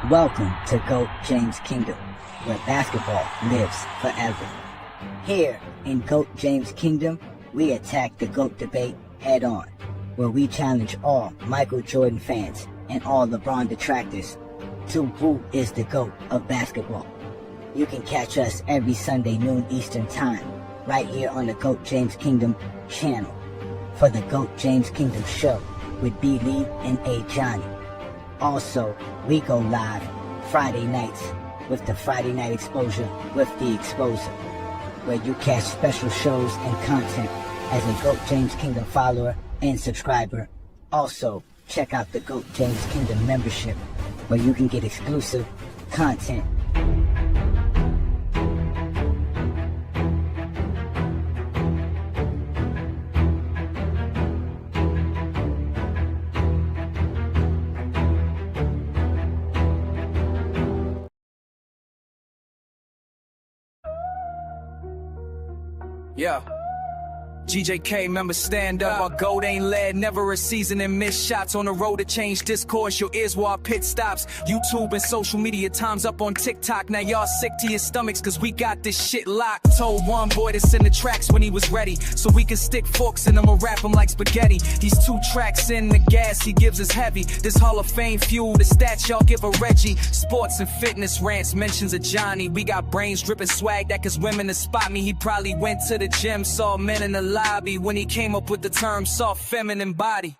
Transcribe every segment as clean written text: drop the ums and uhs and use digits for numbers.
Welcome to GOAT James Kingdom, where basketball lives forever. Here in GOAT James Kingdom, we attack the GOAT debate head on, where we challenge all Michael Jordan fans and all LeBron detractors to who is the GOAT of basketball. You can catch us every Sunday noon Eastern Time, right here on the GOAT James Kingdom channel, for the GOAT James Kingdom show with B. Lee and A. Johnny. Also, we go live Friday nights with the Friday Night Exposure with the Exposer, where you catch special shows and content as a GOAT James Kingdom follower and subscriber. Also, check out the GOAT James Kingdom membership, where you can get exclusive content. Yeah. GJK, member stand up. Our GOAT ain't led, never a season and missed shots. On the road to change discourse, your ears while pit stops. YouTube and social media, times up on TikTok. Now y'all sick to your stomachs cause we got this shit locked. Told one boy to send the tracks when he was ready, so we can stick forks in them and wrap them like spaghetti. He's 2 tracks in, the gas he gives is heavy. This Hall of Fame fuel, the stats y'all give a Reggie. Sports and fitness rants, mentions of Johnny. We got brains dripping swag that cause women to spot me. He probably went to the gym, saw men in the lobby when he came up with the term soft feminine body.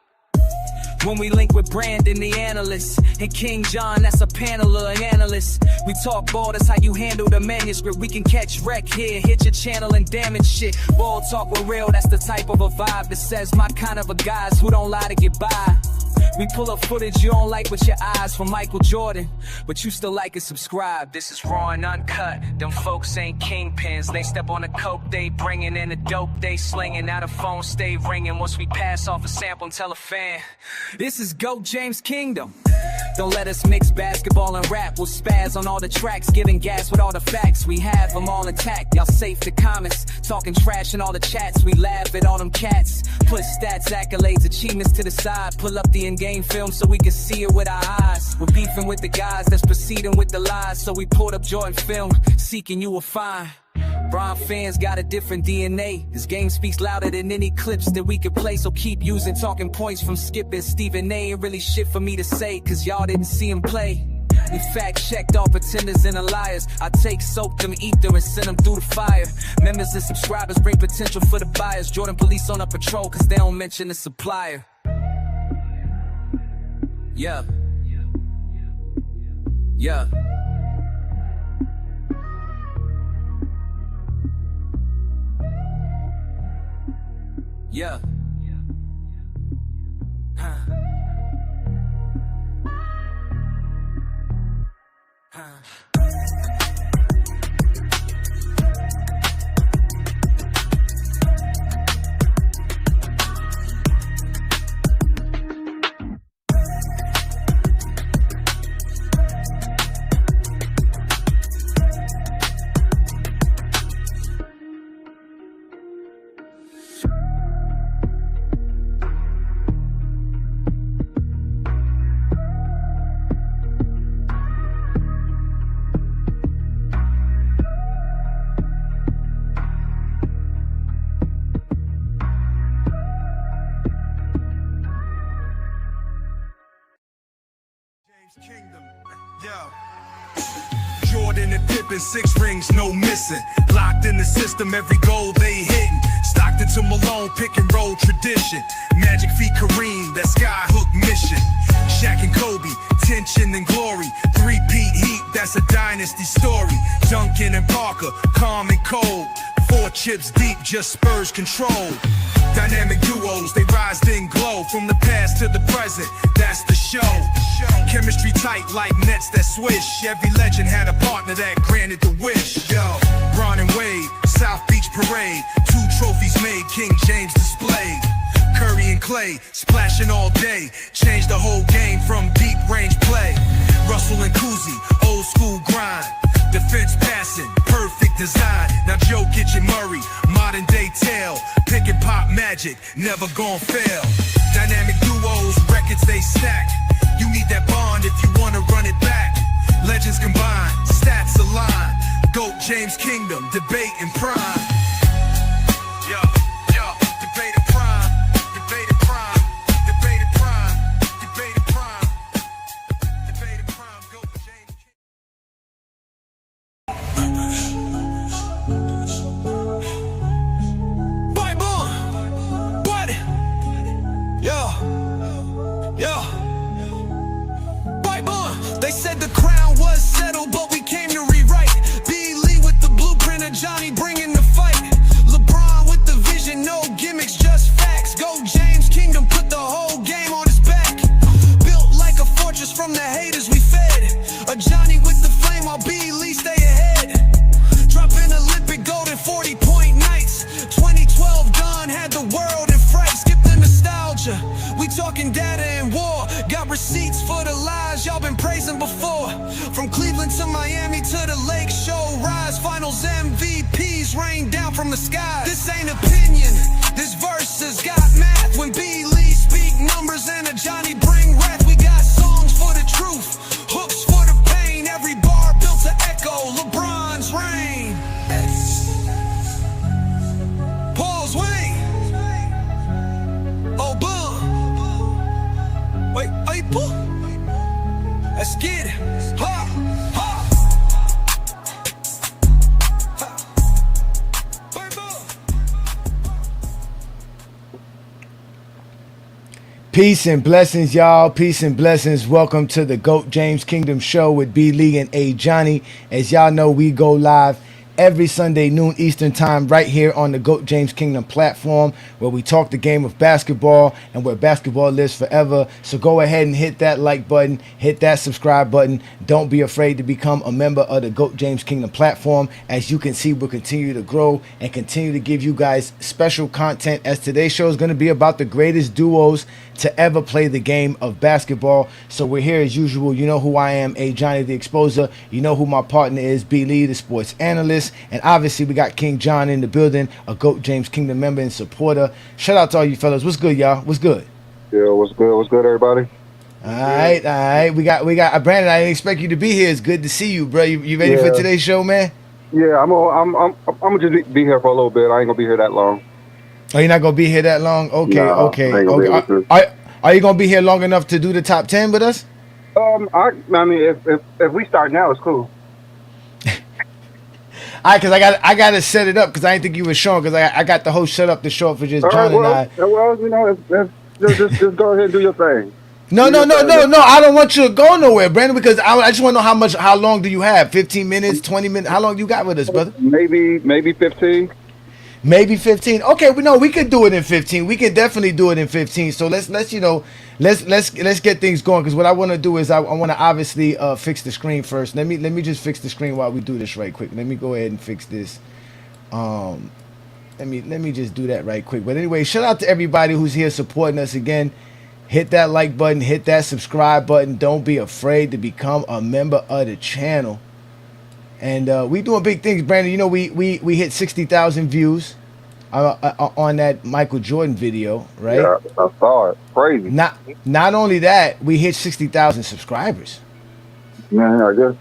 When we link with Brandon, the analyst, and King John, that's a panel of analysts. We talk ball, that's how you handle the manuscript. We can catch wreck here, hit your channel and damage shit. Ball talk with real, that's the type of a vibe that says my kind of a guys who don't lie to get by. We pull up footage you don't like with your eyes from Michael Jordan, but you still like and subscribe. This is raw and uncut. Them folks ain't kingpins. They step on the coke, they bringing in the dope, they slinging. Now the phone stay ringing once we pass off a sample and tell a fan. This is GOAT James Kingdom. Don't let us mix basketball and rap. We'll spaz on all the tracks, giving gas with all the facts. We have them all intact. Y'all safe the comments, talking trash in all the chats. We laugh at all them cats. Put stats, accolades, achievements to the side. Pull up the in-game film so we can see it with our eyes. We're beefing with the guys that's proceeding with the lies, so we pulled up Jordan film, seeking you will find. Bron fans got a different DNA. This game speaks louder than any clips that we could play, so keep using talking points from Skip and Stephen A. Ain't really shit for me to say, cause y'all didn't see him play. We fact-checked all pretenders and the liars. I take soak them, eat them, and send them through the fire. Members and subscribers bring potential for the buyers. Jordan police on a patrol cause they don't mention the supplier. Yeah. Yeah. Yeah. Huh. Huh. Kingdom, yo. Jordan and Pippen, 6 rings, no missing. Locked in the system, every goal they hitting. Stockton to Malone, pick and roll tradition. Magic feet Kareem, that skyhook mission. Shaq and Kobe, tension and glory. 3-peat heat, that's a dynasty story. Duncan and Parker, calm and cold. 4 chips deep, just Spurs control. Dynamic duos, they rise then glow. From the past to the present, that's the show. Chemistry tight like nets that swish. Every legend had a partner that granted the wish. Yo, LeBron and Wade, South Beach Parade. 2 trophies made, King James displayed. Curry and Klay, splashing all day. Changed the whole game from deep range play. Russell and Kuzi, old school grind. Defense passing, perfect design. Now Jokic and Murray, modern day tale. Pick and pop magic, never gon' fail. Dynamic duos, records they stack. You need that bond if you wanna run it back. Legends combine, stats align. GOAT James Kingdom, debate in prime. Yo, debate in prime. Debate in prime. Debate in prime. Debate in prime. Debate in prime. GOAT James Kingdom. Bite boy. What? Yo. Bite boy. They said the crown was settled, but we came to rewrite. B. Lee with the blueprint of Johnny bringing the fight. LeBron with the vision, no gimmicks, just facts. Go James Kingdom, put the whole game on his back. Built like a fortress from the haters we fed. A Johnny with the flame while B. Lee stay ahead. Dropping Olympic gold in 40-point nights. 2012 done, had the world in fright. Skip the nostalgia, we talking data and war. Got receipts for the lies y'all been praising before. From Cleveland to Miami to the Lake Show Rise. Finals MVPs rain down from the sky. This ain't opinion, this verse has got math. When B. Lee speak numbers and a Johnny bring wrath. We got songs for the truth, hooks for the pain. Every bar built to echo LeBron's reign. Paul's Wayne. Oh, boom. Wait, April? Let's get it. Ha, ha. Peace and blessings, y'all. Peace and blessings. Welcome to the GOAT James Kingdom Show with B. Lee and A. Johnny. As y'all know, we go live every Sunday, noon Eastern time, right here on the GOAT James Kingdom platform, where we talk the game of basketball and where basketball lives forever. So go ahead and hit that like button, hit that subscribe button. Don't be afraid to become a member of the GOAT James Kingdom platform. As you can see, we'll continue to grow and continue to give you guys special content, as today's show is going to be about the greatest duos to ever play the game of basketball. So we're here as usual. You know who I am, A. Johnny the Exposer. You know who my partner is, B. Lee, the sports analyst. And obviously we got King John in the building, a GOAT James Kingdom member and supporter. Shout out to all you fellas. What's good, y'all? What's good? Yeah, what's good? What's good, everybody? All right. We got Brandon. I didn't expect you to be here. It's good to see you, bro. You ready for today's show, man? Yeah, I'm gonna just be here for a little bit. I ain't gonna be here that long. Oh, you're not gonna be here that long? Okay, Nah, okay. I ain't gonna be able to. Are you gonna be here long enough to do the top 10 with us? I mean, if we start now, it's cool. All right, because I got to set it up, because I didn't think you were showing, because I got the host set up to show up for just All John right, and I. Well, you know, just go ahead and do your thing. No. I don't want you to go nowhere, Brandon, because I just want to know how long do you have? 15 minutes, 20 minutes? How long you got with us, brother? Maybe 15. Maybe 15. Okay, we could do it in 15. We can definitely do it in 15. So let's get things going, because what I want to do is I want to obviously fix the screen first. Let me just fix the screen while we do this right quick. Let me go ahead and fix this. Let me just do that right quick. But anyway, shout out to everybody who's here supporting us again. Hit that like button, hit that subscribe button. Don't be afraid to become a member of the channel. And we doing big things, Brandon. You know, we hit 60,000 views on that Michael Jordan video, right? Yeah, I saw it. Crazy. Not only that, we hit 60,000 subscribers. Man, I guess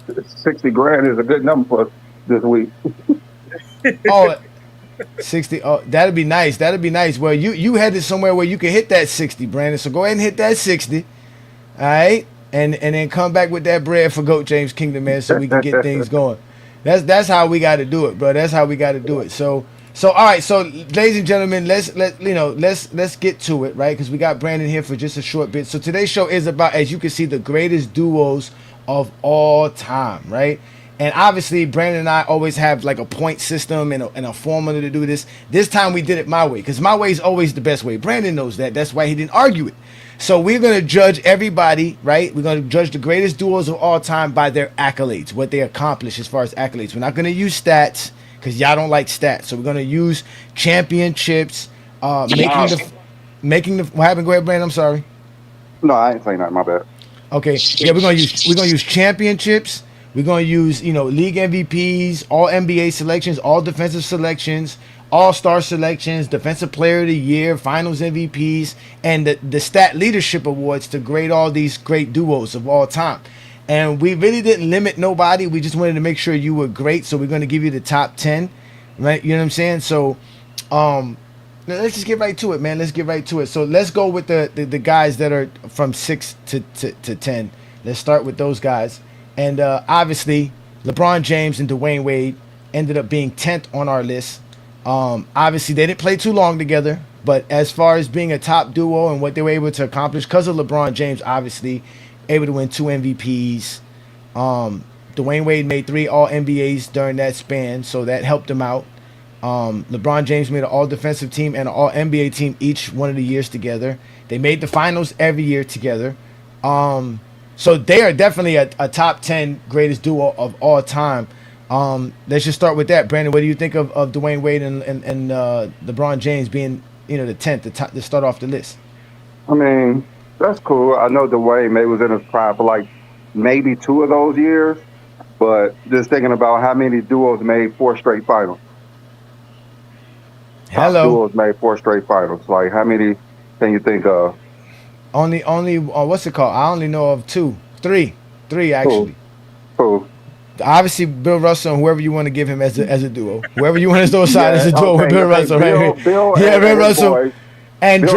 60 grand is a good number for us this week. Oh, 60. Oh, that'd be nice. That'd be nice. Well, you headed somewhere where you can hit that 60, Brandon. So go ahead and hit that 60. All right. And then come back with that bread for GOAT James Kingdom, man, so we can get things going. That's how we got to do it, bro. That's how we got to do it. So all right. So ladies and gentlemen, let's get to it, right? Because we got Brandon here for just a short bit. So today's show is about, as you can see, the greatest duos of all time, right? And obviously, Brandon and I always have like a point system and a formula to do this. This time we did it my way, because my way is always the best way. Brandon knows that. That's why he didn't argue it. So we're going to judge everybody, right? We're going to judge the greatest duos of all time by their accolades, what they accomplish as far as accolades. We're not going to use stats, because y'all don't like stats. So we're going to use championships, making the what happened? Go ahead, Brandon. I'm sorry. No, I ain't saying that. My bad. Okay. Yeah, we're gonna use championships. We're gonna use league MVPs, all NBA selections, all defensive selections, all-star selections, defensive player of the year, finals MVPs, and the stat leadership awards to grade all these great duos of all time. And we really didn't limit nobody. We just wanted to make sure you were great. So we're going to give you the top 10, right? You know what I'm saying? So let's just get right to it, man. Let's get right to it. So let's go with the guys that are from 6 to 10. Let's start with those guys. And obviously, LeBron James and Dwyane Wade ended up being 10th on our list. Obviously, they didn't play too long together. But as far as being a top duo and what they were able to accomplish, because of LeBron James, obviously, able to win 2 MVPs. Dwyane Wade made 3 All-NBAs during that span, so that helped him out. LeBron James made an All-Defensive team and an All-NBA team each one of the years together. They made the finals every year together. So they are definitely a top 10 greatest duo of all time. Let's just start with that. Brandon, what do you think of Dwyane Wade and LeBron James being, the 10th to start off the list? I mean, that's cool. I know Dwyane maybe was in his prime for like maybe 2 of those years, but just thinking about how many duos made 4 straight finals. Hello. Top duos made 4 straight finals. Like, how many can you think of? Only what's it called? I only know of 3 actually. Cool. Obviously, Bill Russell and whoever you want to give him as a duo. Whoever you want to throw aside as a duo with Bill Russell, right? Bill Bill Russell boys. and Bill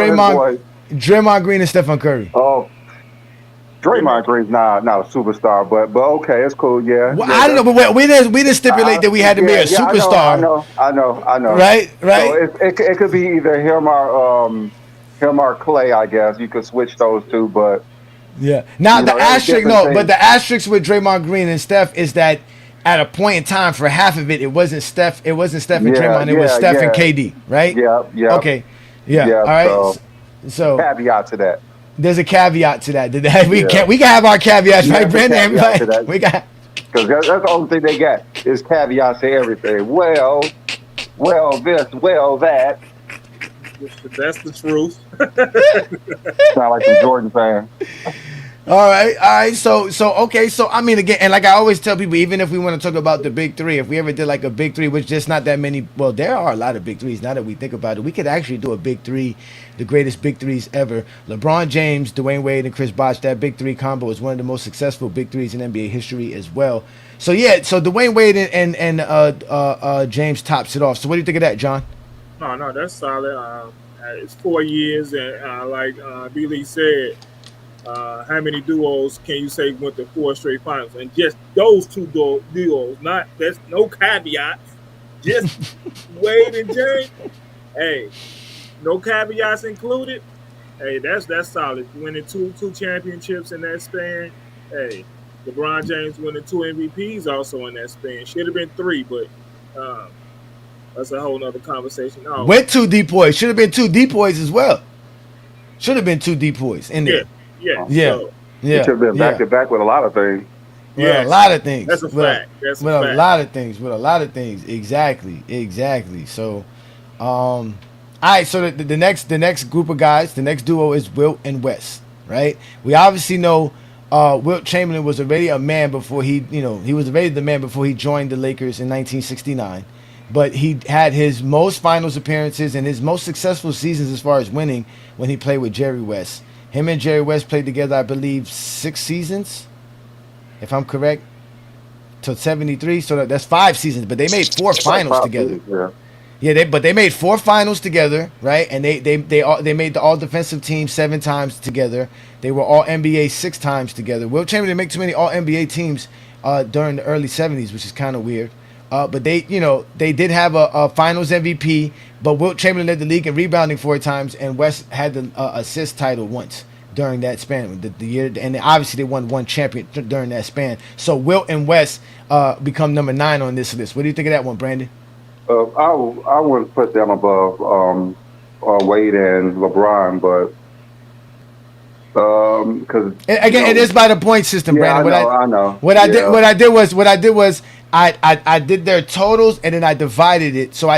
Draymond Green and Stephen Curry. Oh, Draymond Green's not a superstar, but okay, it's cool. Yeah. Well, I don't know, but we didn't stipulate that we had to be a superstar. I know. Right. So it could be either him or Clay. I guess you could switch those two, but. Yeah. Now the asterisk with Draymond Green and Steph is that at a point in time for half of it wasn't Steph and Draymond, it was Steph and KD, right? Yeah. Okay. Yeah. All right. So caveat to that. There's a caveat to that. We can have our caveats, right, Brandon? We got, because that's the only thing they got is caveats to everything. Well, this, well, that. That's the truth. Sound like a Jordan fan. All right. So okay. So I mean, again, and like I always tell people, even if we want to talk about the big 3, if we ever did like a big 3, which just not that many. Well, there are a lot of big 3s now that we think about it. We could actually do a big 3, the greatest big 3s ever. LeBron James, Dwyane Wade, and Chris Bosh. That big 3 combo is one of the most successful big 3s in NBA history as well. So yeah. So Dwyane Wade and James tops it off. So what do you think of that, John? No, that's solid. It's 4 years, and like B-Lee said, how many duos can you say went to 4 straight finals? And just those 2 duos, that's no caveat, just Wade and James. Hey, no caveats included. Hey, that's solid. Winning two championships in that span. Hey, LeBron James winning 2 MVPs also in that span. Should have been 3, but that's a whole nother conversation. Oh. Went 2 depoys. Should have been 2 depoys as well. Should have been 2 depoys in there. Yeah. It should have been back to back with a lot of things. Yeah, a lot of things. That's a fact. With a lot of things. Exactly. So, all right. So the next group of guys, the next duo is Wilt and Wes. Right. We obviously know Wilt Chamberlain was already a man before he was already the man before he joined the Lakers in 1969. But he had his most finals appearances and his most successful seasons as far as winning when he played with Jerry West. Him and Jerry West played together, I believe, 6 seasons, if I'm correct, till 73. So that's 5 seasons. But they made 4 finals together. But they made 4 finals together, right? And they made the All Defensive team 7 times together. They were All NBA 6 times together. Wilt Chamberlain didn't make too many All NBA teams during the early 70s, which is kind of weird. But they did have a Finals MVP. But Wilt Chamberlain led the league in rebounding 4 times, and West had the assist title once during that span. The year, and obviously they won 1 champion during that span. So Wilt and West become number 9 on this list. What do you think of that one, Brandon? I wouldn't put them above Wade and LeBron, but because again, it is by the point system, Brandon. I know. What I did was I did their totals and then I divided it. So I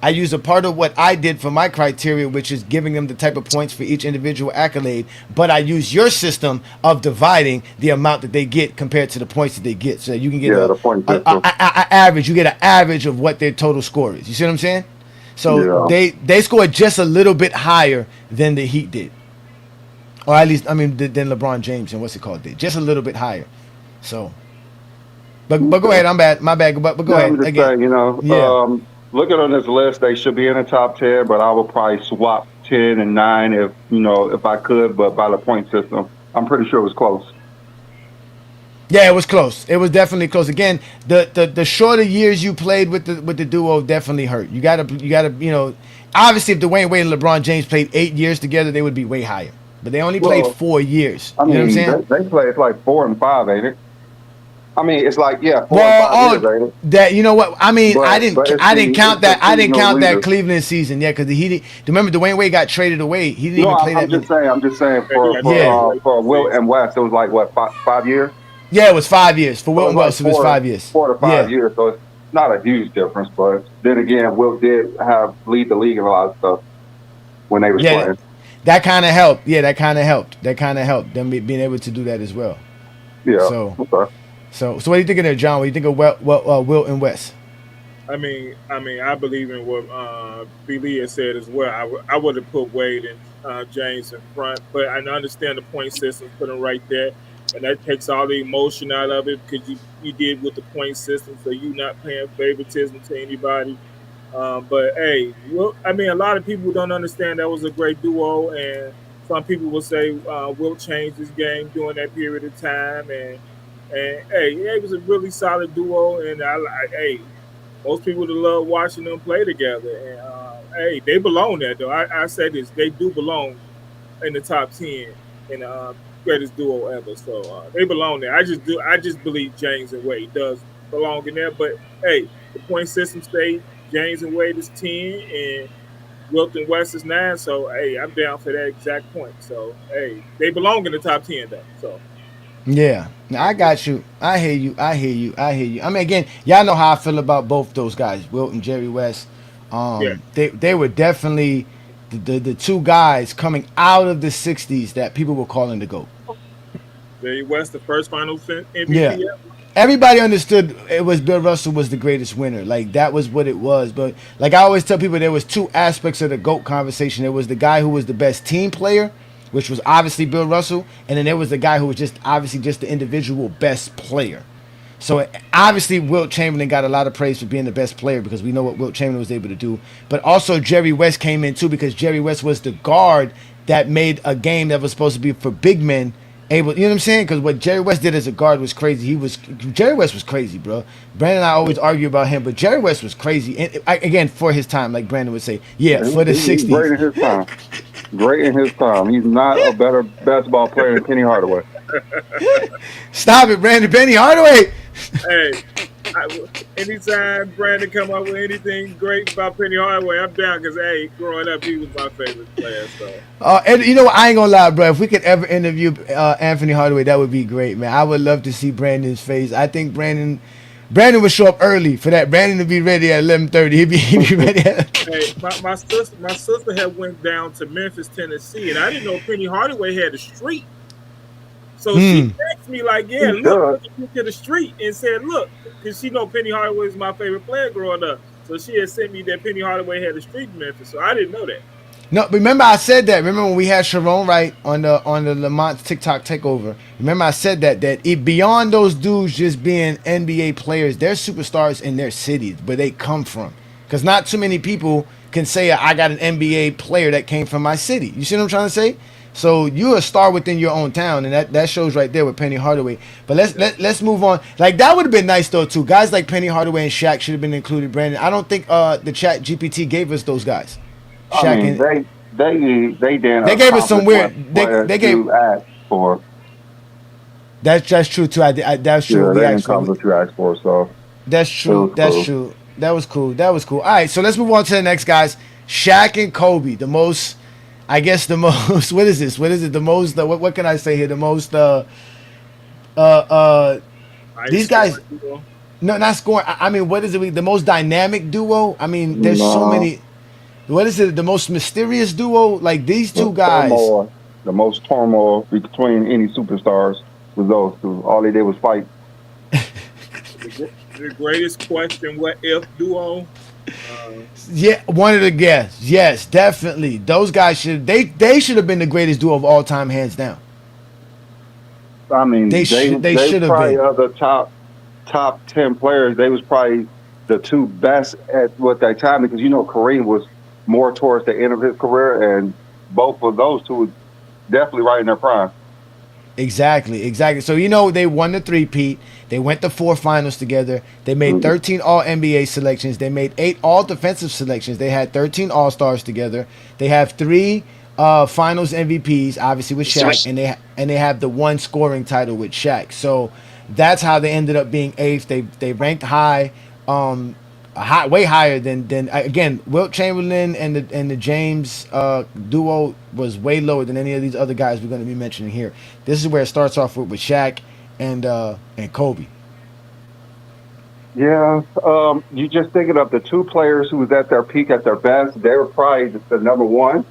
used a part of what I did for my criteria, which is giving them the type of points for each individual accolade. But I use your system of dividing the amount that they get compared to the points that they get, so that you can get an average. You get an average of what their total score is. You see what I'm saying? So they scored just a little bit higher than the Heat did. or at least than LeBron James and what's it called? Just a little bit higher. So, but go ahead. My bad. But go ahead. I'm just saying, looking on this list, they should be in the top 10, but I would probably swap 10 and 9 if I could. But by the point system, I'm pretty sure it was close. Yeah, it was close. It was definitely close. Again, the shorter years you played with the duo definitely hurt. You gotta obviously if Dwyane Wade and LeBron James played 8 years together, they would be way higher. But they only played 4 years. I mean, you know what I'm saying? They played like 4 and 5, ain't it? I mean, it's like 4 and 5 years, ain't it? That you know what I mean. But I didn't count that Cleveland season. Yeah, because remember Dwyane Wade got traded away. He didn't even play that. I'm just saying for Wilt and West, it was like what 5 years. Yeah, it was 5 years. For Wilt and West, it was 5 years. 4 to 5 years, so it's not a huge difference. But then again, Wilt did lead the league in a lot of stuff when they were playing. That kind of helped. Yeah, that kind of helped. Them being able to do that as well. Yeah. So what do you think of there, John? What do you think of Wilt and West? I mean, I believe in what B. Lee has said as well. I would have put Wade and James in front, but I understand the point system, put them right there. And that takes all the emotion out of it because you did with the point system, so you not paying favoritism to anybody. But hey, a lot of people don't understand that was a great duo, and some people will say Wilt changed his game during that period of time, and hey, it was a really solid duo, and most people would love watching them play together, and hey, they belong there though. I say this, they do belong in the top 10 in greatest duo ever, so they belong there. I just believe James and Wade does belong in there, but hey, the point system stayed. James and Wade is 10 and Wilt and West is 9, so hey, I'm down for that exact point. So hey, they belong in the top 10 though. So yeah, now, I got you. I hear you. I mean, again, y'all know how I feel about both those guys, Wilt and Jerry West. They were definitely the two guys coming out of the 60s that people were calling the GOAT. Jerry West, the first Finals MVP. Yeah. Everybody understood it was Bill Russell was the greatest winner. Like, that was what it was. But like I always tell people, there was two aspects of the GOAT conversation. There was the guy who was the best team player, which was obviously Bill Russell, and then there was the guy who was just the individual best player. So obviously Wilt Chamberlain got a lot of praise for being the best player because we know what Wilt Chamberlain was able to do. But also Jerry West came in too because Jerry West was the guard that made a game that was supposed to be for big men able. You know what I'm saying? Because what Jerry West did as a guard was crazy. Jerry West was crazy, bro. Brandon and I always argue about him, but Jerry West was crazy. And again, for his time, like Brandon would say, for the 60s. Great in his time. Great in his time. He's not a better basketball player than Penny Hardaway. Stop it, Brandon. Penny Hardaway. Hey, anytime Brandon come up with anything great about Penny Hardaway, I'm down because, hey, growing up, he was my favorite player. So. And you know what? I ain't gonna lie, bro. If we could ever interview Anthony Hardaway, that would be great, man. I would love to see Brandon's face. I think Brandon would show up early for that. Brandon would be ready at 11:30. He'd be ready. Hey, my sister had went down to Memphis, Tennessee, and I didn't know Penny Hardaway had a street. So she asked me look to the street and said, look, because she know Penny Hardaway is my favorite player growing up. So she had sent me that Penny Hardaway had a street in Memphis. So I didn't know that. No, remember I said that. Remember when we had Sharon Wright on the Lamont TikTok takeover? Remember I said that beyond those dudes just being NBA players, they're superstars in their cities, where they come from. Because not too many people can say I got an NBA player that came from my city. You see what I'm trying to say? So you're a star within your own town, and that shows right there with Penny Hardaway. But let's move on. Like, that would have been nice though too. Guys like Penny Hardaway and Shaq should have been included. Brandon, I don't think the Chat GPT gave us those guys. Shaq they didn't. They gave us some weird. They gave asked for. That's true too. That's true. Yeah, they didn't come what you asked for. So that's true. That's true. That was cool. All right, so let's move on to the next guys. Shaq and Kobe, the most. I guess the most. What is this? What is it? The most. What can I say here? The most. These guys. No, not scoring. I mean, what is it? The most dynamic duo. I mean, there's so many. What is it? The most mysterious duo. Like these two guys. The most turmoil between any superstars was those two. All they did was fight. The greatest question: what if duo? Yeah, one of the guests. Yes, definitely. Those guys should have been the greatest duo of all time, hands down. I mean, They should have probably been. of the top 10 players. They was probably the two best at what that time because Kareem was more towards the end of his career, and both of those two was definitely right in their prime. Exactly. So they won the three-peat. They went to 4 finals together. They made 13 All NBA selections. They made 8 All Defensive selections. They had 13 All Stars together. They have 3 Finals MVPs, obviously with Shaq, and they have the 1 scoring title with Shaq. So that's how they ended up being 8th. They ranked high, way higher than again. Wilt Chamberlain and the James duo was way lower than any of these other guys we're going to be mentioning here. This is where it starts off with Shaq and Kobe. Yeah, you just thinking of the 2 players who was at their peak, at their best. They were probably the number 1.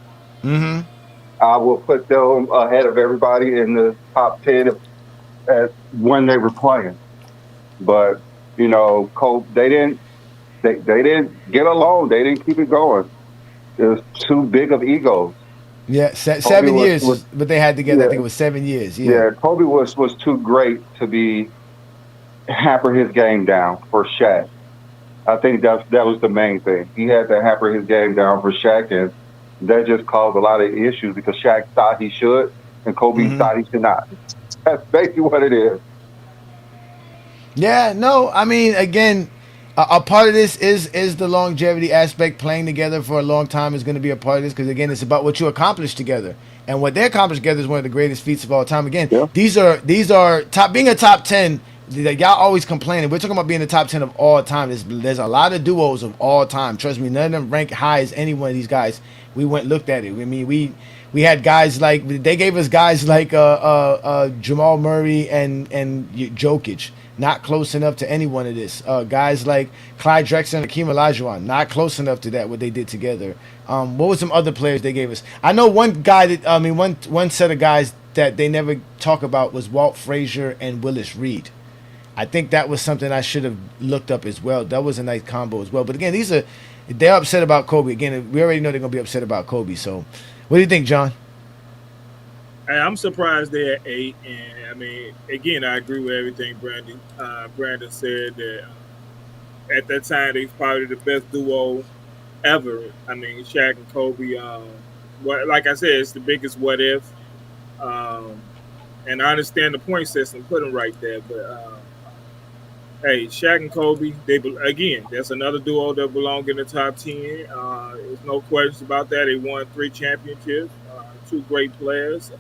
Mm-hmm. I will put them ahead of everybody in the top 10 when they were playing. But Kobe, they didn't get along. They didn't keep it going. It was too big of egos. Yeah, 7 years, but they had together. Yeah. I think it was 7 years. Yeah, Kobe was too great to be hamper his game down for Shaq. I think that was the main thing. He had to hamper his game down for Shaq, and that just caused a lot of issues because Shaq thought he should, and Kobe thought he should not. That's basically what it is. Yeah, no, I mean, again, a part of this is the longevity aspect. Playing together for a long time is going to be a part of this because, again, it's about what you accomplish together. And what they accomplished together is one of the greatest feats of all time. Again, these are being a top 10. Y'all always complaining. We're talking about being the top 10 of all time. There's a lot of duos of all time. Trust me, none of them rank high as any one of these guys. We went and looked at it. I mean, we had guys like they gave us guys like Jamal Murray and Jokic, not close enough to any one of this. Guys like Clyde Drexler and Hakeem Olajuwon, not close enough to that what they did together. What were some other players they gave us? I know one guy one set of guys that they never talk about was Walt Frazier and Willis Reed. I think that was something I should have looked up as well. That was a nice combo as well. But again, they're upset about Kobe. Again, we already know they're going to be upset about Kobe. So what do you think, John? I'm surprised they're at 8. And, I mean, again, I agree with everything Brandon said. That at that time, they was probably the best duo ever. I mean, Shaq and Kobe. Like I said, it's the biggest what if. And I understand the point system, put them right there. But, hey, Shaq and Kobe, that's another duo that belong in the top 10. There's no questions about that. They won 3 championships, 2 great players.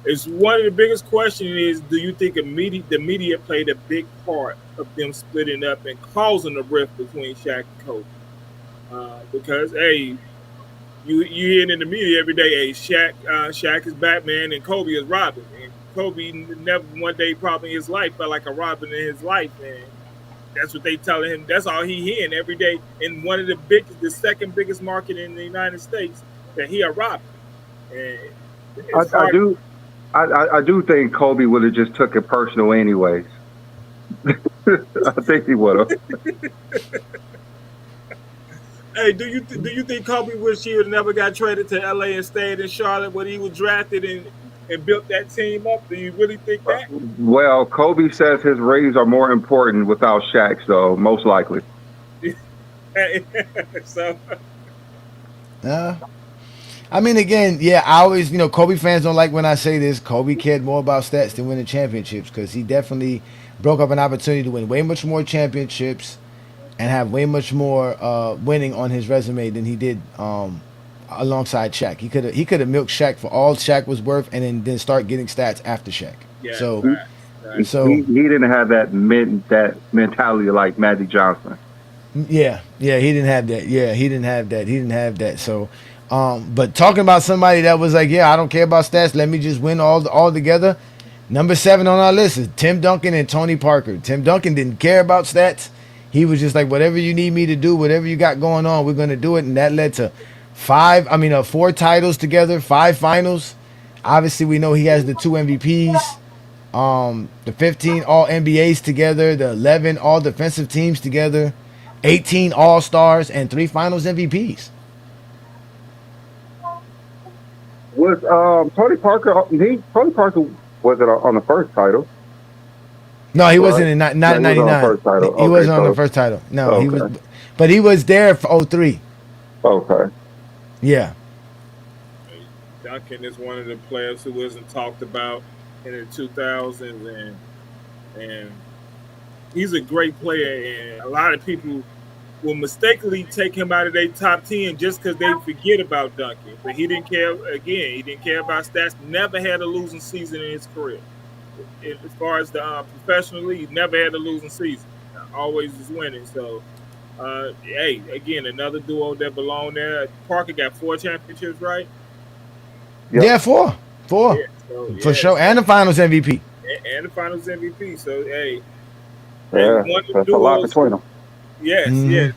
It's one of the biggest questions is, do you think the media played a big part of them splitting up and causing a rift between Shaq and Kobe? Because, hey, you hear it in the media every day, hey, Shaq is Batman and Kobe is Robin. And Kobe never one day probably in his life felt like a Robin in his life, and that's what they telling him. That's all he hearing every day in one of the second biggest market in the United States, that he a Robin. And I do think Kobe would have just took it personal anyways. I think he would have. Hey, do you think Kobe wish he would never got traded to LA and stayed in Charlotte when he was drafted and built that team up? Do you really think that? Well, Kobe says his rings are more important without Shaq, so most likely. So. I mean, again, I always, Kobe fans don't like when I say this. Kobe cared more about stats than winning championships because he definitely broke up an opportunity to win way much more championships and have way much more winning on his resume than he did alongside Shaq. He could have milked Shaq for all Shaq was worth, and then start getting stats after Shaq. Yeah, so he didn't have that mentality like Magic Johnson. Yeah, he didn't have that. He didn't have that. So, but talking about somebody that was like, I don't care about stats. Let me just win all together. Number 7 on our list is Tim Duncan and Tony Parker. Tim Duncan didn't care about stats. He was just like, whatever you need me to do, whatever you got going on, we're going to do it. And that led to 4 titles together, 5 finals. Obviously, we know he has the 2 MVPs, the 15 All NBAs together, the 11 All Defensive teams together. 18 All-Stars, and 3 Finals MVPs. Was Tony Parker? Tony Parker wasn't on the first title. No, he wasn't in not No, he was on the 99. first title. He wasn't Okay, on the so- first title. No, he was, Okay. but he was there for 03. Okay. Yeah. Duncan is one of the players who wasn't talked about in the 2000s, and he's a great player. And a lot of people will mistakenly take him out of their top 10 just because they forget about Duncan. But he didn't care. Again, he didn't care about stats. Never had a losing season in his career. As far as the professionally, he never had a losing season. Always was winning. So, hey, again, another duo that belong there. Parker got 4 championships, right? Yep. Yeah, 4. Yeah, so, For sure. And the Finals MVP. And the Finals MVP. So, hey, Yeah, one of the that's a lot duos- between them. Yes, Mhm. yes.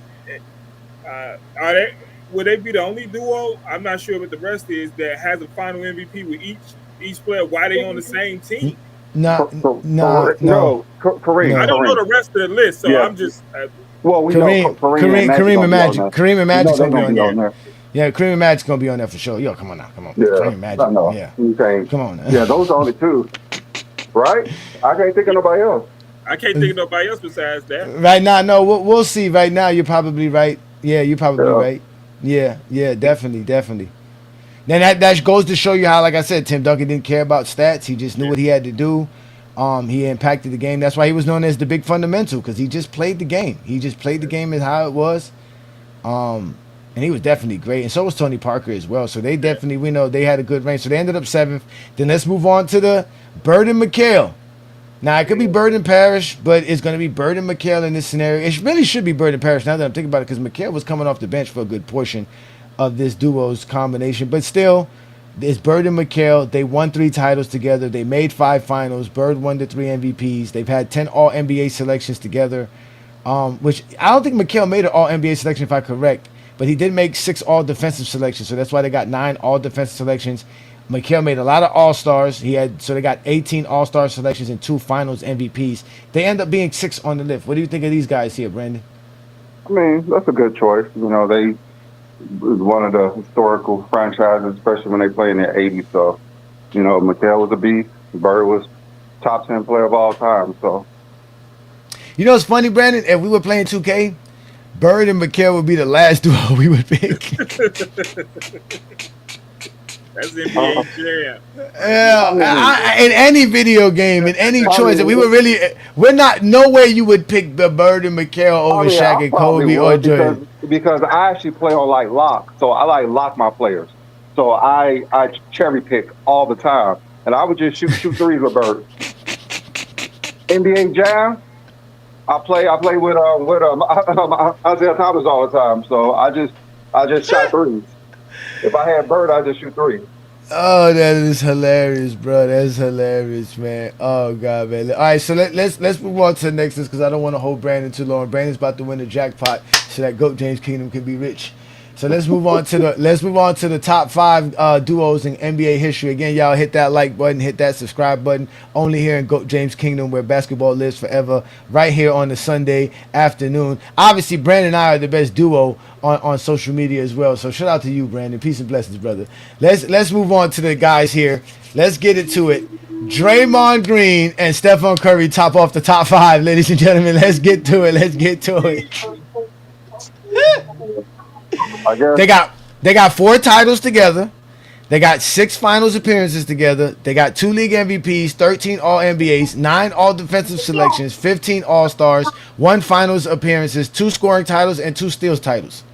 Are they? Would they be the only duo? I'm not sure what the rest is that has a final MVP with each player. Why they on the same team? No. Kareem. No. I don't know the rest of the list, so Yeah. I'm just. Well, we Kareem, know Kareem and Magic. Kareem and Magic's They're gonna be on there. there. Yeah, Kareem and Magic's gonna be on there for sure. Yo, come on now, come on. Yeah, Kareem and Magic. I know. Yeah, You can't. come on. Now. Yeah, those are only 2, right? I can't think of nobody else. I can't think of nobody else besides that. Right now, no, we'll see. Right now, you're probably right. Yeah, you're probably Yeah. right. Yeah, definitely. Then that goes to show you how, like I said, Tim Duncan didn't care about stats. He just knew what he had to do. He impacted the game. That's why he was known as the big fundamental, because he just played the game. He just played the game as how it was. And he was definitely great. And so was Tony Parker as well. So they definitely, we know they had a good range. So they ended up 7th. Then let's move on to the Bird and McHale. Now, it could be Bird and Parrish, but it's going to be Bird and McHale in this scenario. It really should be Bird and Parrish now that I'm thinking about it, because McHale was coming off the bench for a good portion of this duo's combination. But still, it's Bird and McHale. They won 3 titles together. They made 5 finals. Bird won the 3 MVPs. They've had 10 All-NBA selections together, which I don't think McHale made an All-NBA selection, if I'm correct, but he did make 6 All-Defensive selections, so that's why they got 9 All-Defensive selections. McHale made a lot of All-Stars. So they got 18 All-Star selections and 2 Finals MVPs. They end up being 6 on the list. What do you think of these guys here, Brandon? I mean, that's a good choice. You know, they was one of the historical franchises, especially when they play in the 80s. So, you know, McHale was a beast. Bird was top 10 player of all time. So, You know what's funny, Brandon? If we were playing 2K, Bird and McHale would be the last duo we would pick. That's NBA jam. Yeah, in any video game, in any choice, we're not, no way you would pick the Bird and McHale over Shaq and Kobe or Jordan. Because I actually play on like lock, so I like lock my players. So I cherry pick all the time, and I would just shoot threes with Bird. NBA Jam, I play with Isaiah Thomas all the time, so I just shot threes. If I had Bird, I'd just shoot 3. Oh, that is hilarious, bro. That's hilarious, man. Oh God, man. All right, so let's move on to the next list, because I don't want to hold Brandon too long. Brandon's about to win the jackpot so that GOAT James Kingdom can be rich. So let's move on to the top 5 duos in NBA history. Again, y'all hit that like button, hit that subscribe button. Only here in GOAT James Kingdom, where basketball lives forever. Right here on the Sunday afternoon. Obviously, Brandon and I are the best duo on social media as well. So shout out to you, Brandon. Peace and blessings, brother. Let's move on to the guys here. Let's get into it. Draymond Green and Stephen Curry top off the top 5, ladies and gentlemen. Let's get to it. I guess They got 4 titles together. They got 6 finals appearances together. They got 2 league MVPs, 13 All-NBAs, 9 All-Defensive selections, 15 All-Stars, 1 finals appearances, 2 scoring titles, and 2 steals titles.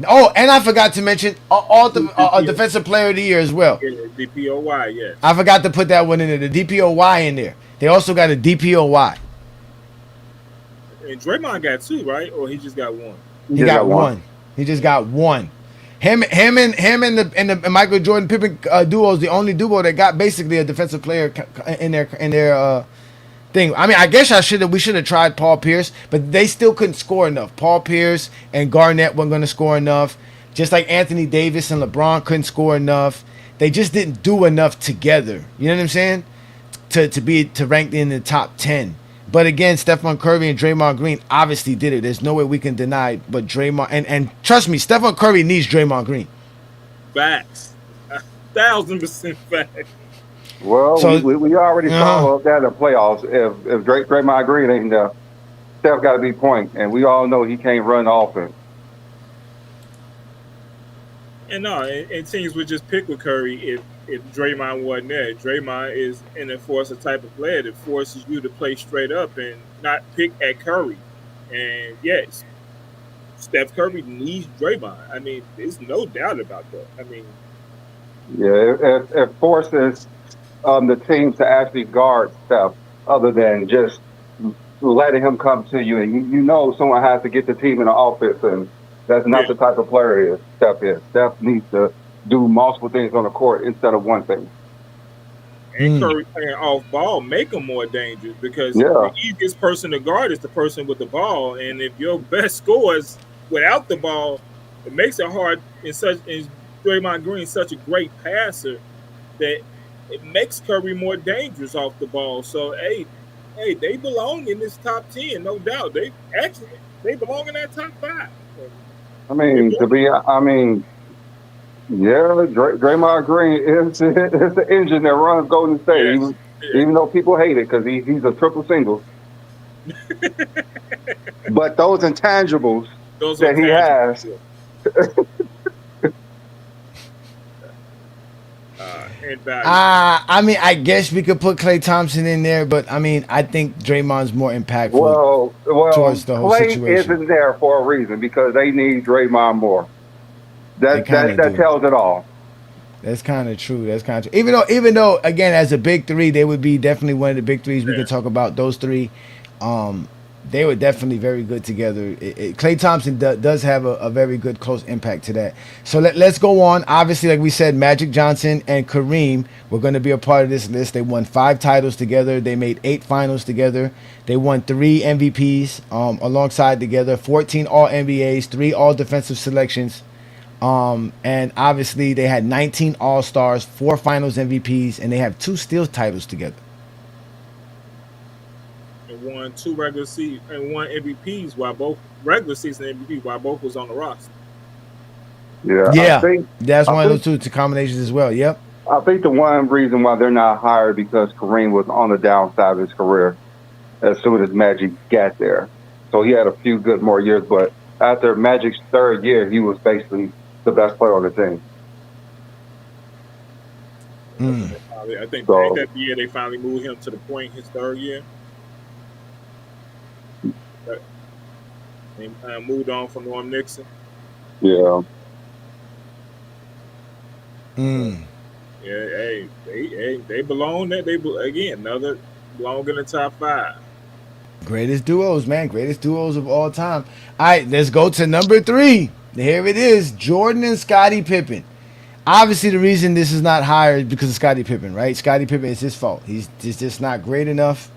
Oh, and I forgot to mention a Defensive Player of the Year as well. Yeah, DPOY, yeah. I forgot to put that one in there, the DPOY in there. They also got a DPOY. And Draymond got 2, right? Or he just got 1? He got one. He just got 1. Him and the Michael Jordan Pippen duo is the only duo that got basically a defensive player in their thing. I mean, I guess we should have tried Paul Pierce, but they still couldn't score enough. Paul Pierce and Garnett weren't going to score enough. Just like Anthony Davis and LeBron couldn't score enough. They just didn't do enough together. You know what I'm saying? To rank in the top 10. But again, Stephen Curry and Draymond Green obviously did it. There's no way we can deny. But Draymond and trust me, Stephen Curry needs Draymond Green. Facts, 1,000% facts. Well, So- we already saw that in the playoffs. If Draymond Green ain't there, Steph got to be point, and we all know he can't run offense. And no, and teams would just pick with Curry if Draymond wasn't there. Draymond is an enforcer type of player that forces you to play straight up and not pick at Curry. And yes, Steph Curry needs Draymond. I mean, there's no doubt about that. I mean, Yeah, it forces the team to actually guard Steph, other than just letting him come to you, and you know someone has to get the team in the offense, and that's not the type of player Steph is. Steph needs to do multiple things on the court instead of one thing. and Curry playing off ball make him more dangerous because Yeah. the easiest person to guard is the person with the ball, and if your best score is without the ball, it makes it hard. And Draymond Green is such a great passer that it makes Curry more dangerous off the ball. So hey, they belong in this top 10, no doubt. They belong in that top 5. I mean, Draymond Green is the engine that runs Golden State. Yes. Even though people hate it because he's a triple single. But those intangibles Those that he has, and value. I mean, I guess we could put Klay Thompson in there, but I mean, I think Draymond's more impactful. well, towards the whole Klay situation. isn't there for a reason because they need Draymond more. They kinda That do. tells it all. That's kind of true. Even though, again, as a big three, they would be definitely one of the big threes. We could talk about those three. They were definitely very good together. Klay Thompson does have a very good close impact to that. So let's go on. Obviously, like we said, Magic Johnson and Kareem were going to be a part of this list. They won 5 titles together. They made 8 finals together. They won 3 MVPs alongside together, 14 All-NBAs, 3 All-Defensive selections. And obviously, they had 19 All-Stars, 4 Finals MVPs, and they have 2 steals titles together. And won 2 regular season and 1 MVPs while both regular season MVP while both was on the roster. Yeah, I think That's one of those 2 combinations as well. Yep. I think the one reason why they're not hired because Kareem was on the downside of his career as soon as Magic got there. So he had a few good more years, but after Magic's 3rd year, he was basically the best player on the team. I think So- that year they finally moved him to the point his 3rd year. They moved on from Norm Nixon. Yeah. Yeah, hey, they belong there. Another belong in the top 5. Greatest duos, man. Greatest duos of all time. All right, let's go to number 3. Here it is, Jordan and Scottie Pippen. Obviously, the reason this is not higher is because of Scottie Pippen, right? Scottie Pippen, it's his fault. He's just not great enough.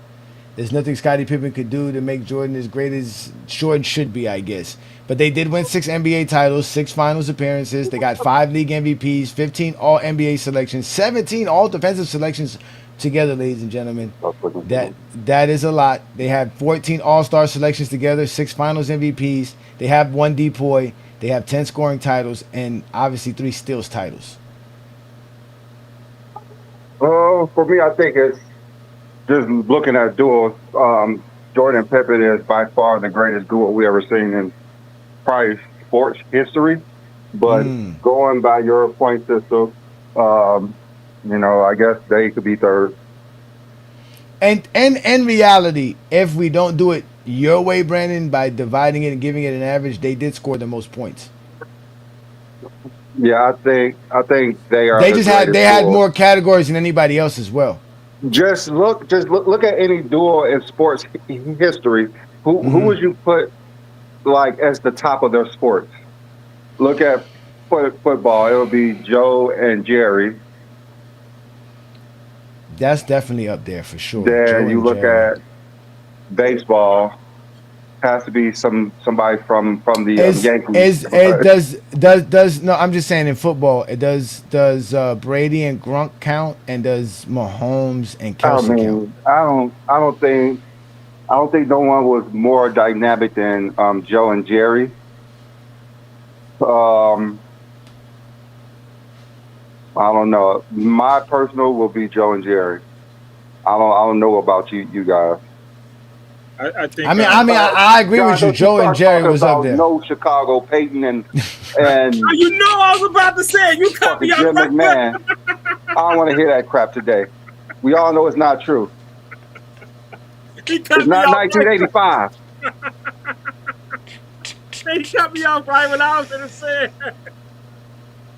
There's nothing Scottie Pippen could do to make Jordan as great as Jordan should be, I guess. But they did win 6 NBA titles, 6 finals appearances. They got 5 league MVPs, 15 All-NBA selections, 17 All-Defensive selections together, ladies and gentlemen. That is a lot. They have 14 All-Star selections together, 6 finals MVPs. They have 1 DPOY. They have 10 scoring titles and obviously 3 steals titles. For me, I think it's just looking at duos. Jordan and Pippen is by far the greatest duo we ever seen in probably sports history. But going by your point system, I guess they could be 3rd. And in reality, if we don't do it your way, Brandon, by dividing it and giving it an average, they did score the most points. Yeah, I think they are. They the just had greatest duo. more categories than anybody else as well. Just look at any duo in sports history. Who would you put like as the top of their sports? Look at football. It would be Joe and Jerry. That's definitely up there for sure. Then Joe you and look Jerry. at baseball. Has to be somebody from the Yankees. No, I'm just saying in football, it does Brady and Gronk count, and does Mahomes and Kelsey count? I don't think I don't think no one was more dynamic than Joe and Jerry. I don't know. My personal will be Joe and Jerry. I don't know about you guys. I think. I agree with you. Joe and Jerry was up there. No Chicago, Peyton and You know, I was about to say you cut me Jim off. McMahon. I don't want to hear that crap today. We all know it's not true. It's not 1985. He cut me off right when I was going to say.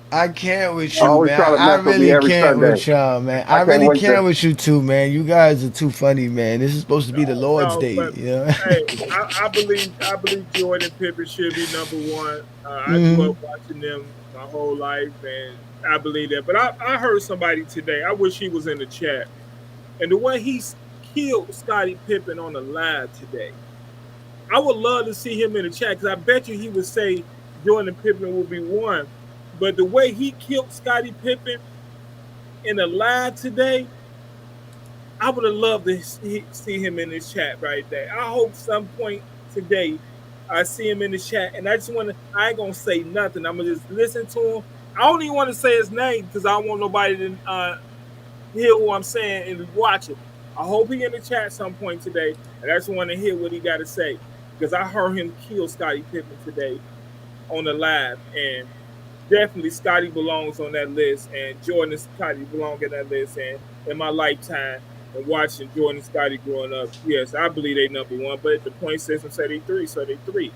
I can't with you, Always man. try to I mess with me really every can't Sunday. with y'all, man. I I can't really wait can't to- with you two, man. You guys are too funny, man. This is supposed to be the Lord's No, Day, but, you know? Hey, I believe Jordan and Pippen should be number one. I grew up watching them my whole life, and I believe that. But I heard somebody today. I wish he was in the chat, and the way he killed Scottie Pippen on the live today, I would love to see him in the chat, because I bet you he would say Jordan and Pippen will be one. But the way he killed Scottie Pippen in the live today, I would have loved to see him in this chat right there. I hope some point today I see him in the chat, and I ain't gonna say nothing. I'm gonna just listen to him. I don't even want to say his name because I don't want nobody to hear what I'm saying and watch it. I hope he in the chat some point today, and I just want to hear what he got to say, because I heard him kill Scottie Pippen today on the live, and definitely Scottie belongs on that list, and Jordan and Scottie belong in that list. And in my lifetime and watching Jordan and Scottie growing up, yes, I believe they number one. But the point system said they three, so they three.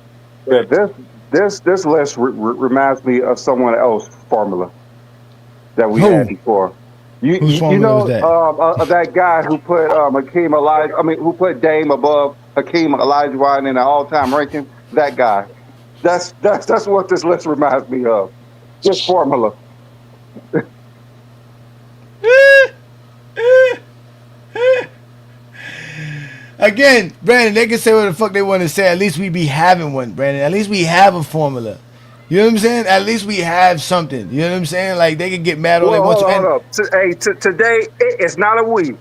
Yeah, But this list reminds me of someone else's formula that we had before. Whose You formula know was that? that guy who put who put Dame above Hakeem Olajuwon in the all-time ranking. That guy. That's what this list reminds me of. This formula. Again, Brandon, they can say what the fuck they want to say. At least we be having one, Brandon. At least we have a formula. You know what I'm saying? At least we have something. You know what I'm saying? Like, they can get mad all they want to. Hold up. Today it's not a we.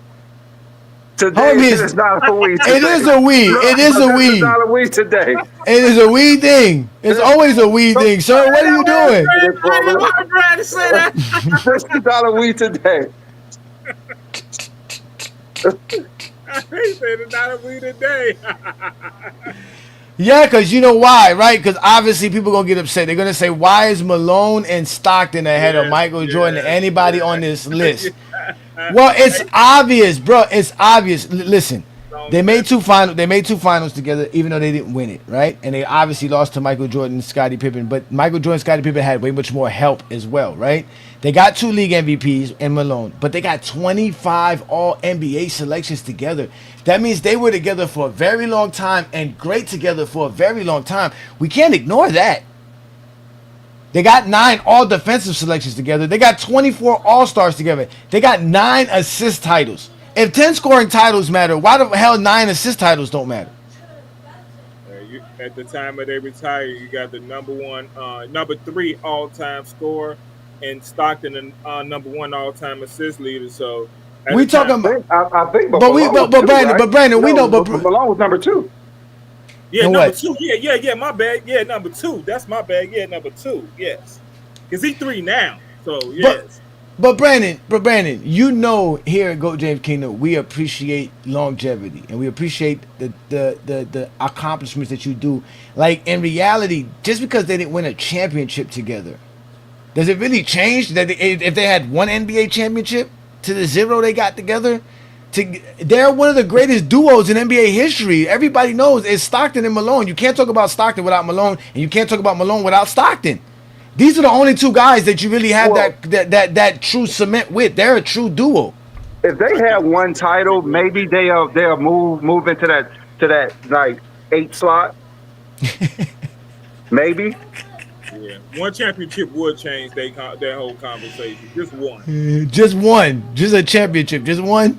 Today Homies, it's not a we. it is a we. It is a we. It's not a we today. It is a we thing. It's always a we thing. Sir, what are you doing? I didn't want Brad to say that. This is not a we today. He said it's not a we today. Yeah, because you know why, right? Because obviously people going to get upset. They're going to say, why is Malone and Stockton ahead of Michael Jordan and anybody on this list? Well, it's obvious, bro. It's obvious. Listen, they made two finals together, even though they didn't win it, right? And they obviously lost to Michael Jordan and Scottie Pippen. But Michael Jordan and Scottie Pippen had way much more help as well, right? They got 2 league MVPs in Malone, but they got 25 All-NBA selections together. That means they were together for a very long time and great together for a very long time. We can't ignore that. They got 9 all-defensive selections together. They got 24 All-Stars together. They got 9 assist titles. If 10 scoring titles matter, why the hell 9 assist titles don't matter? At the time of they retire, you got the number 3 all-time scorer, and Stockton, the number 1 all-time assist leader. So we talking about, I think, but Brandon, we know, but Malone was number 2. Yeah, number what? 2. Yeah, my bad. Yeah, number 2. That's my bad. Yeah, number 2. Yes, because he's 3 now. So yes. But Brandon, you know, here at Go James Kingdom, we appreciate longevity and we appreciate the accomplishments that you do. Like, in reality, just because they didn't win a championship together, does it really change that if they had one NBA championship to the 0 they got together? They're one of the greatest duos in NBA history. Everybody knows it's Stockton and Malone. You can't talk about Stockton without Malone, and you can't talk about Malone without Stockton. These are the only 2 guys that you really have that true cement with. They're a true duo. If they had one title, maybe they'll move into that like 8 slot. Maybe. Yeah, one championship would change their whole conversation. Just one. Just a championship. Just one.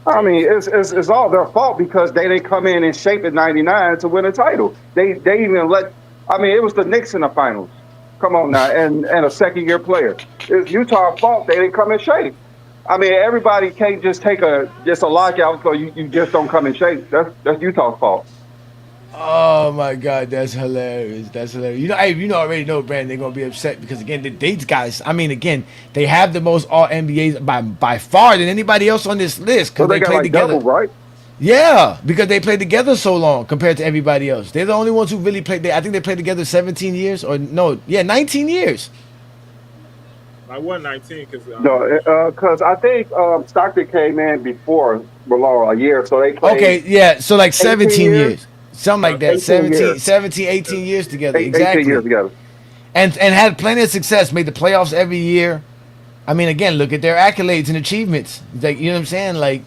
I mean, it's all their fault because they didn't come in shape in '99 to win a title. They even let. I mean, it was the Knicks in the finals. Come on now, and a second-year player. It's Utah's fault they didn't come in shape. I mean, everybody can't just take a lockout so you just don't come in shape. That's Utah's fault. Oh my God, that's hilarious. That's hilarious. You know, hey, already know, Brandon, they're gonna be upset because again, these guys. I mean, again, they have the most All NBAs by far than anybody else on this list So because they they got played like together. double, right? Yeah, because they played together so long compared to everybody else. They're the only ones who really played. I think they played together 17 years or no, yeah, 19 years. I wasn't 19 because No, because I think Stockton came in before Malone a year, so they played. Okay, yeah, so like 18 17 years? years. Something like that. 18 17, years. 17, 18 years together. 18 Exactly. years together. And had plenty of success, made the playoffs every year. I mean, again, look at their accolades and achievements. Like, you know what I'm saying? Like,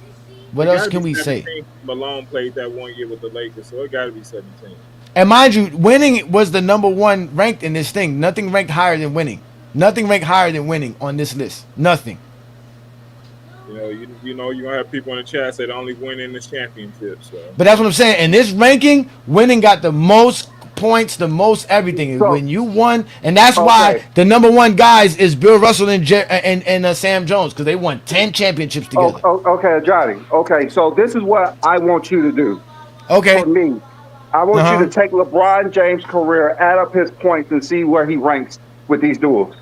what else can we say? Malone played that 1 year with the Lakers, so it got to be 17. And mind you, winning was the number one ranked in this thing. Nothing ranked higher than winning. Nothing ranked higher than winning on this list. Nothing. You know, you're gonna have people in the chat say the only winning is championship. So. But that's what I'm saying. In this ranking, winning got the most points, the most everything. So- When you won, and that's why the number one guys is Bill Russell and Sam Jones because they won 10 championships together. Okay, Johnny. Okay, so this is what I want you to do. Okay. For me, I want you to take LeBron James' career, add up his points, and see where he ranks with these duels.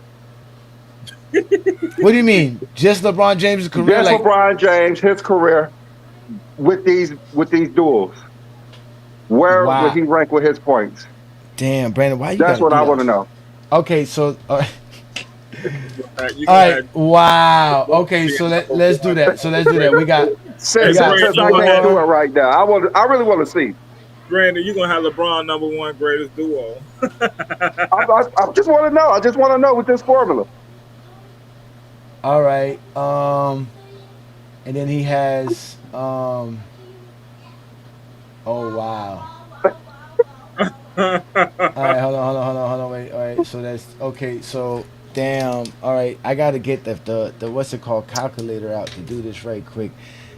What do you mean? Just LeBron James' career? Just LeBron James, his career with these duels. Where would he rank with his points? Damn, Brandon, why you? That's what I want to know. Okay, so all right, wow. Okay, so let's do that. We got. Since I can't do it right now, I really want to see. Brandon, you're gonna have LeBron number one greatest duo. I just want to know. I just want to know with this formula. All right. And then he has. Oh wow. All right, hold on. Wait. All right, so that's okay. So damn. All right, I gotta get the what's it called calculator out to do this right quick.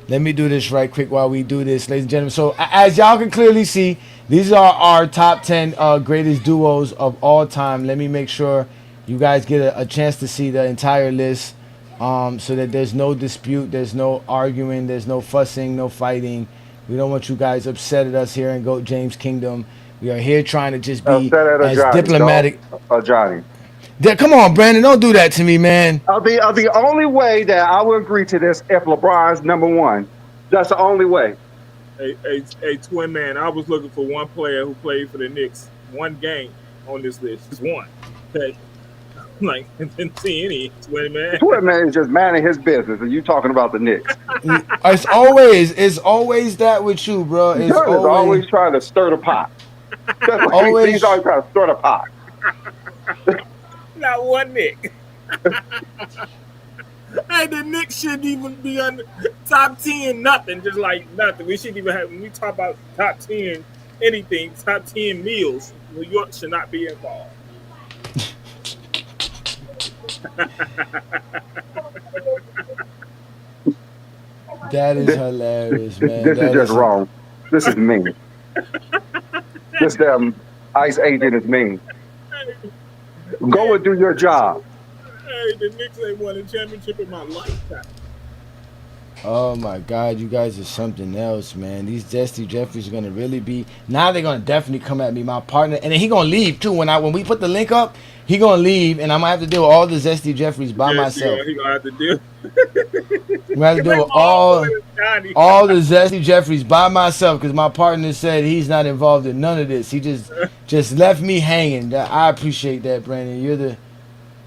Let me do this right quick while we do this, ladies and gentlemen. So as y'all can clearly see, these are our top 10 greatest duos of all time. Let me make sure you guys get a chance to see the entire list. So that there's no dispute, there's no arguing, there's no fussing, no fighting. We don't want you guys upset at us here in GOAT James Kingdom. We are here trying to just be as diplomatic. Johnny. Come on, Brandon, don't do that to me, man. The only way that I would agree to this if LeBron's number one. That's the only way. Hey, twin man, I was looking for one player who played for the Knicks, one game on this list. Just one. Okay. Like, I didn't see any twin man. Twin man is just manning his business, and you talking about the Knicks. It's always that with you, bro. It's always trying to stir the pot. He's always trying to stir the pot. Not one Knick. Hey, the Knicks shouldn't even be on the top 10, nothing, just like nothing. We shouldn't even have, when we talk about top 10 anything, top 10 meals, New York should not be involved. That is hilarious, man. This is just wrong. This is mean. This damn ICE agent is mean. Go and do your job. Hey, the Knicks ain't won a championship in my lifetime. Oh my God, you guys are something else, man. These Zesty Jeffries are gonna really be. Now they're gonna definitely come at me, my partner, and then he gonna leave too. When we put the link up, he gonna leave, and I'm gonna have to deal with all the Zesty Jeffries by myself. Yeah, he gonna have to deal. I'm gonna have to deal with all the Zesty Jeffries by myself because my partner said he's not involved in none of this. He just left me hanging. I appreciate that, Brandon.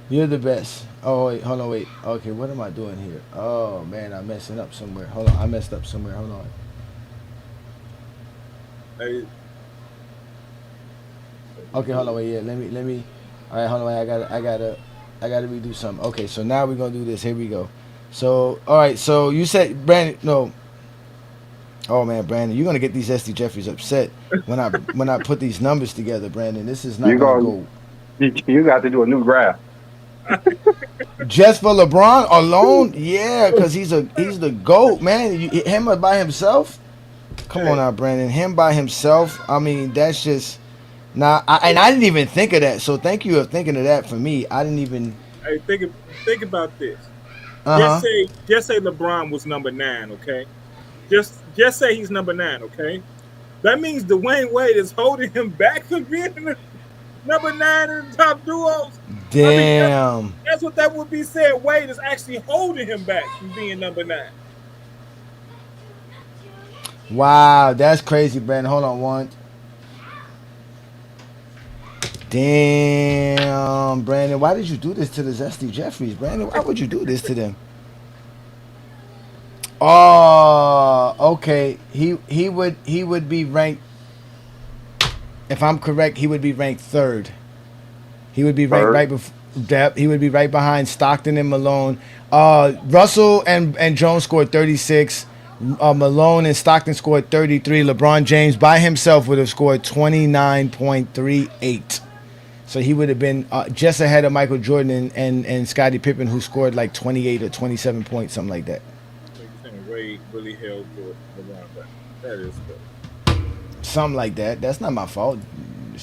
You're the best. Oh wait, hold on, wait. Okay, what am I doing here? Oh man, I'm messing up somewhere. Hold on, I messed up somewhere. Hold on. Hey. Okay, hold on, wait. Yeah, let me. All right, hold on, wait. I gotta redo something. Okay, so now we're gonna do this. Here we go. So, all right. So you said Brandon? No. Oh man, Brandon, you're gonna get these SD Jeffries upset when I put these numbers together, Brandon. This is not gonna go. You got to do a new graph. Just for LeBron alone, yeah, because he's the GOAT, man. Him by himself. Come on now, Brandon. Him by himself. I mean, that's just and I didn't even think of that. So thank you for thinking of that for me. I didn't even. Hey, think about this. Uh-huh. Just say LeBron was number 9, okay? Just say he's number 9, okay? That means Dwyane Wade is holding him back from being number 9 in the top duos. Damn. That's what that would be saying. Wade is actually holding him back from being number 9. Wow, that's crazy, Brandon. Hold on one. Damn, Brandon, why did you do this to the Zesty Jeffries, Brandon? Why would you do this to them? Oh, okay. He would be ranked. If I'm correct, he would be ranked 3rd. He would be ranked right before Depp. He would be right behind Stockton and Malone. Russell and Jones scored 36. Malone and Stockton scored 33. LeBron James by himself would have scored 29.38. So he would have been just ahead of Michael Jordan and Scottie Pippen, who scored like 28 or 27 points, something like that. Wade really held LeBron back. That is good. Something like that. That's not my fault.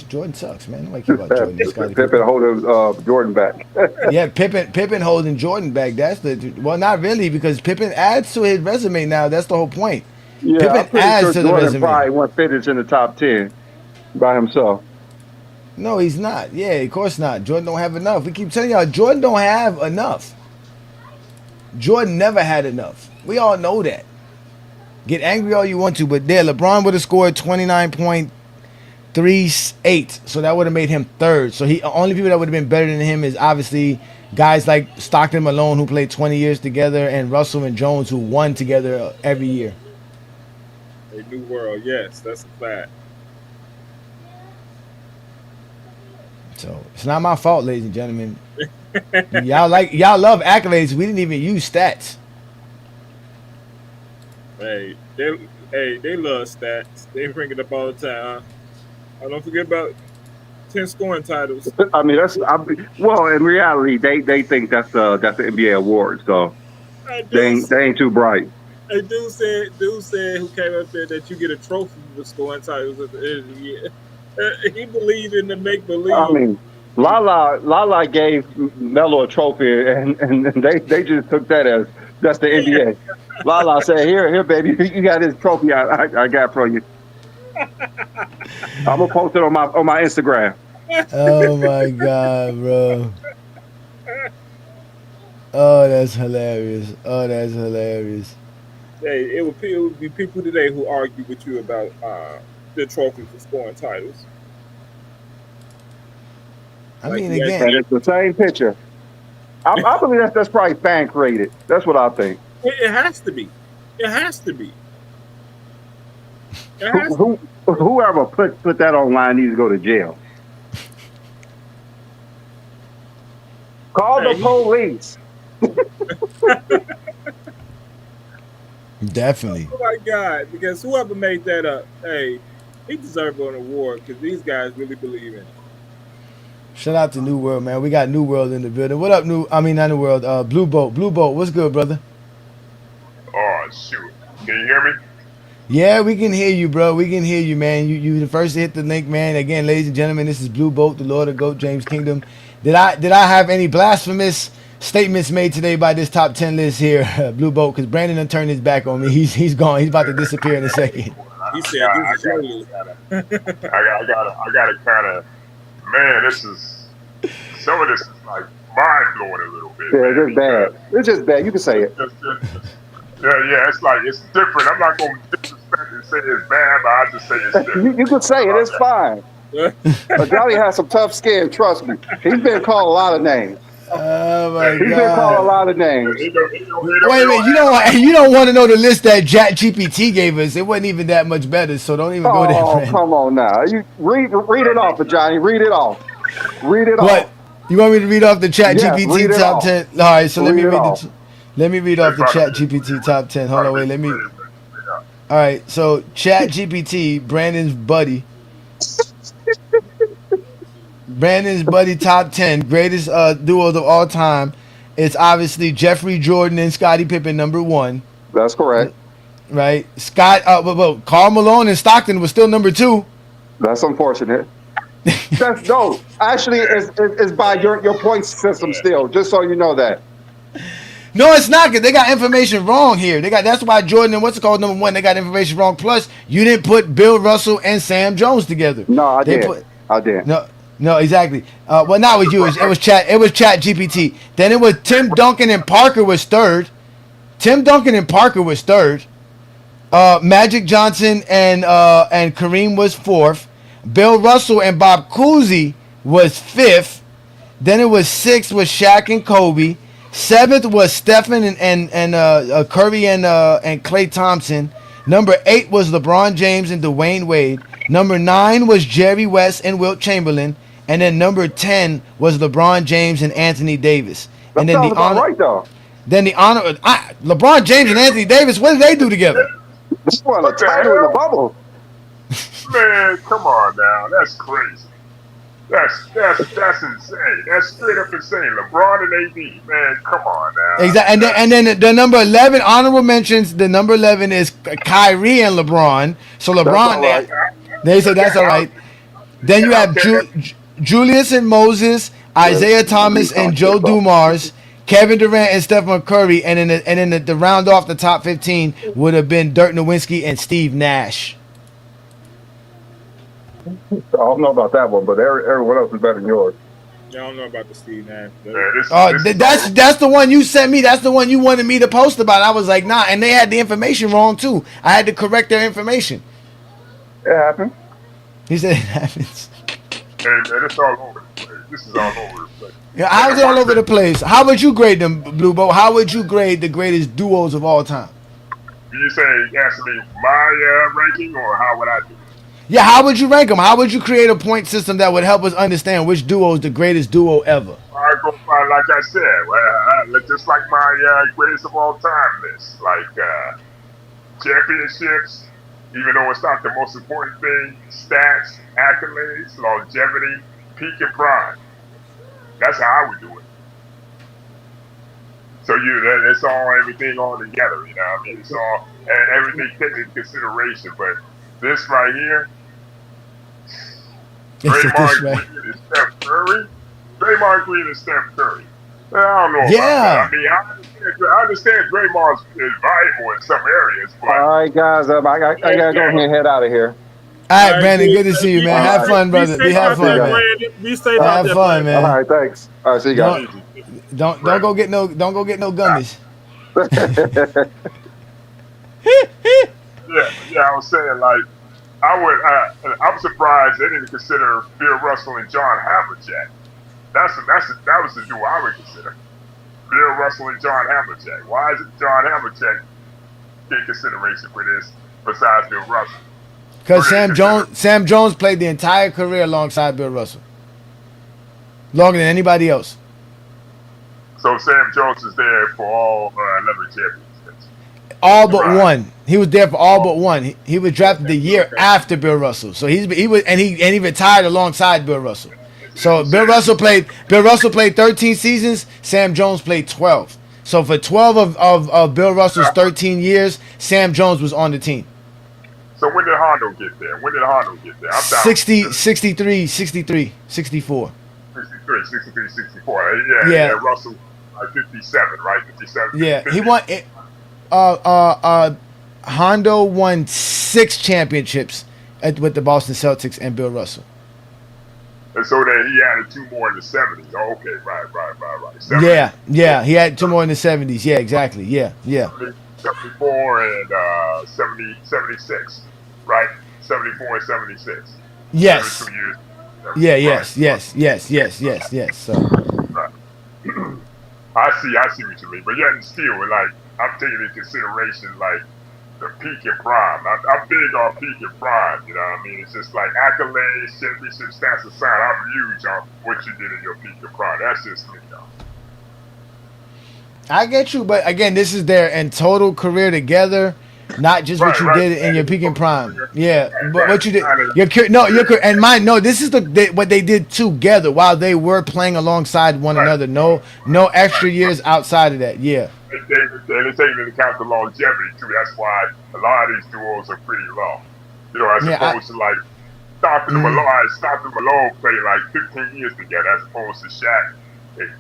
Jordan sucks, man. Nobody care about Jordan. Pippen holding Jordan back. Yeah, Pippen holding Jordan back. That's not really, because Pippen adds to his resume now. That's the whole point. Yeah, Pippen I'm pretty adds sure to the Jordan resume. probably won't finish in the top 10 by himself. No, he's not. Yeah, of course not. Jordan don't have enough. We keep telling y'all, Jordan don't have enough. Jordan never had enough. We all know that. Get angry all you want to, but there, LeBron would have scored 29.38, so that would have made him 3rd. So only people that would have been better than him is obviously guys like Stockton, Malone, who played 20 years together, and Russell and Jones, who won together every year. A new world, yes, that's a fact. So it's not my fault, ladies and gentlemen. y'all love accolades. We didn't even use stats. They love stats. They bring it up all the time. Don't forget about 10 scoring titles. I mean, well, in reality, they think that's the NBA award, so they ain't too bright. Hey, dude said who came up there that you get a trophy for scoring titles at the end of the year. He believed in the make believe. I mean, Lala gave Melo a trophy, and they just took that as that's the NBA. Lala said, "Here, baby, you got this trophy I got from you. I'm gonna post it on my Instagram." Oh my God, bro! Oh, that's hilarious! Oh, that's hilarious! Hey, it would be people today who argue with you about the trophy for scoring titles. I mean, again, it's the same picture. I believe that's probably fan created. That's what I think. It has to be. It has to be. Whoever put that online needs to go to jail. Call the police. Definitely. Oh my God! Because whoever made that up, hey, he deserves an award because these guys really believe in it. Shout out to New World, man. We got New World in the building. What up, not New World. Blue Boat. Blue Boat. What's good, brother? Oh shoot! Can you hear me? Yeah, we can hear you, bro. We can hear you, man. You the first to hit the link, man. Again, ladies and gentlemen, this is Blue Boat, the Lord of GOAT, James Kingdom. Did I have any blasphemous statements made today by this top 10 list here, Blue Boat? Because Brandon done turned his back on me. He's gone. He's about to disappear in a second. He said, I gotta kind of, man, some of this is like mind blowing a little bit. Yeah, it's bad. It's just bad. You can say it. Yeah, it's like, it's different. I'm not going to disrespect and say it's bad, but I just say it's different. You can say it. It's fine. Johnny has some tough skin. Trust me. He's been called a lot of names. Oh my God! He's been called a lot of names. Wait a minute, you don't want to know the list that GPT gave us. It wasn't even that much better, so don't even go there. Oh, come on now. You read it off, Johnny. Read it off. Read it what? off. You want me to read off the GPT top off. 10? All right, so let me read off. Let me read off the Chat GPT top 10. Hold on, wait, let me. All right, so Chat GPT, Brandon's buddy top 10 greatest duos of all time. It's obviously Jeffrey Jordan and Scottie Pippen, number 1. That's correct. Right, Karl Malone and Stockton was still number 2. That's unfortunate. Actually, it's by your point system still. Just so you know that. No, it's not good. They got information wrong here. That's why Jordan and what's it called number one. They got information wrong. Plus, you didn't put Bill Russell and Sam Jones together. No, I did. I did. No, exactly. Well, not with you. It was Chat GPT. Then it was Tim Duncan and Parker was third. Magic Johnson and Kareem was fourth. Bill Russell and Bob Cousy was fifth. Then it was sixth was Shaq and Kobe. Seventh was Stephen and Curry and Klay Thompson. Number 8 was LeBron James and Dwyane Wade. Number 9 was Jerry West and Wilt Chamberlain. And then number 10 was LeBron James and Anthony Davis. That And then sounds about right, though. LeBron James and Anthony Davis. What did they do together? This one a title in the bubble. Man, come on now. That's crazy. That's insane. That's straight up insane. LeBron and AD, man, come on now. Exactly. And then the number 11 honorable mentions. The number 11 is Kyrie and LeBron. So LeBron, Right. they said that's all right. Then you have Julius and Moses, Isaiah Thomas and Joe Dumars, Kevin Durant and Stephen Curry, and then the round off the top 15 would have been Dirk Nowitzki and Steve Nash. I don't know about that one, but everyone else is better than yours. I don't know about the Steve Nash. That's the one you sent me. That's the one you wanted me to post about. I was like, nah, and they had the information wrong too. I had to correct their information. It happened. He said it happens. Hey, man, it's all over the place. This is all over the place. Yeah, I was all over the place. How would you grade them, Blue Bow? How would you grade the greatest duos of all time? You say asking me my ranking, or how would I do it? Yeah, how would you rank them? How would you create a point system that would help us understand which duo is the greatest duo ever? I go by, like I said, just like my greatest of all time list, like championships, even though it's not the most important thing, stats, accolades, longevity, peak and prime. That's how I would do it. So it's everything all together, you know what I mean? It's all, and everything taken into consideration, but this right here, Draymond Green and Steph Curry. Draymond Green and Steph Curry. I don't know about that. I mean, I understand Draymond is valuable in some areas, but... All right, guys, I gotta go ahead and head out of here. All right, Brandon, good to see you, man. Have fun, brother. Have fun, man. Be safe out there. Have fun, man. All right, thanks. All right, see you guys. Don't go get no gummies. Yeah, I was saying, like, I'm surprised they didn't consider Bill Russell and John Havlicek. That was the duo I would consider. Bill Russell and John Havlicek. Why is it John Havlicek in consideration for this besides Bill Russell? Because Sam Jones played the entire career alongside Bill Russell. Longer than anybody else. So Sam Jones is there for all 11 championships. All but one. He was there for all but one. He was drafted the year after Bill Russell. So he retired alongside Bill Russell. So Bill Russell played 13 seasons. Sam Jones played 12. So for 12 of Bill Russell's 13 years, Sam Jones was on the team. So when did Hondo get there? I'm down 63, 64. 63, 64. Yeah. Russell, 57, right? 57. Yeah, 50. He won. Hondo won 6 championships with the Boston Celtics and Bill Russell. And so then he added 2 more in the 70s. Oh, okay, right. 70s. Yeah, he had 2 more in the 70s. Yeah, exactly. Yeah. 74 and 76, right? 74 and 76. Yes. 2 years. Yeah, right. yes. So. Right. I see what you mean. But yet and still, like, I'm taking into consideration, like, the peak and prime. I'm big on peak and prime, you know what I mean? It's just like accolades, championship stats aside, I'm huge on what you did in your peak and prime. That's just me, though. I get you, but again, this is their in total career together, not just what you did in your peak and prime. Yeah, but what you did, and mine. No, this is what they did together while they were playing alongside one another. No extra years outside of that. Yeah. And they take into account the longevity too. That's why a lot of these duos are pretty long. You know, as opposed to like Stockton and Malone played like 15 years together, as opposed to Shaq and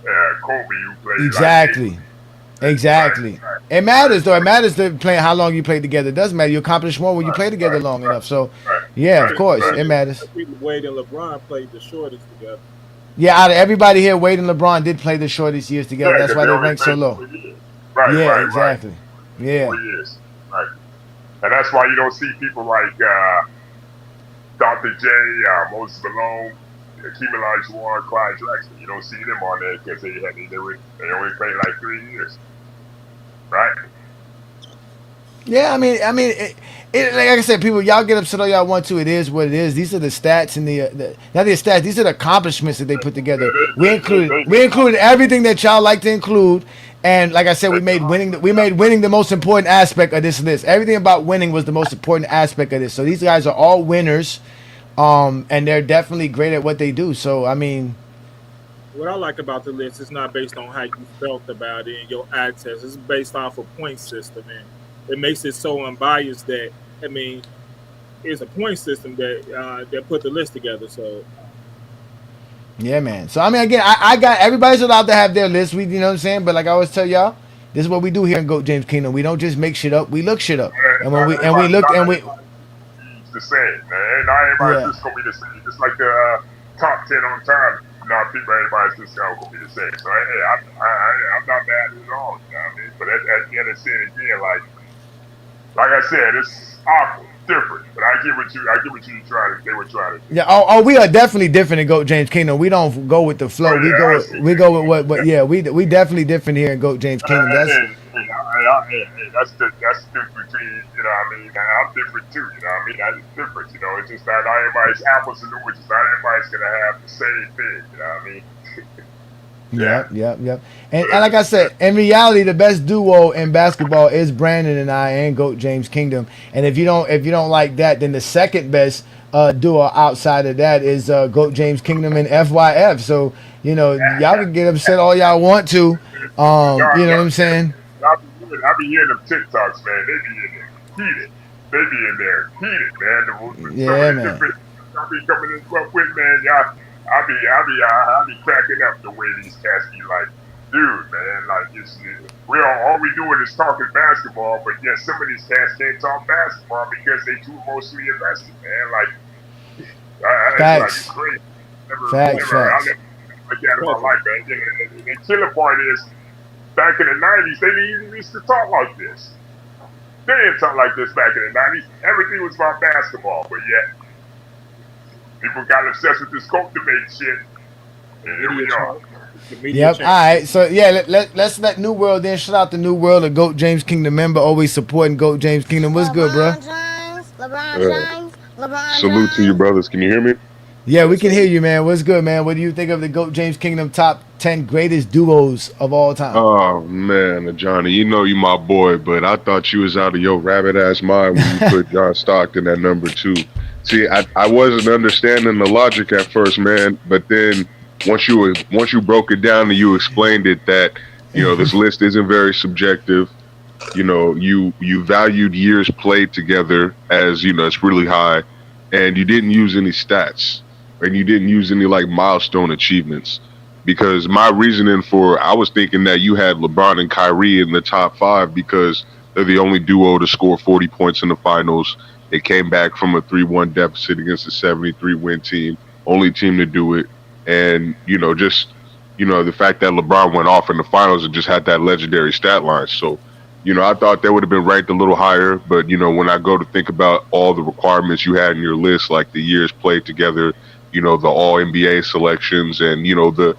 Kobe, who played exactly. Exactly. It matters though. It matters to playing how long you play together. It doesn't matter. You accomplish more when you play together long enough. So, yeah, of course, it matters. Wade and LeBron played the shortest together. Yeah, out of everybody here, Wade and LeBron did play the shortest years together. That's why they ranked so low. Right, Yeah, right, exactly. right. Yeah. 4 years. Right. And that's why you don't see people like Dr. J, Moses Malone, Hakeem Olajuwon, Clyde Drexler. You don't see them on there because they only played like 3 years. Right? Yeah, I mean, like I said, people, y'all get upset all y'all want to. It is what it is. These are the stats and not the stats. These are the accomplishments that they put together. We included everything that y'all like to include, and like I said, we made winning the most important aspect of this list. Everything about winning was the most important aspect of this. So these guys are all winners, and they're definitely great at what they do. So I mean, what I like about the list is not based on how you felt about it and your eye test. It's based off a point system, and it makes it so unbiased that, I mean, it's a point system that put the list together. So, yeah, man. So I mean, again, I got everybody's allowed to have their list. You know what I'm saying? But like I always tell y'all, this is what we do here in GOAT James Kingdom. We don't just make shit up. We look shit up. And when we look and we the same, man. Not everybody's just gonna be the same. Just like the top 10 on time. Not people, everybody's just gonna be the same. So hey, I'm not mad at all. You know what I mean? But at the end of the day, again, like I said, it's awful, different. But I get what you trying to. They were trying to. Yeah. Oh, we are definitely different in GOAT James Kingdom. We don't go with the flow. We go with what. But yeah, we definitely different here in GOAT James Kingdom. That's the difference between, you know what I mean? I'm different too, you know what I mean? That is different, you know. It's just that not everybody's apples and oranges. Not everybody's gonna have the same thing, you know what I mean? Yep. And like I said, in reality, the best duo in basketball is Brandon and I and GOAT James Kingdom. And if you don't like that, then the second best duo outside of that is GOAT James Kingdom and FYF. So, you know, y'all can get upset all y'all want to. You know what I'm saying? I be hearing them TikToks, man. They be in there heated. Man. Yeah, man. I be coming in with, man. Y'all, I be cracking up the way these cats be like, dude, man. Like, all we doing is talking basketball, but yet some of these cats can't talk basketball because they too emotionally invested, man. Like, Facts. It's crazy. Facts. I never like that in my life, man. The killer part is, back in the 90s, they didn't even used to talk like this. They didn't talk like this back in the 90s. Everything was about basketball, but yet people got obsessed with this GOAT debate shit. And here we are. Yep. All right. So yeah, let's let New World then. Shout out to New World, a GOAT James Kingdom member, always supporting GOAT James Kingdom. What's good, bro? Salute to you, brothers. Can you hear me? Yeah, we can hear you, man. What's good, man? What do you think of the GOAT James Kingdom top 10 greatest duos of all time? Oh, man, Johnny, you know you my boy, but I thought you was out of your rabbit-ass mind when you put John Stockton at number 2. See, I wasn't understanding the logic at first, man, but then once you broke it down and you explained it that, you know, this list isn't very subjective. You know, you valued years played together as, you know, it's really high, and you didn't use any stats. And you didn't use any like milestone achievements, because my reasoning I was thinking that you had LeBron and Kyrie in the top 5 because they're the only duo to score 40 points in the finals. They came back from a 3-1 deficit against a 73-win team, only team to do it. And, you know, just, you know, the fact that LeBron went off in the finals and just had that legendary stat line. So, you know, I thought they would have been ranked a little higher, but, you know, when I go to think about all the requirements you had in your list, like the years played together, you know, the all-NBA selections and, you know, the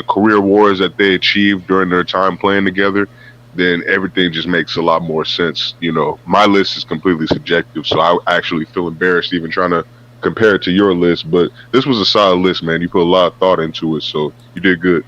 career wars that they achieved during their time playing together, then everything just makes a lot more sense. You know, my list is completely subjective, so I actually feel embarrassed even trying to compare it to your list, but this was a solid list, man. You put a lot of thought into it, so you did good.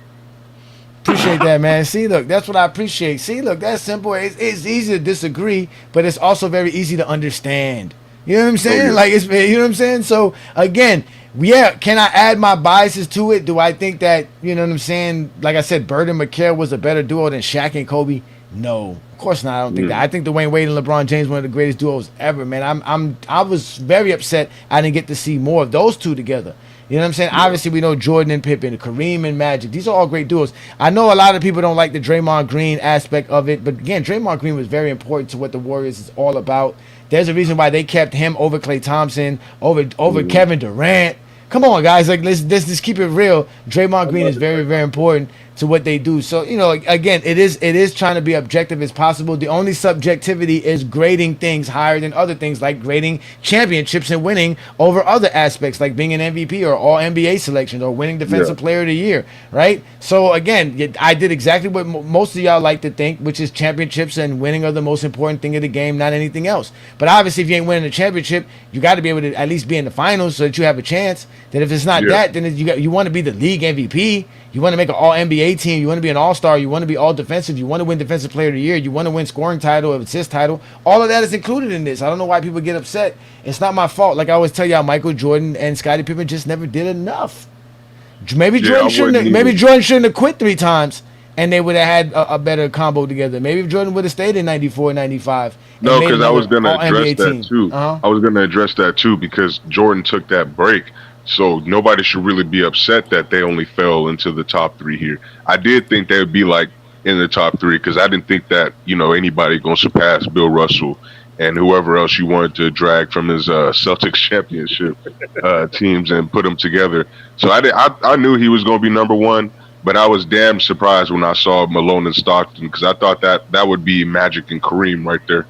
Appreciate that, man. See, look, that's what I appreciate. See, look, that's simple. It's easy to disagree, but it's also very easy to understand. You know what I'm saying? Oh, yeah. Like, you know what I'm saying? So, again, yeah, can I add my biases to it? Do I think that, you know what I'm saying, like I said, Bird and McHale was a better duo than Shaq and Kobe? No, of course not. I don't think that. I think Dwyane Wade and LeBron James one of the greatest duos ever, man. I was very upset I didn't get to see more of those two together. You know what I'm saying? Obviously, we know Jordan and Pippen, Kareem and Magic. These are all great duos. I know a lot of people don't like the Draymond Green aspect of it, but again, Draymond Green was very important to what the Warriors is all about. There's a reason why they kept him over Klay Thompson, over Kevin Durant. Come on, guys. Like, let's just keep it real. Draymond Green is very, very important to what they do. So, you know, again, it is trying to be objective as possible. The only subjectivity is grading things higher than other things, like grading championships and winning over other aspects, like being an MVP or all NBA selection or winning Defensive Player of the Year, right? So, again, I did exactly what most of y'all like to think, which is championships and winning are the most important thing of the game, not anything else. But obviously, if you ain't winning a championship, you got to be able to at least be in the finals so that you have a chance. That if it's not that, then you want to be the league MVP. You want to make an all NBA team. You want to be an all-star. You want to be all defensive. You want to win Defensive Player of the Year. You want to win scoring title, assist title. All of that is included in this. I don't know why people get upset. It's not my fault. Like I always tell y'all, Michael Jordan and Scottie Pippen just never did enough. Maybe Jordan shouldn't have quit 3 times, and they would have had a better combo together. Maybe if Jordan would have stayed in 94, 95. No, because I was going to address that too. I was going to address that too because Jordan took that break. So nobody should really be upset that they only fell into the top 3 here. I did think they would be like in the top 3 because I didn't think that, you know, anybody going to surpass Bill Russell and whoever else you wanted to drag from his Celtics championship teams and put them together. So I knew he was going to be number 1, but I was damn surprised when I saw Malone and Stockton because I thought that would be Magic and Kareem right there.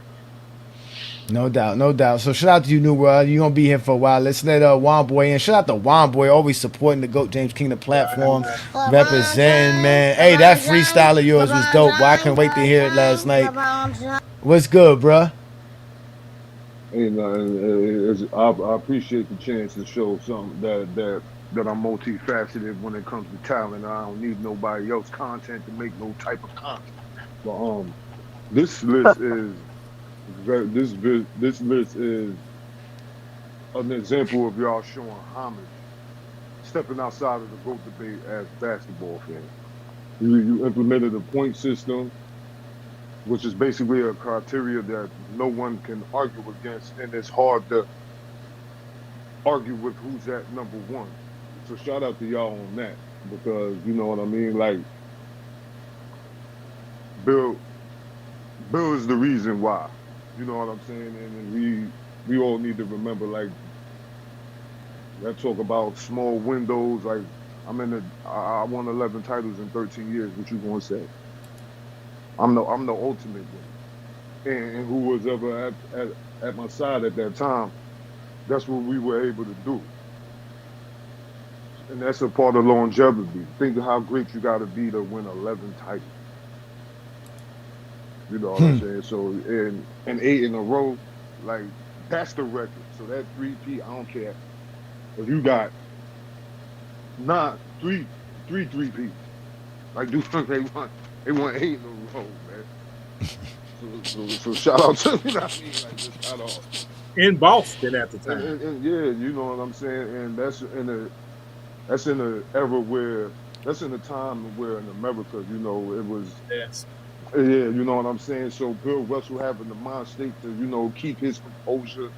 No doubt, no doubt. So shout out to you, New World. You're going to be here for a while. Let's let Juan Boy in. Shout out to Juan Boy, always supporting the GOAT James Kingdom platform, representing, man. Hey, that freestyle of yours was dope, boy. I couldn't wait to hear it last night. What's good, bruh? Hey, I appreciate the chance to show something that I'm multifaceted when it comes to talent. I don't need nobody else content to make no type of content. But this list is this list is an example of y'all showing homage, stepping outside of the GOAT debate as basketball fans. You implemented a point system, which is basically a criteria that no one can argue against, and it's hard to argue with who's at number 1. So shout out to y'all on that, because you know what I mean. Like Bill is the reason why. You know what I'm saying? And we all need to remember, like, that talk about small windows. Like, I won 11 titles in 13 years. What you gonna say? I'm the ultimate one. And who was ever at my side at that time, that's what we were able to do. And that's a part of longevity. Think of how great you got to be to win 11 titles. You know what I'm saying? So, and 8 in a row, like, that's the record. So that 3P, I don't care. If you got 3 3Ps. Like, dude, they won 8 in a row, man. So shout out to, you know what I mean? Like, just shout out. In Boston at the time. And yeah, you know what I'm saying? And that's in a era where, that's in a time where in America, you know, it was... Yes. Yeah, you know what I'm saying? So Bill Russell having the mind state to, you know, keep his composure,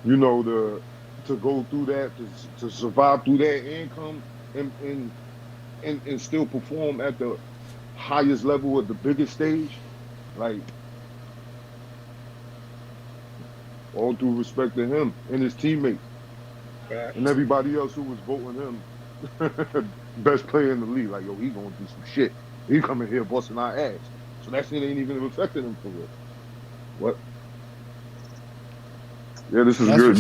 you know, to go through that, to survive through that income and still perform at the highest level at the biggest stage. Like, all due respect to him and his teammates. And everybody else who was voting him best player in the league. Like, yo, he gonna do some shit. He coming here busting our ass. So that shit ain't even affecting him for real. What? Yeah, this is good.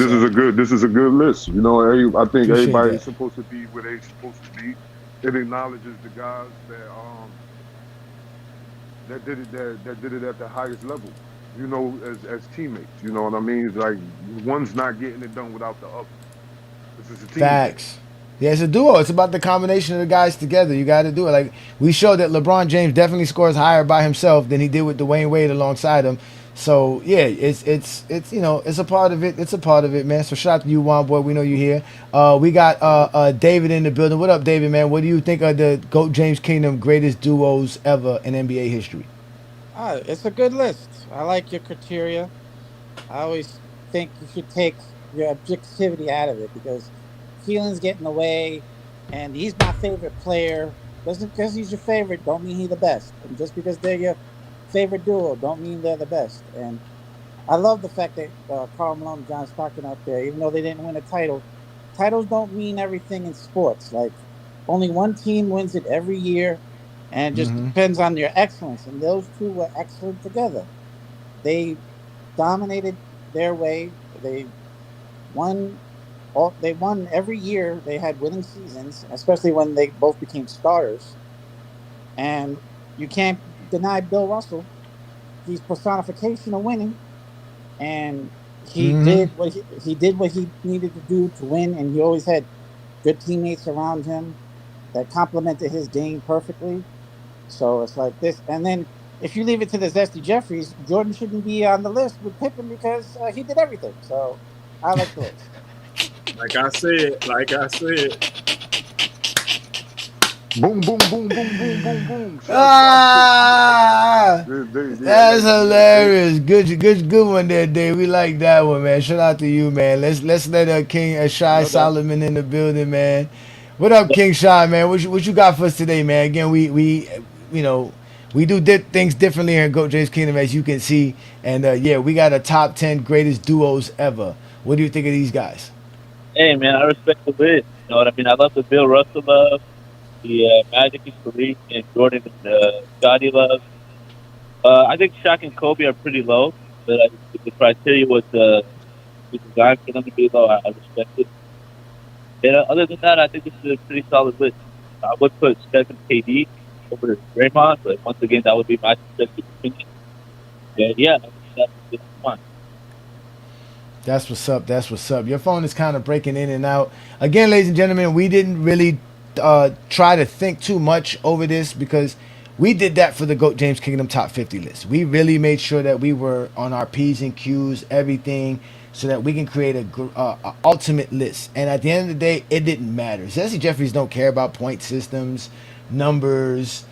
This is a good list. You know, I think everybody's supposed to be where they're supposed to be. It acknowledges the guys that did it at the highest level. You know, as teammates. You know what I mean? It's like one's not getting it done without the other. This is a team. Facts. Yeah, it's a duo. It's about the combination of the guys together. You got to do it. Like, we showed that LeBron James definitely scores higher by himself than he did with Dwyane Wade alongside him. So yeah, it's you know, it's a part of it. It's a part of it, man. So shout out to you, Juan Boy. We know you here. We got David in the building. What up, David, man? What do you think are the GOAT James Kingdom greatest duos ever in NBA history? It's a good list. I like your criteria. I always think you should take your objectivity out of it, because feelings get in the way, and he's my favorite player. Doesn't because he's your favorite don't mean he's the best, and just because they're your favorite duo don't mean they're the best. And I love the fact that Karl Malone and John Stockton out there, even though they didn't win a title, titles don't mean everything in sports. Like, only one team wins it every year, and it just depends on their excellence. And those two were excellent together. They dominated their way. They won. They won every year. They had winning seasons, especially when they both became starters. And you can't deny Bill Russell. He's personification of winning, and he did what he did what he needed to do to win. And he always had good teammates around him that complemented his game perfectly. So it's like this. And then if you leave it to the Zesty Jeffries, Jordan shouldn't be on the list with Pippen because he did everything. So I like the list. Like I said. Boom, boom, boom, boom, boom, boom, boom. That's hilarious. Good one there, Dave. We like that one, man. Shout out to you, man. Let's let King Shy Solomon in the building, man. What up, King Shy, man? What you got for us today, man? Again, we do things differently here in Goat James Kingdom, as you can see, and we got a top 10 greatest duos ever. What do you think of these guys? Hey, man, I respect the list. You know what I mean? I love the Bill Russell love, the Magic and Kareem and Jordan and Scottie love. I think Shaq and Kobe are pretty low, but the criteria was designed for them to be low. I respect it. And other than that, I think this is a pretty solid list. I would put Steph and KD over Draymond, but once again, that would be my subjective opinion. And yeah, that's fine. That's what's up. That's what's up. Your phone is kind of breaking in and out. Again, ladies and gentlemen, we didn't really try to think too much over this because we did that for the GOAT James Kingdom Top 50 list. We really made sure that we were on our P's and Q's, everything, so that we can create a ultimate list. And at the end of the day, it didn't matter. Jesse Jeffries don't care about point systems, numbers,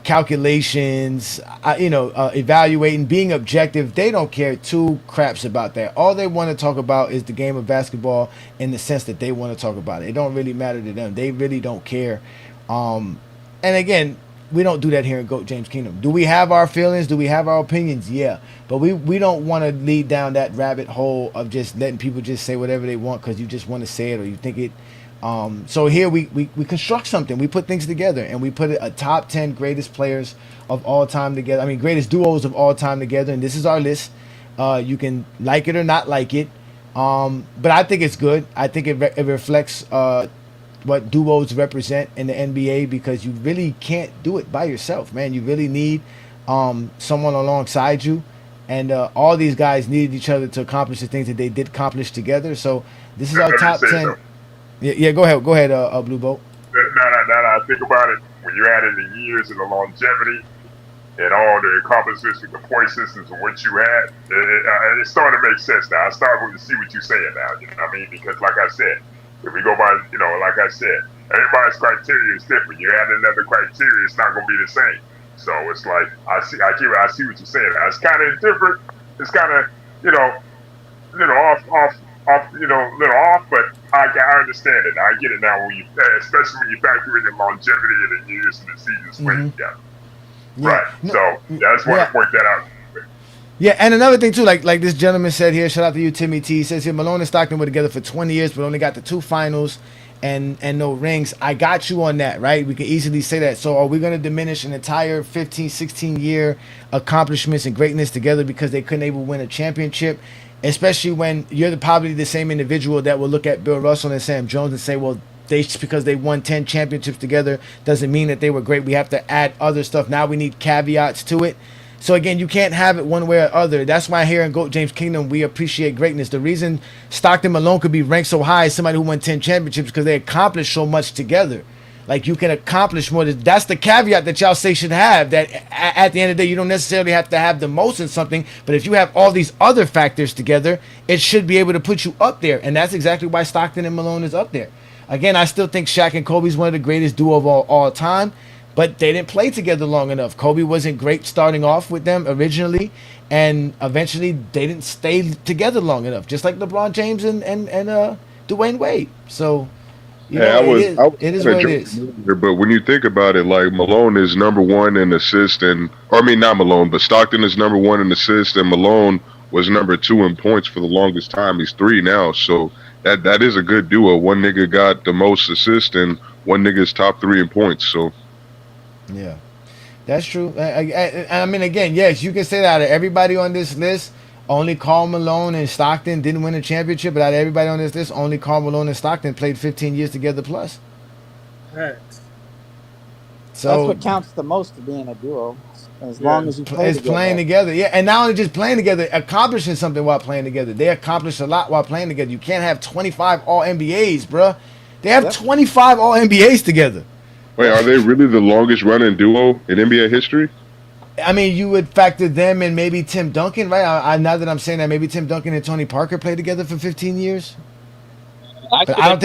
calculations, evaluating, being objective. They don't care two craps about that. All they want to talk about is the game of basketball in the sense that they want to talk about it. It don't really matter to them. They really don't care. And again, we don't do that here in GOAT James Kingdom. Do we have our feelings? Do we have our opinions? Yeah. But we don't want to lead down that rabbit hole of just letting people just say whatever they want because you just want to say it or you think it. So here we construct something. We put things together and we put a top 10 greatest players of all time together. I mean, greatest duos of all time together. And this is our list. You can like it or not like it. But I think it's good. I think it reflects what duos represent in the NBA because you really can't do it by yourself, man. You really need someone alongside you. And all these guys needed each other to accomplish the things that they did accomplish together. So this is our top 10. So. Yeah, go ahead, Blue Boat. Now I think about it, when you add in the years and the longevity and all the accomplishments with the point systems and what you had, it's starting to make sense now. I started to see what you're saying now, you know what I mean? Because like I said, if we go by, like I said, everybody's criteria is different. You add another criteria, it's not going to be the same. So it's like, I see what you're saying now. It's kind of different. It's kind of, little off, but I understand it. I get it now. Especially when you factor in the longevity of the years and the seasons played together. Yeah. Right. So I just want to point that out. Yeah, and another thing too, like this gentleman said here. Shout out to you, Timmy T. He says here, Malone and Stockton were together for 20 years, but only got the 2 finals and no rings. I got you on that, right? We can easily say that. So are we going to diminish an entire 15, 16 year accomplishments and greatness together because they couldn't able win a championship? Especially when you're probably the same individual that will look at Bill Russell and Sam Jones and say, well, just because they won 10 championships together doesn't mean that they were great. We have to add other stuff. Now we need caveats to it. So again, you can't have it one way or other. That's why here in GOAT James Kingdom, we appreciate greatness. The reason Stockton Malone could be ranked so high as somebody who won 10 championships because they accomplished so much together. Like, you can accomplish more. That's the caveat that y'all say should have, that at the end of the day, you don't necessarily have to have the most in something, but if you have all these other factors together, it should be able to put you up there. And that's exactly why Stockton and Malone is up there. Again, I still think Shaq and Kobe is one of the greatest duo of all time, but they didn't play together long enough. Kobe wasn't great starting off with them originally, and eventually they didn't stay together long enough, just like LeBron James and Dwyane Wade. So it is what it is. But when you think about it, like Malone is number one in assists, not Malone, but Stockton is number one in assists, and Malone was number two in points for the longest time. He's 3 now, so that is a good duo. One nigga got the most assists, and one nigga's top 3 in points. So yeah, that's true. I mean, again, yes, you can say that out of everybody on this list. Only Karl Malone and Stockton didn't win a championship, but out of everybody on this list, only Karl Malone and Stockton played 15 years together plus. Right. So that's what counts the most to being a duo. As long as you play together. Playing together, yeah. And not only just playing together, accomplishing something while playing together. They accomplish a lot while playing together. You can't have 25 All-NBAs, bruh. They have 25 All-NBAs together. Wait, are they really the longest running duo in NBA history? I mean, you would factor them and maybe Tim Duncan, right? Now that I'm saying that, maybe Tim Duncan and Tony Parker played together for 15 years. But I don't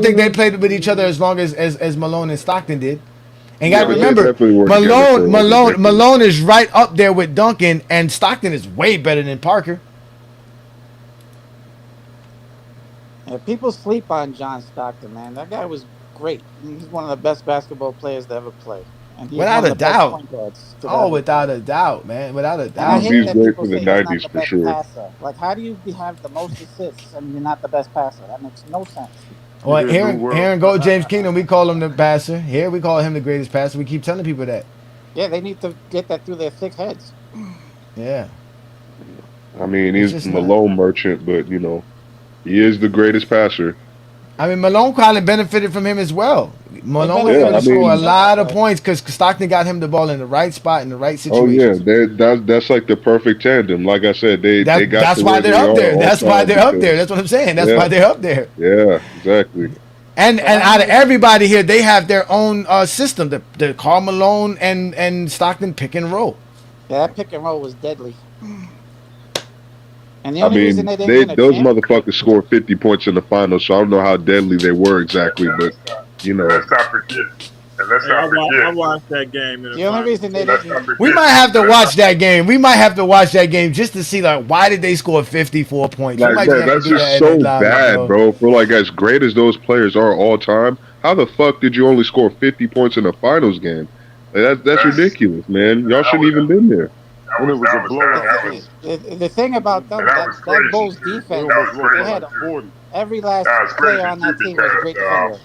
think they played with each other as long as And Stockton did. And you gotta remember, Malone is right up there with Duncan, and Stockton is way better than Parker. Yeah, people sleep on John Stockton, man. That guy was great. He's one of the best basketball players to ever play. And he's without a doubt. Without a doubt, man. Without a doubt. I hate that people say he's not the best passer. Like, how do you have the most assists and you're not the best passer? That makes no sense. Well, here in Gold James Kingdom, we call him the passer. Here we call him the greatest passer. We keep telling people that. Yeah, they need to get that through their thick heads. Yeah. I mean, he's Malone merchant, but, you know, he is the greatest passer. I mean, Malone probably benefited from him as well. Malone was going to score a lot of points because Stockton got him the ball in the right spot in the right situation. Oh yeah, that's like the perfect tandem. Like I said, they got. That's why they're up there. That's why they're up there. That's what I'm saying. That's why they're up there. Yeah, exactly. And out of everybody here, they have their own system. The Karl Malone and Stockton pick and roll. Yeah, that pick and roll was deadly. And the only reason they didn't win those motherfuckers scored 50 points in the finals, so I don't know how deadly they were exactly, but you know. Let's not forget. I watched that game. The only reason they didn't. We might have to watch that game. We might have to watch that game just to see like why did they score 54 points. Like, bro, that's just so bad, bro. For like as great as those players are all time, how the fuck did you only score 50 points in a finals game? Like, that's ridiculous, man. Y'all shouldn't even been there. When it was a blowout. The thing about them, that Bulls defense, they had every last player on that team was a great defender.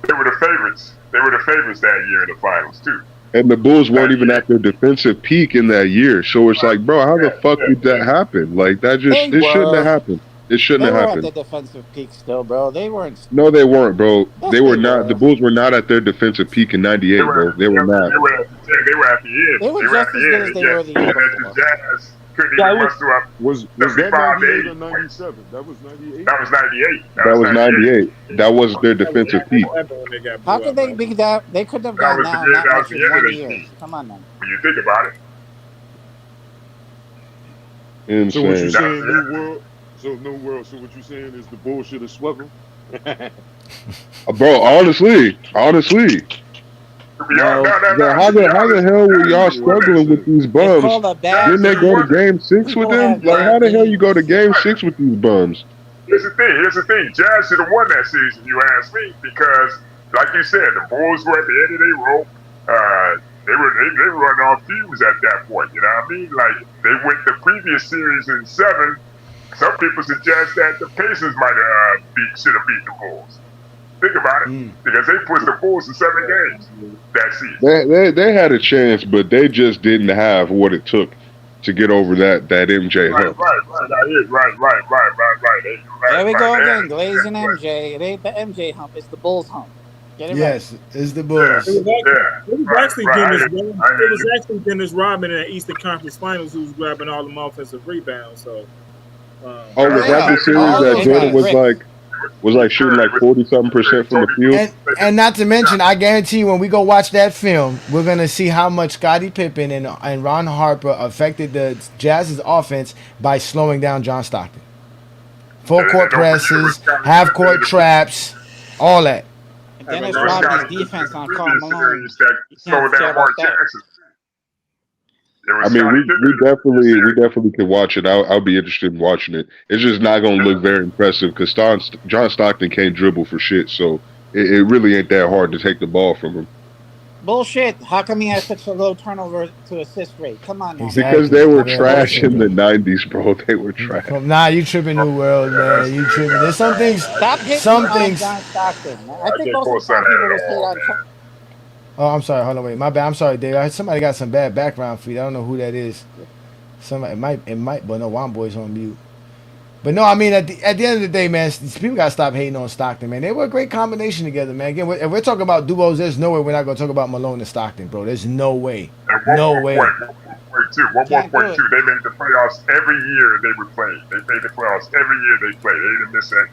They were the favorites. They were the favorites that year in the finals too. And the Bulls weren't even at their defensive peak in that year. So it's like, bro, how the fuck did that happen? Like that shouldn't have happened. It shouldn't have happened. They were at the defensive peak still, bro. They weren't. No, they weren't, bro. They were not. The Bulls were not at their defensive peak in '98, bro. They were not. They were at the end. They were just as good as they were the year before. The Jazz couldn't even muster up. Was that 98 or 97? That was 98. That was 98. That was 98. That was their defensive peak. How could they be that? They couldn't have gone down that much in 1 year. Come on now. When you think about it. Insane. So what you saying, New World? So New World. So what you saying is the bullshit of swept them? Bro, honestly. How the hell were y'all struggling with these bums? Didn't they go to game 6 with them? Like, how the hell you go to game 6 with these bums? Here's the thing. Jazz should have won that series if you ask me, because, like you said, the Bulls were at the end of their rope. They were running off fumes at that point. You know what I mean? Like, they went the previous series in 7. Some people suggest that the Pacers might have should have beat the Bulls. Think about it, because they pushed the Bulls to 7 games that season. They had a chance, but they just didn't have what it took to get over that MJ hump. Right. There we go again, glazing MJ. It ain't the MJ hump, it's the Bulls hump. Get it right. It's the Bulls. It was actually Dennis Rodman in the Eastern Conference Finals who was grabbing all the offensive rebounds. So. Was that the series that Jordan was like shooting like 40-something% from the field? And not to mention, I guarantee you, when we go watch that film, we're gonna see how much Scottie Pippen and Ron Harper affected the Jazz's offense by slowing down John Stockton. Full court presses, half court traps, all that. And Dennis Rodman's defense on Karl Malone. It I was mean, Scottie we Pippen. we definitely can watch it. I'll be interested in watching it. It's just not going to look very impressive because John Stockton can't dribble for shit, so it really ain't that hard to take the ball from him. Bullshit. How come he has such a low turnover to assist rate? Come on now. Exactly. Because they were Yeah, trash bullshit. in the '90s, bro. They were trash. Nah, you tripping, New World, man. You tripping. There's some things. Stop hating Some on things. John Stockton. I I think can't most of the co-sign time that people at just hate all, on. man. Oh, I'm sorry. Hold on, wait. My bad. I'm sorry, Dave. Somebody got some bad background feed. I don't know who that is. Somebody it might. But no, Juan Boy's on mute. But no, I mean at the end of the day, man, people gotta stop hating on Stockton, man. They were a great combination together, man. Again, if we're talking about duos, there's no way we're not gonna talk about Malone and Stockton, bro. There's no way. And No way. One more point too. They made the playoffs every year they were playing. They made the playoffs every year they played. They didn't miss that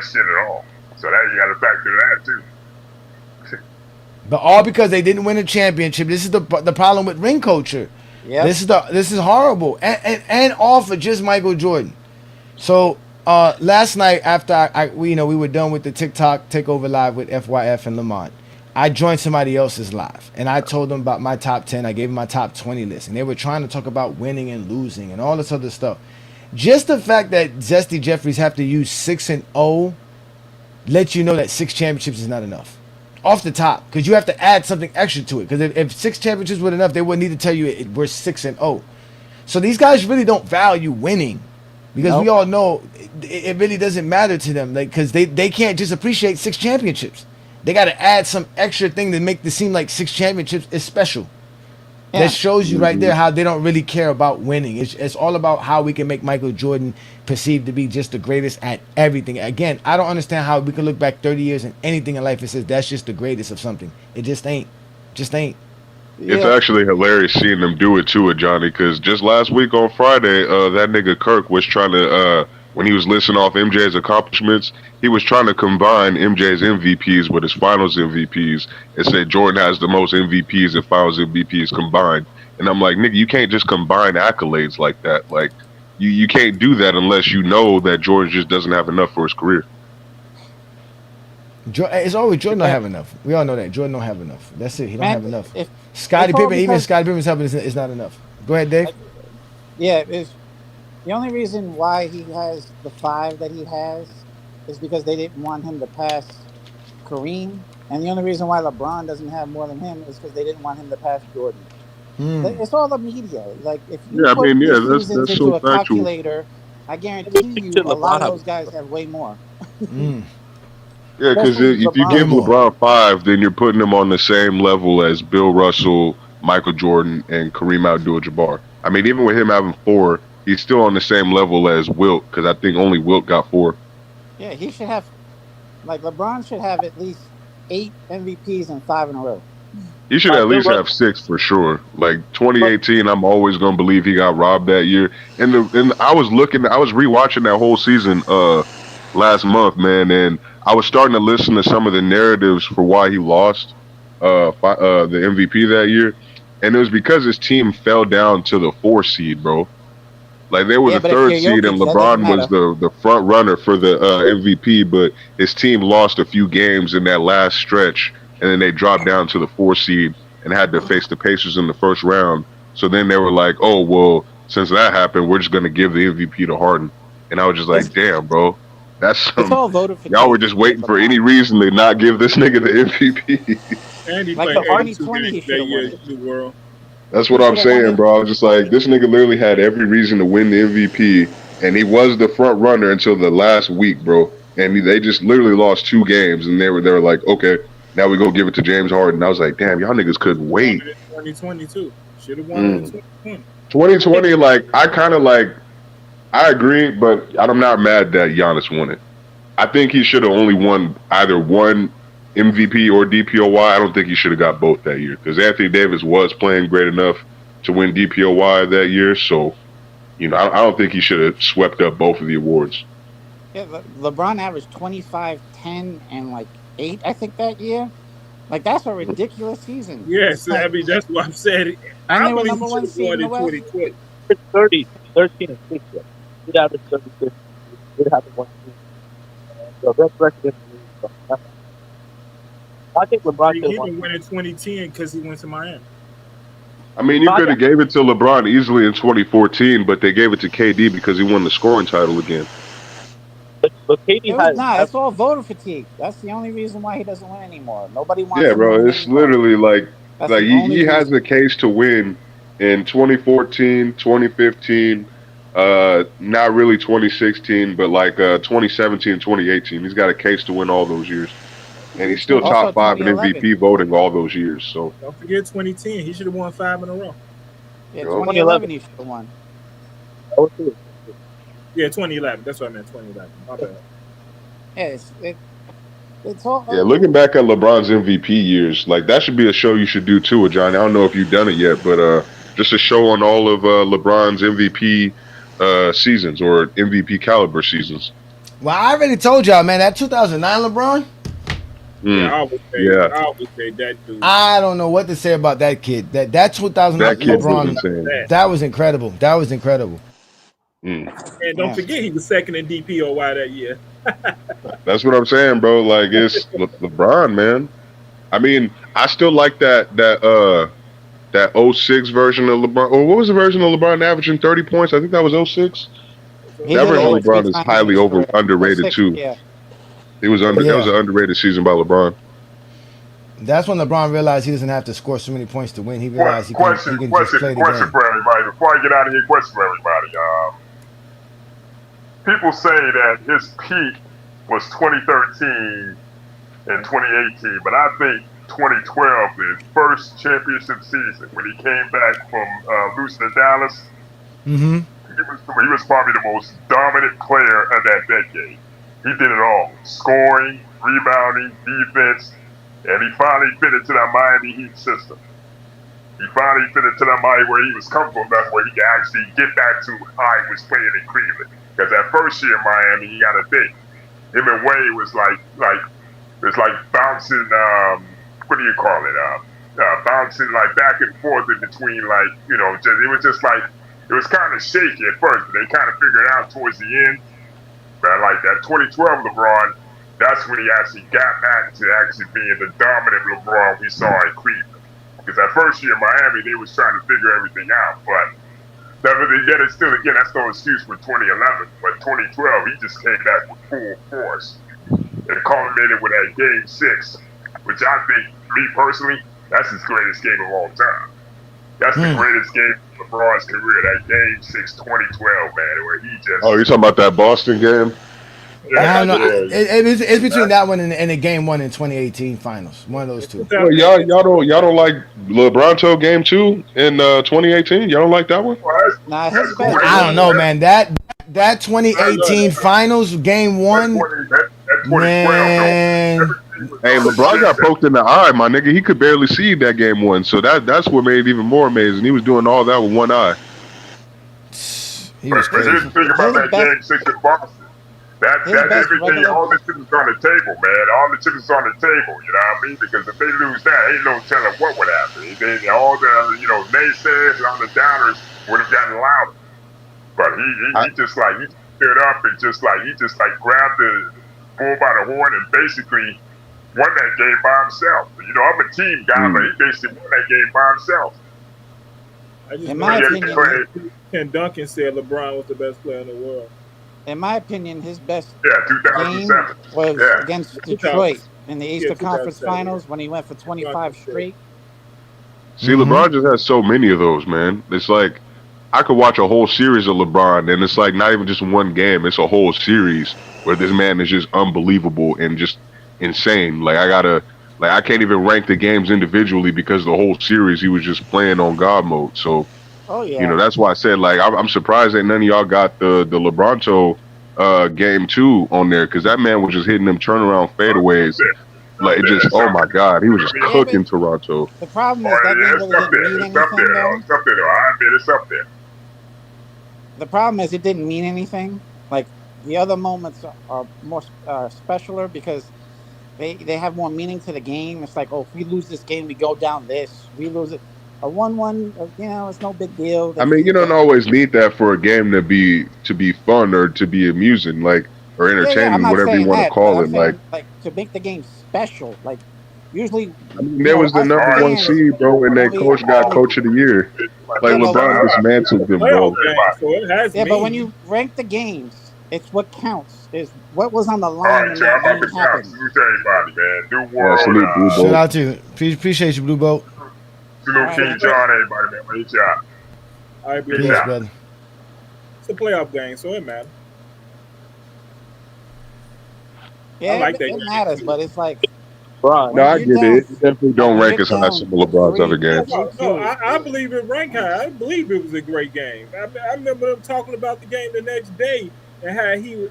shit at all. So that you got to factor that too. But all because they didn't win a championship. This is the problem with ring culture. Yeah. This is horrible, and all for just Michael Jordan. So last night after we were done with the TikTok Takeover Live with FYF and Lamont, I joined somebody else's live and I told them about my top 10. I gave them my top 20 list, and they were trying to talk about winning and losing and all this other stuff. Just the fact that Zesty Jeffries have to use 6-0 lets you know that 6 championships is not enough. Off the top, because you have to add something extra to it. Because if 6 championships were enough, they wouldn't need to tell you we're 6-0. So these guys really don't value winning, because we all know it really doesn't matter to them. Like, because they can't just appreciate 6 championships. They got to add some extra thing to make this seem like 6 championships is special. Yeah. That shows you right there how they don't really care about winning. It's all about how we can make Michael Jordan perceived to be just the greatest at everything. Again, I don't understand how we can look back 30 years and anything in life and says that's just the greatest of something. It just ain't. It's actually hilarious seeing them do it too, Johnny, because just last week on Friday, that nigga Kirk was trying to, when he was listing off MJ's accomplishments, he was trying to combine MJ's MVPs with his finals MVPs and say Jordan has the most MVPs and finals MVPs combined. And I'm like, nigga, you can't just combine accolades like that. Like, you can't do that unless you know that Jordan just doesn't have enough for his career. It's always Jordan don't have enough. We all know that. Jordan don't have enough. That's it. He don't have enough. Scottie Pippen, even Scottie Pippen's helping is not enough. Go ahead, Dave. Yeah, the only reason why he has the 5 that he has is because they didn't want him to pass Kareem. And the only reason why LeBron doesn't have more than him is because they didn't want him to pass Jordan. It's all the media. Like, if you put these seasons into a calculator, I guarantee you a lot of those guys have way more. Yeah, because if you give LeBron 5, then you're putting him on the same level as Bill Russell, Michael Jordan, and Kareem Abdul-Jabbar. I mean, even with him having 4, he's still on the same level as Wilt, because I think only Wilt got 4. Yeah, he should have, like, LeBron should have at least 8 MVPs and 5 in a row. He should at least have 6 for sure. Like 2018, I'm always gonna believe he got robbed that year. And I was rewatching that whole season last month, man, and I was starting to listen to some of the narratives for why he lost the MVP that year, and it was because his team fell down to the 4 seed, bro. Like, they were the 3rd seed, and LeBron was the front runner for the MVP, but his team lost a few games in that last stretch, and then they dropped down to the 4 seed and had to face the Pacers in the first round. So then they were like, oh, well, since that happened, we're just going to give the MVP to Harden. And I was just like, damn, bro. That's all voted for. Y'all were just waiting for any reason to not give this nigga the MVP. And he Like played the Army 82 20 games he that should've year won in the world. That's what I'm saying, bro. I was just like, this nigga literally had every reason to win the MVP, and he was the front runner until the last week, bro. And they just literally lost 2 games, and they were like, okay, now we go give it to James Harden. I was like, damn, y'all niggas couldn't wait. 2022 should have won it in 2020. 2020, like, I agree, but I'm not mad that Giannis won it. I think he should have only won either one MVP or DPOY. I don't think he should have got both that year, because Anthony Davis was playing great enough to win DPOY that year. So, I don't think he should have swept up both of the awards. Yeah, LeBron averaged 25, 10, and like 8, I think, that year. Like, that's a ridiculous season. Yes, I mean, that's what I'm saying. And they were number 1 seed in the West. 2020. 30, 13, and 6. Did average 36. Did have one team. So that's record. I think LeBron He should didn't win. win in 2010 because he went to Miami. I mean, you could have gave it to LeBron easily in 2014, but they gave it to KD because he won the scoring title again. But KD has it's all voter fatigue. That's the only reason why he doesn't win anymore. Nobody wants Yeah, him to bro, win it's anymore. literally like That's the only he has reason. a case to win in 2014, 2015, not really 2016, but like 2017, 2018. He's got a case to win all those years. And he's still Also, top 5 in 2011. MVP voting all those years. So Don't forget 2010. He should have won 5 in a row. Yeah, 2011 he should have won. Yeah, 2011. That's what I meant. 2011. My bad. Yeah, it's all. yeah, looking back at LeBron's MVP years, like that should be a show you should do too, Johnny. I don't know if you've done it yet, but just a show on all of LeBron's MVP seasons or MVP caliber seasons. Well, I already told y'all, man, that 2009 LeBron. Yeah, I would say that dude. I don't know what to say about that kid. That 2009 That kid LeBron, was insane. that was incredible. That was incredible. And don't forget, he was second in DPOY that year. That's what I'm saying, bro. Like it's LeBron, man. I mean, I still like that 06 version of LeBron. Or what was the version of LeBron averaging 30 points? I think that was 06. That version of LeBron is highly underrated too. Yeah. It was That was an underrated season by LeBron. That's when LeBron realized he doesn't have to score so many points to win. He realized he can just play the Question game. for everybody. Before I get out of here, question for everybody. People say that his peak was 2013 and 2018, but I think 2012, his first championship season, when he came back from losing to Dallas, Mm-hmm. he was probably the most dominant player of that decade. He did it all: scoring, rebounding, defense, and he finally fit into that Miami Heat system. He finally fit into that Miami where he was comfortable enough where he could actually get back to how he was playing in Cleveland. Because that first year in Miami, you got to think, him and Wade was like bouncing. What do you call it? Bouncing like back and forth in between, like it was kind of shaky at first, but they kind of figured it out towards the end. But like that 2012 LeBron, that's when he actually got back to actually being the dominant LeBron we saw in Cleveland. Because that first year in Miami, they was trying to figure everything out, but that's no excuse for 2011. But 2012, he just came back with full force and culminated with that Game 6, which I think, me personally, that's his greatest game of all time. That's the greatest game of LeBron's career, that Game 6 2012, man, where he just... Oh, you're talking about that Boston game? I don't know. It's between that one and the game 1 in 2018 finals. One of those two. Well, y'all don't like LeBronto game 2 in 2018? Y'all don't like that one? Nah, his best. I don't know, man. That 2018 finals game 1, man. Hey, LeBron got poked in the eye, my nigga. He could barely see that game 1, so that's what made it even more amazing. He was doing all that with one eye. He was But here's the thing about that Game 6 in Boston. That everything, all the chips is on the table, man. All the chips is on the table, you know what I mean? Because if they lose that, ain't no telling what would happen. All the naysayers and all the downers would have gotten louder. But he just stood up and he grabbed the bull by the horn and basically won that game by himself. I'm a team guy, but he basically won that game by himself. In my opinion, Ken Duncan said LeBron was the best player in the world. In my opinion, his best 2007 game was against Detroit in the Eastern Conference 2007. Finals when he went for 25 straight. See, LeBron just has so many of those, man. It's like I could watch a whole series of LeBron, and it's like not even just one game. It's a whole series where this man is just unbelievable and just insane. Like I can't even rank the games individually because the whole series he was just playing on God mode. So, that's why I said like I'm surprised that none of y'all got the LeBronto game 2 on there because that man was just hitting them turnaround fadeaways. Like it just, oh my God, he was just cooking Toronto. The problem is that game really didn't mean anything, though. It's up there. I admit it's up there. The problem is it didn't mean anything. Like the other moments are more specialer because they have more meaning to the game. It's like, if we lose this game, we go down this. We lose it. A 1-1, it's no big deal. I mean, you don't always need that for a game to be fun or to be amusing, like or entertaining, whatever you want to call it. Like to make the game special. Like usually I mean, there was the us number one fans seed, bro, and that only, coach got coach of the year. Like yeah, but when LeBron you dismantled them, Playoff bro. game, so it has yeah, but when meaning. you rank the games, it's what counts. Is what was on the All line right, when so that I'm about game to count. happened. Salute to everybody, man. New Yeah, World, salute Blue Shout Bolt. out to you. Appreciate you, Blue Bolt. salute All right, King man. John, everybody, man. Reach out. All right, Blue Peace Peace, Bolt. out. brother. It's a playoff game, so it matters. Yeah, I like it, that it game matters, too. but it's like Bron. No, when I you're get down, it. It definitely like don't when rank you're as high as down some of LeBron's other 3, games. No, no, 3-2. I believe it ranked high. I believe it was a great game. I remember them talking about the game the next day and how he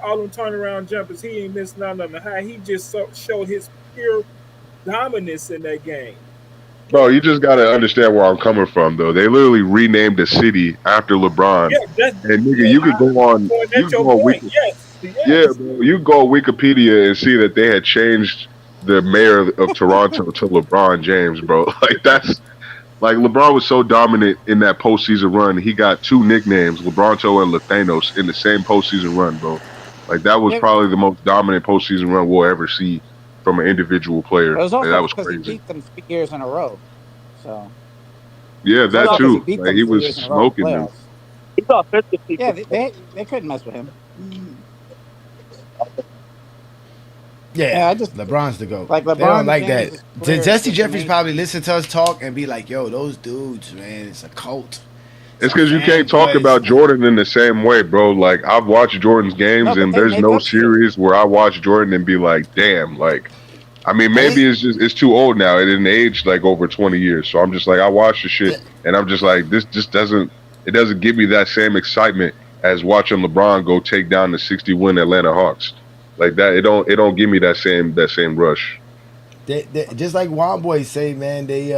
all them turnaround jumpers, he ain't missed none of them. How he just showed his pure dominance in that game. Bro, you just gotta understand where I'm coming from, though. They literally renamed the city after LeBron, Yeah, that's and nigga, yeah. you could go on, Going you at could your go on point. Wiki, Yes, yeah, yes. bro, you could go on Wikipedia and see that they had changed the mayor of Toronto to LeBron James, bro. Like that's like LeBron was so dominant in that postseason run. He got 2 nicknames, LeBronto and Lethanos, in the same postseason run, bro. Like that was Yeah, probably the most dominant postseason run we'll ever see from an individual player. but it was Like also that was because he crazy. beat them 3 years in a row. So Yeah, it's that also because he too. beat Like them he 3 was years in a row in the smoking them. playoffs. He's offensively Yeah, good. they couldn't mess with him. Yeah, Yeah, I just LeBron's the GOAT. like They don't LeBron like that. James' career is Jesse just Jeffries amazing. probably listen to us talk and be like, yo, those dudes, man, it's a cult. It's because you can't talk about Jordan in the same way, bro. Like I've watched Jordan's games, No, but and they there's make no up shit. series where I watch Jordan and be like, damn. Like, I mean, I maybe think- it's just it's too old now. It didn't age like over 20 years, so I'm just like, I watch the shit, and I'm just like, this just doesn't give me that same excitement as watching LeBron go take down the 60-win Atlanta Hawks. Like that, it don't give me that same rush. They just like Wild Boys say, man, they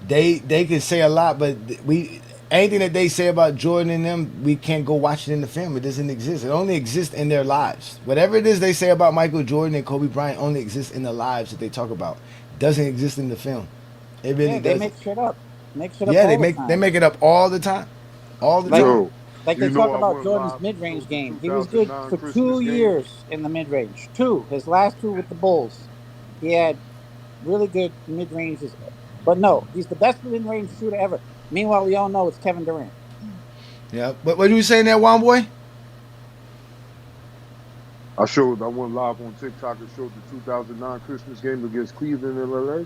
can say a lot, but we anything that they say about Jordan and them, we can't go watch it in the film. It doesn't exist. It only exists in their lives. Whatever it is they say about Michael Jordan and Kobe Bryant only exists in the lives that they talk about. It doesn't exist in the film. It really Yeah, they doesn't. make shit up. Make shit up Yeah, all they the make time. they make it up all the time. All the Like, time. Yo, like you they know talk I about went Jordan's live mid-range for the game. He was good 2009 for Christmas 2 game. years in the mid-range. 2, his last 2 with the Bulls. He had really good mid-ranges. But no, he's the best mid-range shooter ever. Meanwhile, we all know it's Kevin Durant. Yeah. But what are you saying there, Wild Boy? I went live on TikTok and showed the 2009 Christmas game against Cleveland in LA.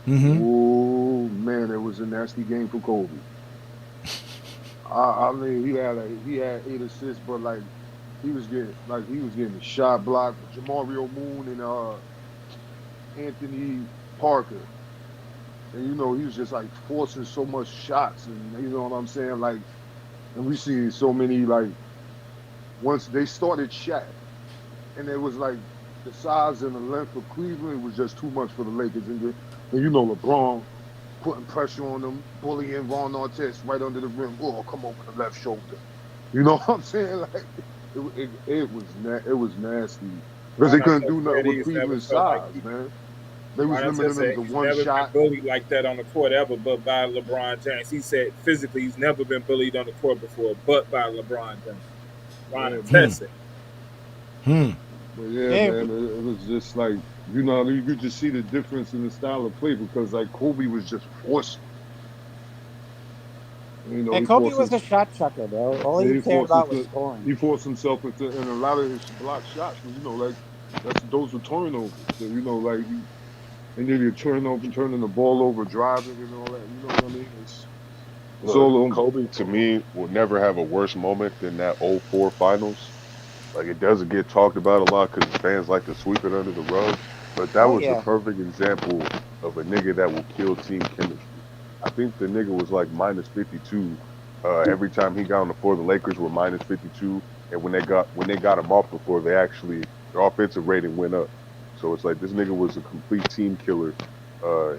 Mm-hmm. Oh man, it was a nasty game for Kobe. I mean, he had 8 assists, but like he was getting the shot blocked. Jamario Moon and Anthony Parker, and you know he was just like forcing so much shots, and you know what I'm saying, like, and we see so many like once they started Shaq, and it was like the size and the length of Cleveland was just too much for the Lakers, and you know LeBron putting pressure on them, bullying Ron Artest right under the rim. Oh, come over the left shoulder. You know what I'm saying? Like it was nasty because they couldn't do nothing with Cleveland's size, man. They was limiting them to one never shot. been bullied like that on the court ever, but by LeBron James. He said physically he's never been bullied on the court before, but by LeBron James. Ron Artest. But yeah, man, it was just like, you know, you could just see the difference in the style of play because like Kobe was just forcing. You know, And Kobe was a shot chucker, bro. All he cared about was scoring. He forced himself into, and a lot of his block shots, you know, like those were turnovers. So, you know, like and then you turning the ball over, driving and all that. You know what I mean? It's all on Kobe to me will never have a worse moment than that 04 finals. Like it doesn't get talked about a lot because fans like to sweep it under the rug. But that was the perfect example of a nigga that will kill team chemistry. I think the nigga was like minus 52 every time he got on the floor. The Lakers were minus 52, and when they got him off the floor, their offensive rating went up. So it's like this nigga was a complete team killer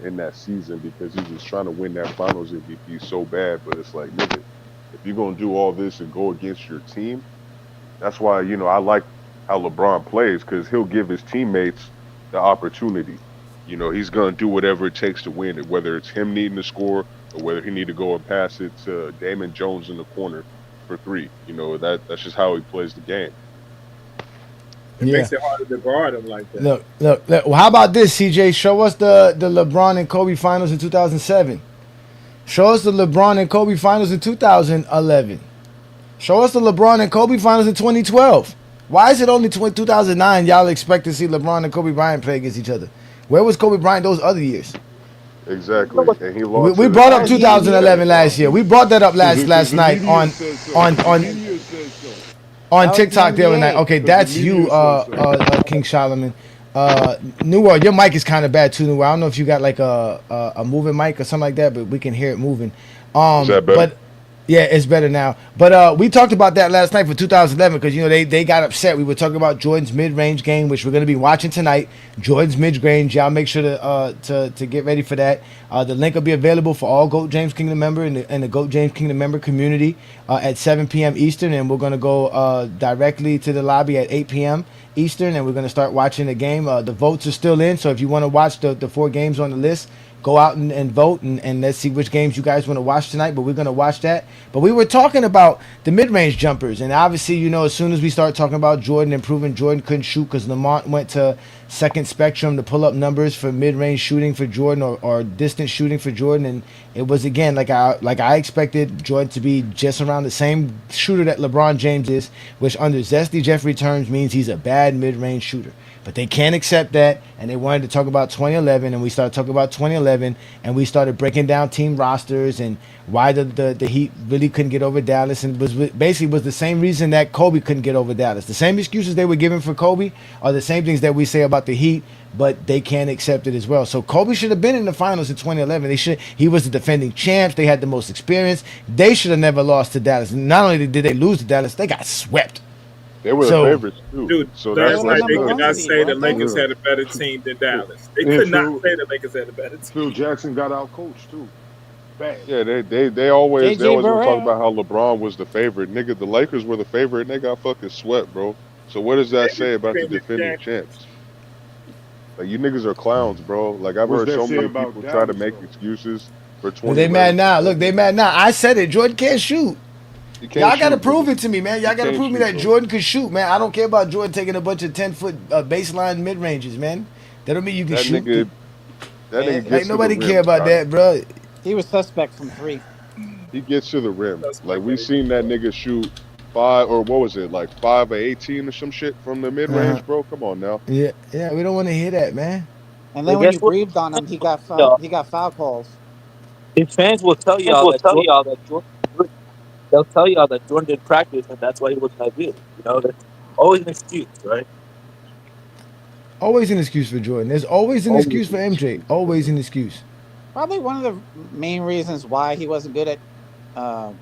in that season because he was trying to win that Finals MVP so bad. But it's like, nigga, if you're gonna do all this and go against your team, that's why, you know, I like how LeBron plays because he'll give his teammates the opportunity. You know, he's going to do whatever it takes to win it, whether it's him needing to score or whether he need to go and pass it to Damon Jones in the corner for 3. You know, that's just how he plays the game. It makes it harder to guard him like that. Look. Well, how about this, CJ? Show us the LeBron and Kobe finals in 2007. Show us the LeBron and Kobe finals in 2011. Show us the LeBron and Kobe finals in 2012. Why is it only 2009 y'all expect to see LeBron and Kobe Bryant play against each other? Where was Kobe Bryant those other years? Exactly. And he lost. We brought up 2011 last year. We brought that up last night on TikTok the other night. Okay, that's you, King Solomon. New World, your mic is kind of bad too, New World. I don't know if you got like a moving mic or something like that, but we can hear it moving. Is that better? But yeah, it's better now. But we talked about that last night for 2011 because they got upset. We were talking about Jordan's mid-range game, which we're going to be watching tonight. Jordan's mid-range, y'all make sure to get ready for that. The link will be available for all GOAT James Kingdom member and the GOAT James Kingdom member community at 7 p.m. Eastern, and we're going to go directly to the lobby at 8 p.m. Eastern, and we're going to start watching the game. The votes are still in, so if you want to watch the 4 games on the list, go out and vote, and let's see which games you guys want to watch tonight, but we're going to watch that. But we were talking about the mid-range jumpers, and obviously, as soon as we start talking about Jordan and proving Jordan couldn't shoot because Lamont went to second spectrum to pull up numbers for mid-range shooting for Jordan or distance shooting for Jordan, and it was, again, like I expected Jordan to be just around the same shooter that LeBron James is, which under Zesty Jeffrey terms means he's a bad mid-range shooter. But they can't accept that, and they wanted to talk about 2011, and we started talking about 2011, and we started breaking down team rosters and why the Heat really couldn't get over Dallas, and was the same reason that Kobe couldn't get over Dallas. The same excuses they were giving for Kobe are the same things that we say about the Heat, but they can't accept it as well. So Kobe should have been in the finals in 2011. He was the defending champs. They had the most experience. They should have never lost to Dallas. Not only did they lose to Dallas, they got swept. They were the favorites too. Dude, so that's like they could not say the Lakers had a better team than Dallas. They could not say the Lakers had a better team. Phil Jackson got out coached too. Bad. Yeah, they always want to talk about how LeBron was the favorite. Nigga, the Lakers were the favorite and they got fucking swept, bro. So what does that say about the defending champs? Like, you niggas are clowns, bro. Like, I've heard so many people try to make excuses for 20. They mad now. Look, they mad now. I said it. Jordan can't shoot. Y'all got to prove it to me, man. Y'all got to prove me that Jordan could shoot, man. I don't care about Jordan taking a bunch of 10-foot baseline mid-ranges, man. That don't mean you can shoot. That nigga gets like, nobody to the care rim, about that, bro. He was suspect from 3. He gets to the rim. Like, we seen that nigga shoot 5 of 18 or some shit from the mid-range, bro. Come on now. Yeah, we don't want to hear that, man. And then when you breathed on him, he got foul calls. His fans will tell y'all that Jordan. They'll tell y'all that Jordan did practice, and that's why he wasn't ideal. That's always an excuse, right? Always an excuse for Jordan. There's always an excuse for MJ. Always an excuse. Probably one of the main reasons why he wasn't good at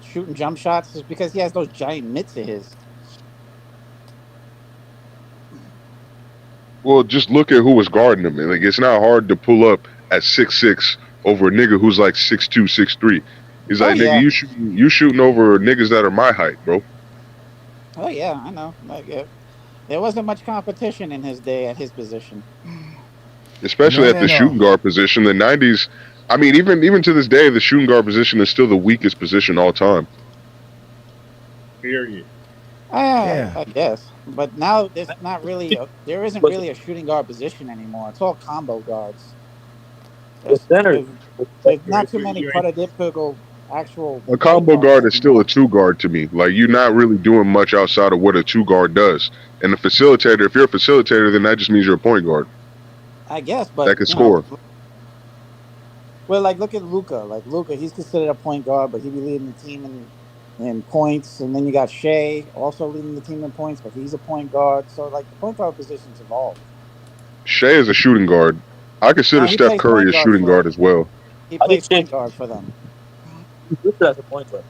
shooting jump shots is because he has those giant mitts of his. Well, just look at who was guarding him. Like, it's not hard to pull up at 6'6" over a nigga who's like 6'2", 6'3". He's like, nigga, you shooting over niggas that are my height, bro. Oh yeah, I know. Like, there wasn't much competition in his day at his position. Especially at the shooting guard position. The 90s, I mean, even to this day, the shooting guard position is still the weakest position all time. Period. I guess. But now there's not really there isn't really a shooting guard position anymore. It's all combo guards. There's not too many prototypical actual. A combo guard is still a 2 guard to me. Like, you're not really doing much outside of what a 2 guard does. And a facilitator, if you're a facilitator, then that just means you're a point guard. I guess, but that can score. Well, like, look at Luka. Like, Luka, he's considered a point guard, but he be leading the team in points. And then you got Shea, also leading the team in points, but he's a point guard. So, like, the point guard position's evolved. Shea is a shooting guard. I consider Steph Curry a shooting guard as well. He plays point guard for them. He's listed as a point guard.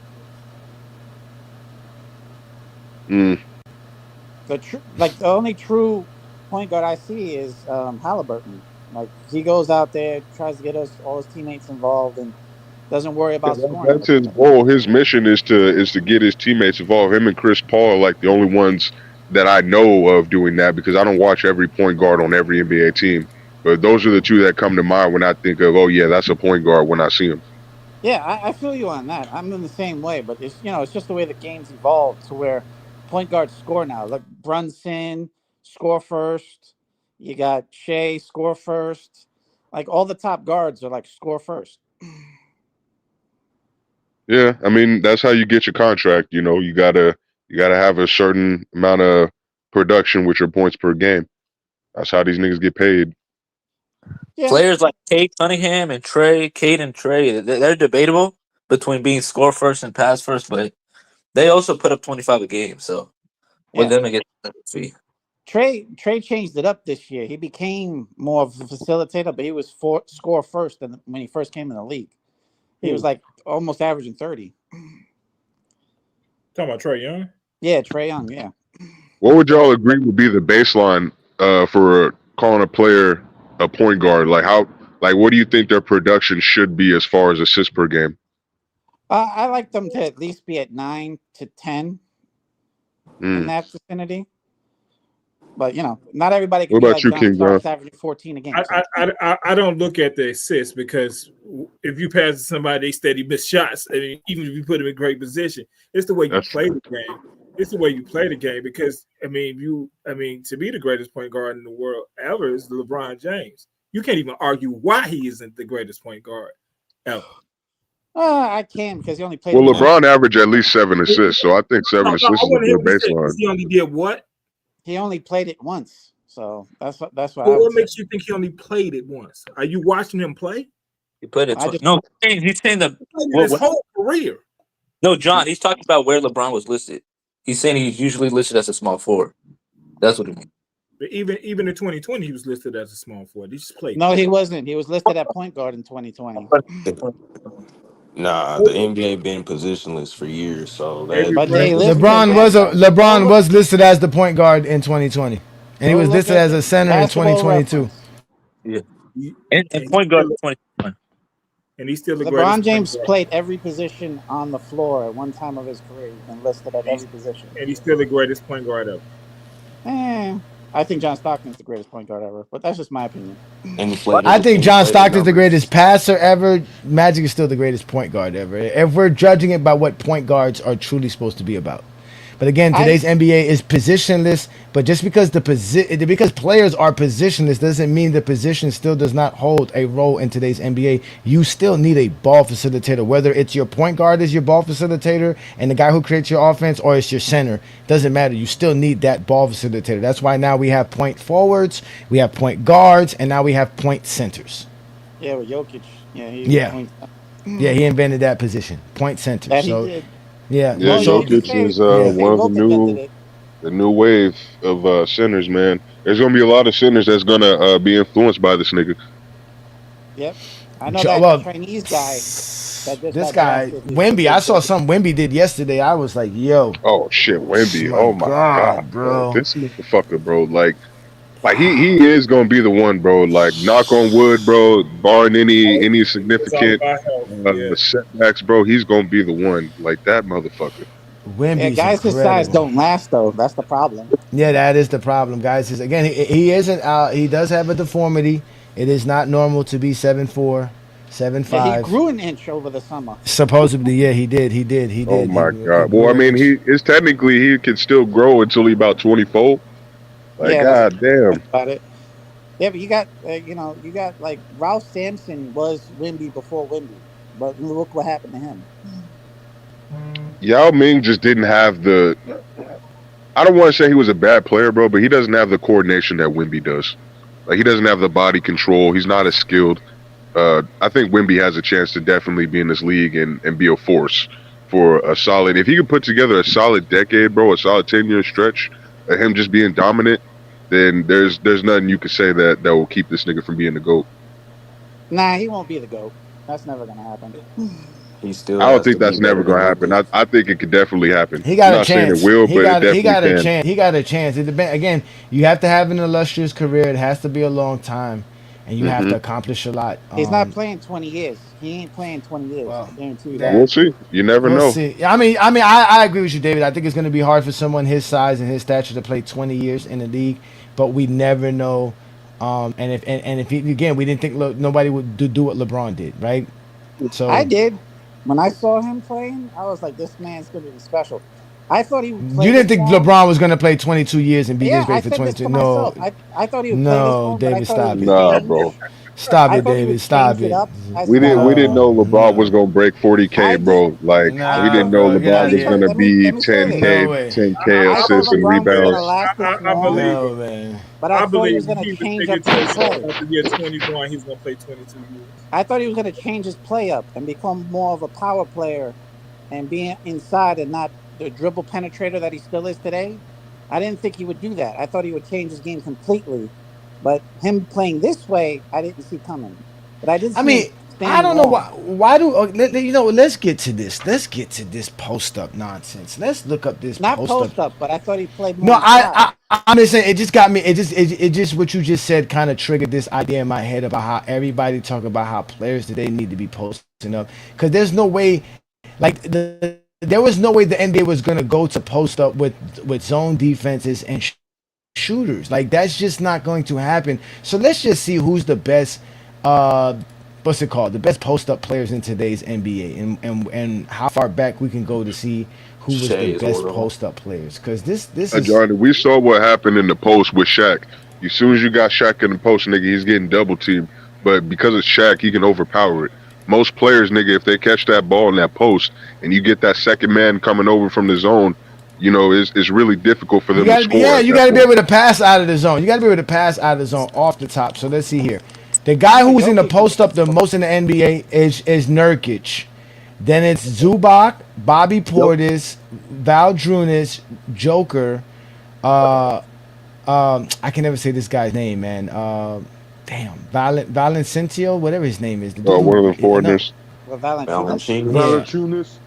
The only true point guard I see is Halliburton. Like, he goes out there, tries to get all his teammates involved, and doesn't worry about scoring. That's his goal. His mission is to get his teammates involved. Him and Chris Paul are like the only ones that I know of doing that, because I don't watch every point guard on every NBA team. But those are the two that come to mind when I think of, oh yeah, that's a point guard when I see him. Yeah, I feel you on that. I'm in the same way, but it's just the way the game's evolved to where point guards score now. Look, Brunson score first. You got Shea score first. Like all the top guards are like score first. Yeah, I mean that's how you get your contract. You gotta have a certain amount of production with your points per game. That's how these niggas get paid. Yeah. Players like Cade Cunningham and Cade and Trey, they're debatable between being score first and pass first, but they also put up 25 a game. So with them, it gets a fee. Trey changed it up this year. He became more of a facilitator, but he was score first than when he first came in the league. He was like almost averaging 30. Talking about Trae Young? Yeah, Trae Young. Yeah. What would y'all agree would be the baseline for calling a player a point guard? What do you think their production should be as far as assists per game? I like them to at least be at 9 to 10 in that vicinity. But not everybody can What be about like you, John King Starks John? averaging 14 a game. I don't look at the assists because if you pass to somebody, they steady miss shots. I mean, even if you put them in great position, it's the way you play the game. It's the way you play the game because to be the greatest point guard in the world ever is LeBron James. You can't even argue why he isn't the greatest point guard ever. I can because he only played. Well, LeBron averaged at least 7 assists, so I think 7 assists is a good baseline. He only did what? He only played it once, so that's what. Well, what makes you think he only played it once? Are you watching him play? He played it twice. No, he's saying his whole career. No, John, he's talking about where LeBron was listed. He's saying he's usually listed as a small forward. That's what he means. But even in 2020, he was listed as a small forward. He just played. No, he wasn't. He was listed at point guard in 2020. Nah, the NBA been positionless for years, so LeBron was listed as the point guard in 2020, and he was listed as a center in 2022. Yeah, and point guard in 2021. And he's still the LeBron James played every position on the floor at one time of his career. He's been listed at every position. And he's still the greatest point guard ever. I think John Stockton's the greatest point guard ever, but that's just my opinion. I think John Stockton's the greatest passer ever. Magic is still the greatest point guard ever. If we're judging it by what point guards are truly supposed to be about. But again, today's NBA is positionless. But just because because players are positionless doesn't mean the position still does not hold a role in today's NBA. You still need a ball facilitator, whether it's your point guard is your ball facilitator and the guy who creates your offense, or it's your center. Doesn't matter. You still need that ball facilitator. That's why now we have point forwards, we have point guards, and now we have point centers. Yeah, with Jokic. He invented that position, point center. That he did. Yeah, Jokic is one of the new wave of centers, man. There's gonna be a lot of centers that's gonna be influenced by this nigga. Yep, I know that Chinese guy. This guy, Wemby. I saw something Wemby did yesterday. I was like, yo. Oh shit, Wemby. Oh my god, bro. This motherfucker, bro. Like he is gonna be the one, bro. Like, knock on wood, bro. Barring any significant setbacks, bro, he's gonna be the one. Like that motherfucker. Wemby's guys his size don't last though. That's the problem. Yeah, that is the problem, guys. Again, he isn't out. He does have a deformity. It is not normal to be 7'4", 7'5". Yeah, he grew an inch over the summer. Supposedly, yeah, he did. Oh my god. Well, I mean, he can still grow until he about 24. Like, god damn. About it. Yeah, but you got you got like Ralph Sampson was Wemby before Wemby, but look what happened to him. Yao Ming just didn't have the. I don't want to say he was a bad player, bro, but he doesn't have the coordination that Wemby does. Like, he doesn't have the body control. He's not as skilled. I think Wemby has a chance to definitely be in this league and be a force for a solid. If he could put together a solid decade, bro, a solid 10-year stretch of him just being dominant, then there's nothing you could say that will keep this nigga from being the GOAT. Nah, he won't be the GOAT. That's never gonna happen. I don't think that's never gonna happen. I think it could definitely happen. He got a chance. I'm not saying it will, but it definitely can. He got a chance. It depends. Again, you have to have an illustrious career. It has to be a long time, and you have to accomplish a lot. He's not playing 20 years. He ain't playing 20 years. I guarantee you that. We'll see. You never know. See. I mean, I agree with you, David. I think it's going to be hard for someone his size and his stature to play 20 years in the league, but we never know. And if he, again, we didn't think nobody would do what LeBron did, right? So I did. When I saw him playing, I was like, this man's going to be special. I thought he would play You didn't this think long. LeBron was going to play 22 years and be Yeah, this great I for said this 22? to No, myself. I thought he would play this no, long, but I David, thought stop he it. would Nah, change. bro. Stop I it, thought he David. would Stop change it it. up. I We said, didn't we didn't know LeBron was No. gonna break 40K, I did. bro. Like we Nah, didn't know bro, get out LeBron of was here. gonna be Let me say this. 10K, No way. 10K I thought assists and LeBron was going to rebounds. last this I long, believe No, it. man. but I I thought he believe was going he to would change take up it to his a shot play. after year 21. He's going to play 22 years. I thought he was going to change his play up and become more of a power player and be inside and not the dribble penetrator that he still is today. I didn't think he would do that. I thought he would change his game completely. But him playing this way, I didn't see coming. But I did see I mean, him I standing don't know long. why do you know? Let's get to this. Let's get to this post up nonsense. Let's look up this Not post post up. up, but I thought he played more No, inside. I'm just saying. It just got me. It just what you just said kind of triggered this idea in my head about how everybody talk about how players today need to be posting up because there's no way, like there was no way the NBA was gonna go to post up with zone defenses and shooters. Like that's just not going to happen. So let's just see who's the best. What's it called? The best post up players in today's NBA, and how far back we can go to see who was Shay the is best one of them. post up players. Because this is Johnny, we saw what happened in the post with Shaq. As soon as you got Shaq in the post, nigga, he's getting double teamed. But because it's Shaq, he can overpower it. Most players, nigga, if they catch that ball in that post and you get that second man coming over from the zone, you know, it's really difficult for them to score. yeah, you got to be able to pass out of the zone. You got to be able to pass out of the zone off the top. So let's see here. The guy who was in the post up the most in the NBA is Nurkic. Then it's Zubac, Bobby Portis, Valdrunas, Joker. I can never say this guy's name, man. Valenciennes, whatever his name is. One of the foreigners. Valanciunas.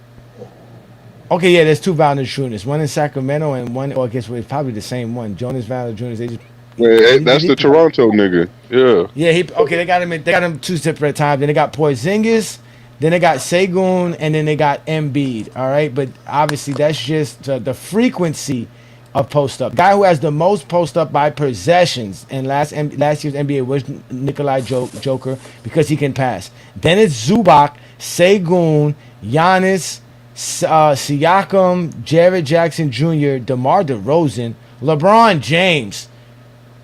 Okay, yeah, there's two Valanciunas. One in Sacramento and one, or I guess it's probably the same one. Jonas Valanciunas. They just Hey, that's the Toronto nigga. Yeah. Yeah, they got him two separate times. Then they got Porzingis, then they got Segun, and then they got Embiid. All right, but obviously that's just the frequency of post up. Guy who has the most post up by possessions in last year's NBA was Nikolai Joker because he can pass. Then it's Zubac, Segun, Giannis, Siakam, Jared Jackson Jr., DeMar DeRozan, LeBron James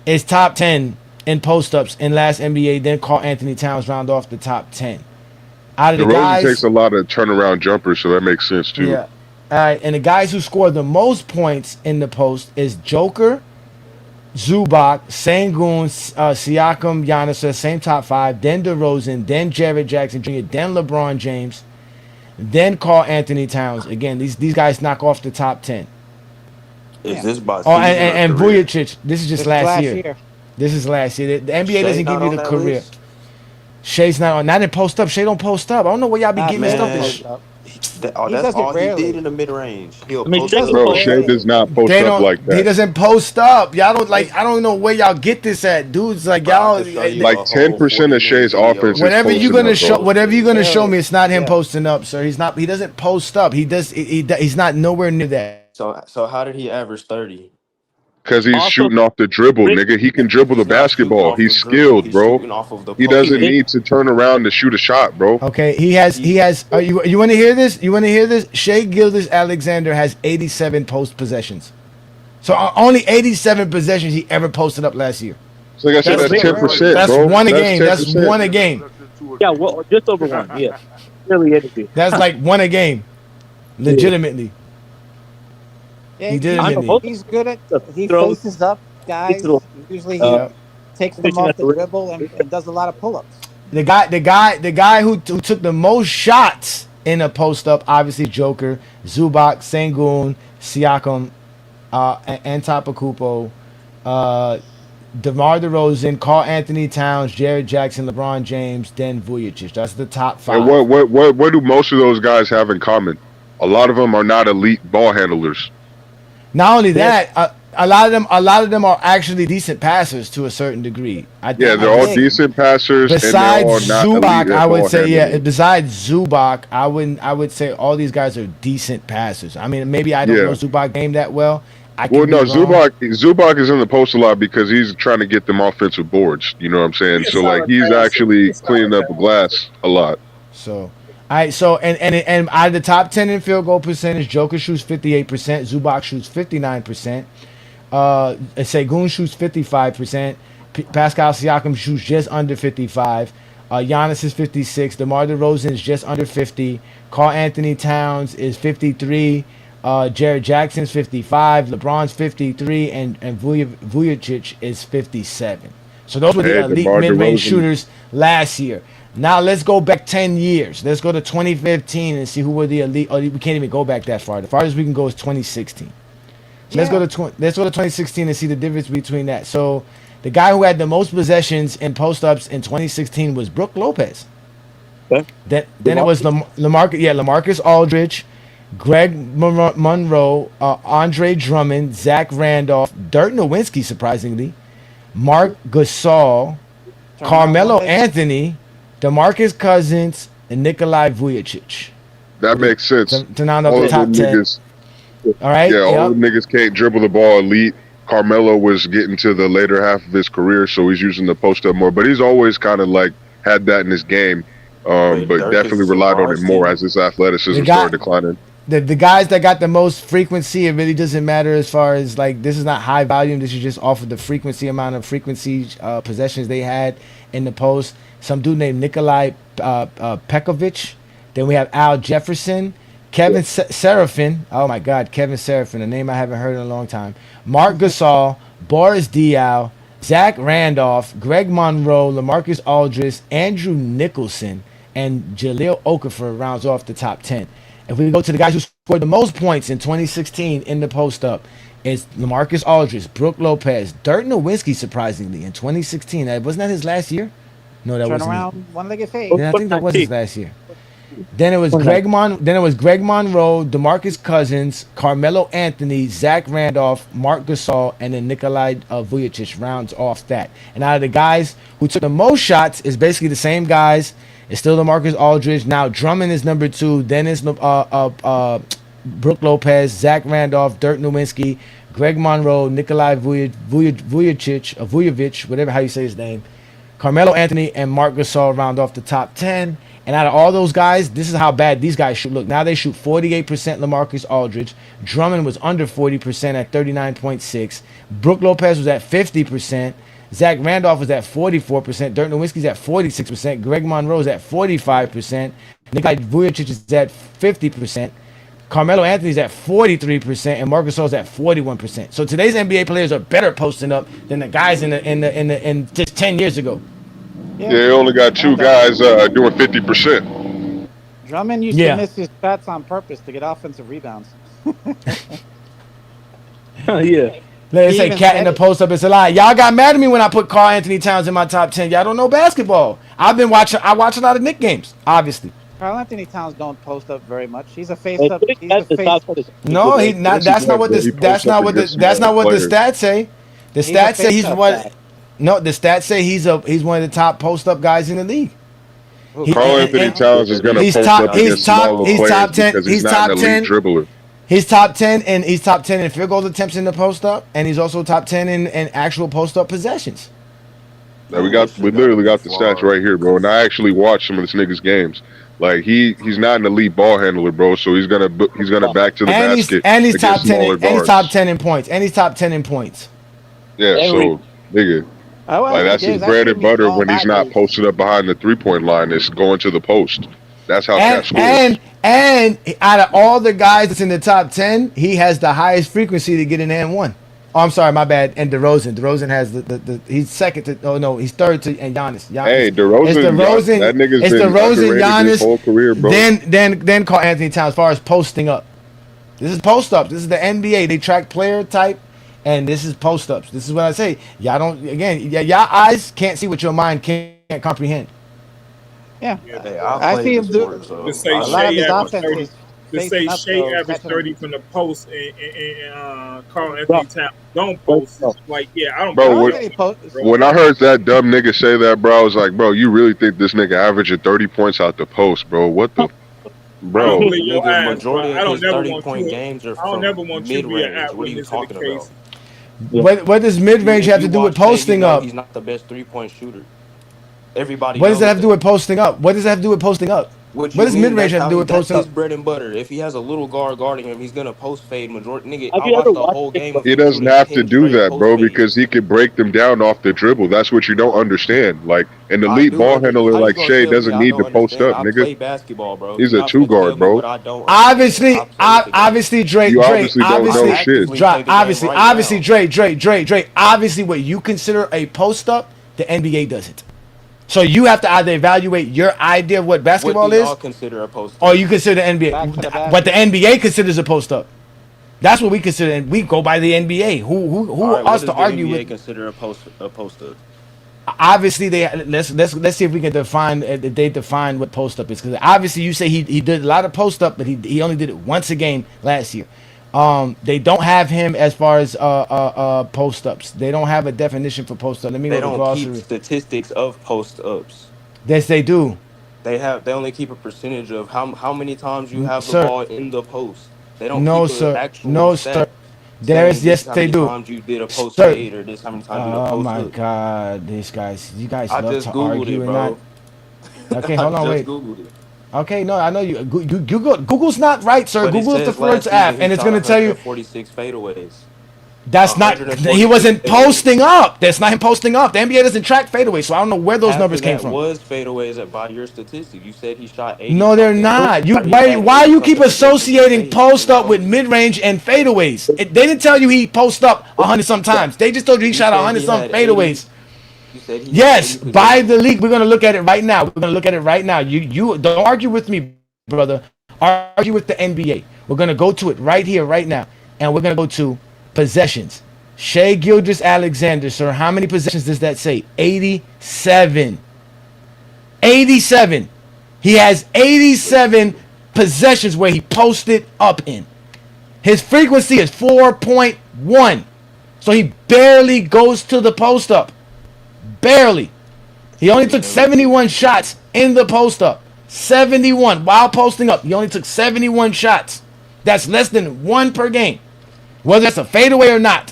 is top 10 in post-ups in last NBA. Then Karl Anthony Towns round off the top 10. Out of the guys, takes a lot of turnaround jumpers, so that makes sense too. Yeah. All right, and the guys who scored the most points in the post is Joker, Zubac, Sengun, Siakam, Giannis, so the same top 5. Then DeRozan, then Jared Jackson Jr., then LeBron James, then Karl Anthony Towns. Again, these guys knock off the top 10. Is this by Oh, and Vujicic. This is just last year. This is last year. The NBA Shea doesn't give not you on the that career. list? Shay's not in post up. Shay don't post up. I don't know where y'all be getting this man. stuff. That's all he did in the mid range. Bro, Shea does not post up like that. He doesn't post up. Y'all don't like. I don't know where y'all get this at, dudes. Like y'all, like 10% of Shay's offense. Whatever is you're gonna show, up, whatever you're gonna show me, it's not him posting up, sir. He's not. He doesn't post up. He's not nowhere near that. So how did he average 30? Because he's shooting off the dribble, nigga. He can dribble the basketball. He's skilled, bro. He doesn't need to turn around to shoot a shot, bro. Okay, he has. You want to hear this? You want to hear this? Shea Gilgeous-Alexander has 87 post possessions. So only 87 possessions he ever posted up last year. So like I said, that's 10%. That's bro. one a game. 10%. That's one a game. Yeah, well, just over one. Yeah, really anything. That's like one a game, legitimately. Yeah, He did it. he's good at. He faces up guys. Usually he takes them off the dribble and does a lot of pull-ups. The guy who took the most shots in a post up, obviously Joker, Zubac, Sengun, Siakam, Antetokounmpo, DeMar DeRozan, Karl Anthony Towns, Jared Jackson, LeBron James, then Vujicic. That's the top 5. And what do most of those guys have in common? A lot of them are not elite ball handlers. Not only that, a lot of them are actually decent passers to a certain degree. They're all decent passers. Besides and they're all not Zubac, elite I would say handlers. Besides Zubac, I would say all these guys are decent passers. I mean, maybe I don't know Zubac game that well. Zubac is in the post a lot because he's trying to get them offensive boards. You know what I'm saying? So like he's actually cleaning up the glass a lot. So, all All right, so and out of the top 10 in field goal percentage, Joker shoots 58%, Zubac shoots 59%, Segun shoots 55%, Pascal Siakam shoots just under 55, Giannis is 56, DeMar DeRozan is just under 50, Karl Anthony Towns is 53, Jared Jackson's 55, LeBron's 53, and Vujacic is 57. So those were the elite DeMar mid-range DeRozan. shooters last year. Now let's go back 10 years. Let's go to 2015 and see who were the elite. Oh, we can't even go back that far. The farthest we can go is 2016. So let's go to 2016 and see the difference between that. So the guy who had the most possessions in post-ups in 2016 was Brook Lopez. Okay. Then it was LaMarcus Aldridge, Greg Monroe, Andre Drummond, Zach Randolph, Dirk Nowitzki, surprisingly, Mark Gasol, Carmelo Anthony, DeMarcus Cousins, and Nikolai Vujacic. That makes sense. To round up the top 10. Niggas, all right? Yeah, all the niggas can't dribble the ball elite. Carmelo was getting to the later half of his career, so he's using the post up more. But he's always kind of like had that in his game, but definitely relied on it more as his athleticism started declining. The guys that got the most frequency, it really doesn't matter as far as like this is not high volume. This is just off of the amount of possessions they had in the post. Some dude named Nikolai Pekovic. Then we have Al Jefferson, Kevin Serafin. Oh my God, Kevin Serafin, a name I haven't heard in a long time. Mark Gasol, Boris Diaw, Zach Randolph, Greg Monroe, LaMarcus Aldridge, Andrew Nicholson, and Jahlil Okafor rounds off the top 10. If we go to the guys who scored the most points in 2016 in the post-up, it's LaMarcus Aldridge, Brook Lopez, Dirk Nowitzki, surprisingly, in 2016. Wasn't that his last year? No, that wasn't. Turnaround, one-legged fade. Yeah, I think that was his last year. Then it was Greg Monroe, DeMarcus Cousins, Carmelo Anthony, Zach Randolph, Mark Gasol, and then Nikolai Vujacic rounds off that. And out of the guys who took the most shots, is basically the same guys. It's still DeMarcus Aldridge. Now Drummond is number 2. Then it's Brook Lopez, Zach Randolph, Dirk Nowitzki, Greg Monroe, Nikolai Vujovic, whatever how you say his name, Carmelo Anthony, and Mark Gasol round off the top 10. And out of all those guys, this is how bad these guys shoot. Look, now they shoot 48% LaMarcus Aldridge. Drummond was under 40% at 39.6. Brook Lopez was at 50%. Zach Randolph was at 44%. Dirk Nowitzki's at 46%. Greg Monroe is at 45%. Nikolai Vujacic is at 50%. Carmelo Anthony's at 43%, and Marc Gasol's at 41%. So today's NBA players are better posting up than the guys in just 10 years ago. Yeah, they only got 2 guys doing 50%. Drummond used to miss his shots on purpose to get offensive rebounds. Yeah. Let's say cat in the post up. It's a lie. Y'all got mad at me when I put Karl Anthony Towns in my top 10. Y'all don't know basketball. I watch a lot of Knick games, obviously. Karl Anthony Towns don't post up very much. He's a face Hey, up. He's a face. No, he not. That's not what the stats say. The stats say he's one. No, the stats say he's one of the top post up guys in the league. Karl Anthony Towns is going to post up against smaller players because he's not an elite dribbler. He's top 10 in field goal attempts in the post up, and he's also top 10 in actual post up possessions. Now we literally got the stats right here, bro. And I actually watched some of this nigga's games. Like he's not an elite ball handler, bro. So he's gonna back to the basket. And he's top 10. And he's top 10 in points. And he's top 10 in points. Yeah, so nigga, like that's his bread and butter when he's not posted up behind the 3-point line. It's going to the post. That's how Cat scores. And out of all the guys that's in the top 10, he has the highest frequency to get an and one. Oh, I'm sorry, my bad. And DeRozan has the he's second to. Oh no, he's third to and Giannis. Hey, DeRozan, that nigga's been DeRozan, Giannis, his whole career, bro. Then Karl Anthony Towns as far as posting up. This is post ups. This is the NBA. They track player type, and this is post ups. This is what I say. Y'all don't y'all eyes can't see what your mind can't comprehend. Yeah, I see him do. To say Shea averaged 30 from the post and Karl Anthony Towns don't post. Like, I don't. Bro, when I heard that dumb nigga say that, bro, I was like, bro, you really think this nigga averaging 30 points out the post, bro? What the, bro? The majority of his 30-point games are from mid-range. What are you talking about? What does mid-range have to do with posting up? He's not the best 3-point shooter. Everybody. What does that have to do with posting up? What does that have to do with posting up? What does mean? mid-range have to do with That's post his up? bread and butter. If he has a little guard guarding him, he's gonna post fade majority. Nigga, Have I you watched ever the watched whole it? game of He him doesn't shooting have to 10 do straight that, post bro, fades. because he can break them down off the dribble. That's what you don't understand. Like an I elite do ball under. handler How you like gonna Shea tell me doesn't I need don't to post understand? up, I nigga. play basketball, bro. He's You're a not two finna tell guard, me what bro. I don't understand. Obviously, I play the game. obviously, Dre, You Dre, obviously don't obviously, know shit. Actively play the game obviously, right obviously, now. Dre. Obviously, what you consider a post up, the NBA doesn't. So you have to either evaluate your idea of what What basketball do y'all is, consider a post or up? you consider the Back to the NBA what the basket. NBA considers a post up. That's what we consider, and we go by the NBA. Who All right, what us does to the argue NBA with? consider a post up? Obviously, let's see if we can define. They define what post up is, because obviously you say he did a lot of post up, but he only did it once a game last year. They don't have him as far as post ups. They don't have a definition for post up. Let me They go to don't keep glossary. statistics of post ups. Yes, they do, They only keep a percentage of how many times you have the sir. ball in the post. They don't No, keep an sir. actual No, sir. stat There is, saying this yes, is how they many do, times you did a post sir. fade or this how many times you did a Oh post my up. God, you guys I love just to googled argue it, and not. bro. Okay, I hold on, just wait. googled it. Okay, no, I know you. Google's not right, sir. But it Google is the says last first season app, he and it's shot gonna tell you 146 fadeaways. that's not. He 146 wasn't posting fadeaways. up. That's not him posting up. The NBA doesn't track fadeaway, so I don't know where those Half numbers of came that from. was fadeaways by your statistic. You said he shot 80 No, they're something. not. You He had why 80 you keep something possessions with associating fades in post the up with post. mid range and fadeaways? They didn't tell you he post up 100 sometimes. They just told you he You shot said 100 he some had 80. fadeaways. You said he had 80 Yes, by the possessions. league. We're gonna look at it right now. We're gonna look at it right now. You don't argue with me, brother. Argue with the NBA. We're gonna go to it right here, right now, and we're gonna go to possessions. Shea Gilgeous-Alexander, sir. How many possessions does that say? 87. 87. He has 87 possessions where he posted up in. His frequency is 4.1. So he barely goes to the post up. Barely. He only took 71 shots in the post up. 71 while posting up. He only took 71 shots. That's less than one per game. Whether that's a fadeaway or not.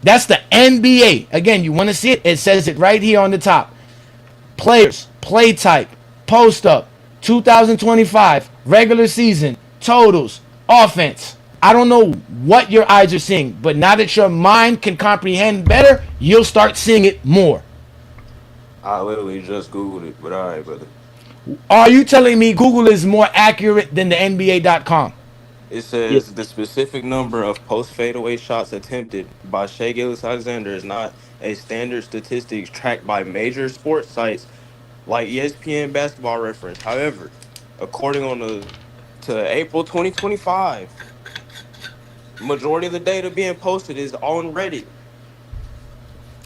That's the NBA. Again, you want to see it? It says it right here on the top. Players, play type, post up, 2025, regular season, totals, offense. I don't know what your eyes are seeing, but now that your mind can comprehend better, you'll start seeing it more. I literally just Googled it, but all right, brother. Are you telling me Google is more accurate than the NBA.com? It says the specific number of post fadeaway shots attempted by Shea Gilgeous-Alexander is not a standard statistic tracked by major sports sites like ESPN Basketball Reference. However, according to April 2025, majority of the data being posted is on Reddit.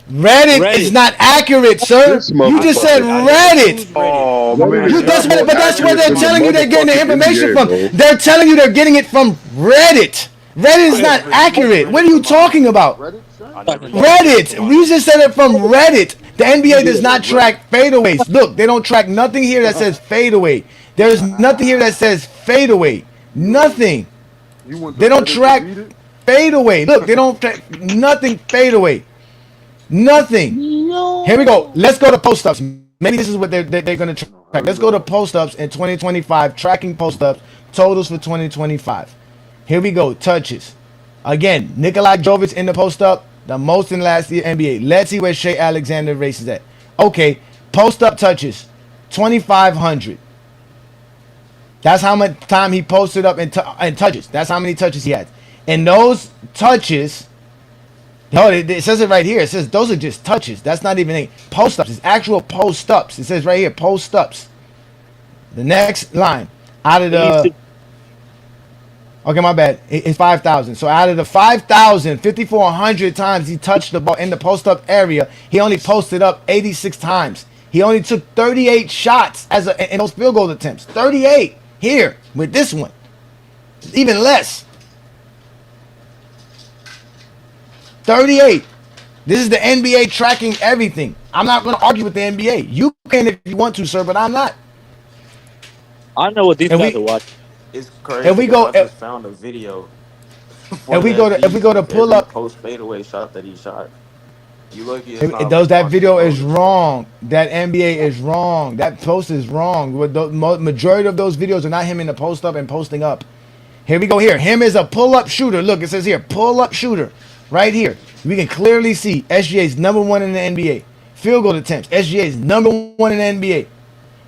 Reddit is not accurate, sir. This You just said motherfucker. Reddit. Oh Reddit is man, not more But that's where accurate they're than the telling you they're getting the motherfucking information NBA, from. bro. They're telling you they're getting it from Reddit. Reddit is not accurate. What are you talking about? I never used Reddit. it. We just said it from Reddit. The NBA does not track fadeaways. Look, they don't track nothing here that says fadeaway. There's nothing here that says fadeaway. Nothing. They don't track fadeaway. Look, they don't track nothing fadeaway. Nothing. Here we go. Let's go to post ups. Maybe this is what they're going to track. Let's go to post ups in 2025. Tracking post ups. Totals for 2025. Here we go. Touches. Again, Nikola Jovic in the post up. The most in last year NBA. Let's see where Shea Alexander races at. Okay. Post up touches. 2,500. That's how much time he posted up and touches. That's how many touches he had. And those touches... No, it says it right here. It says those are just touches. That's not even a post-ups. It's actual post-ups. It says right here, post-ups. The next line. Out of the... Okay, my bad. It's 5,000. So out of the 5,000, 5,400 times he touched the ball in the post-up area, he only posted up 86 times. He only took 38 shots in those field goal attempts. 38 here with this one. Even less. 38. This is the NBA tracking everything. I'm not going to argue with the NBA. You can if you want to, sir, but I'm not. I know what these guys are watching. It's crazy. If we go, I just found a video. If we go to pull up, post fadeaway shot that he shot. You lucky it's not That video Washington is Wizards. wrong. That NBA is wrong. That post is wrong. The majority of those videos are not him in the post up and posting up. Here we go. Here, him is a pull up shooter. Look, it says here, pull up shooter, right here. We can clearly see SGA is number 1 in the NBA. Field goal attempts. SGA is number 1 in the NBA.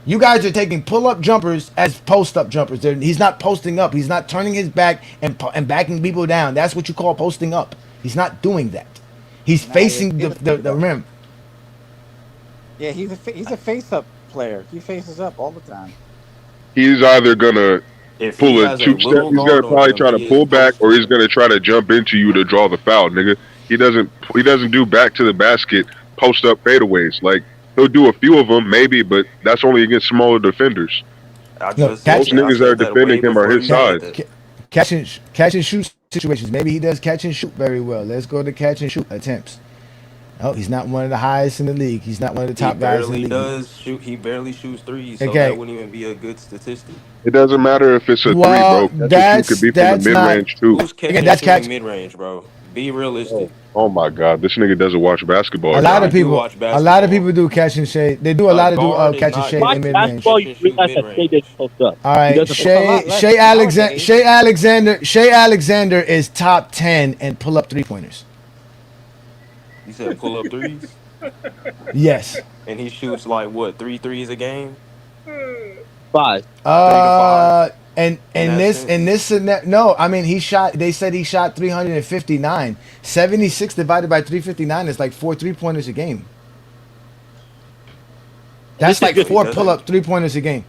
You guys are taking pull up jumpers as post up jumpers. He's not posting up. He's not turning his back and backing people down. That's what you call posting up. He's not doing that. He's facing the rim. Yeah, he's a face-up player. He faces up all the time. He's either gonna If pull he a has a 2-step. little He's gonna guard on probably him, try to he pull is back, or he's posting. gonna try to jump into you to draw the foul, nigga. He doesn't do back to the basket post up fadeaways. Like, he'll do a few of them maybe, but that's only against smaller defenders. I No, just catch- said Most niggas that are that way defending him are before his you said size. that. Catch and shoot situations. Maybe he does catch and shoot very well. Let's go to catch and shoot attempts. Oh, he's not one of the highest in the league. He's not one of the top He guys in barely the league. does shoot. He barely shoots threes, so Okay. that wouldn't even be a good statistic. It doesn't matter if it's a three, Well, bro. Catch and shoot could be from the mid not- range too. Who's catching Again, that's shooting catch- mid range, bro? Be realistic. Oh my god, this nigga doesn't watch basketball. A lot y'all. of I do people, watch a lot of basketball. people do catch and shade. They do a lot of guard is catch and not- shade Watch in mid Watch range. basketball, you Shoot realize that mid-range. Shea doesn't post up. All He right, doesn't a lot less nowadays. Shea Alexander is top 10 in pull up 3-pointers. You said pull up threes, Yes. and he shoots like what 3 threes a game. 5. And In that this no, I mean they said he shot 359. 76 divided by 359 is like 4 3-pointers a game. That's This is like good. 4 pull up 3-pointers a game.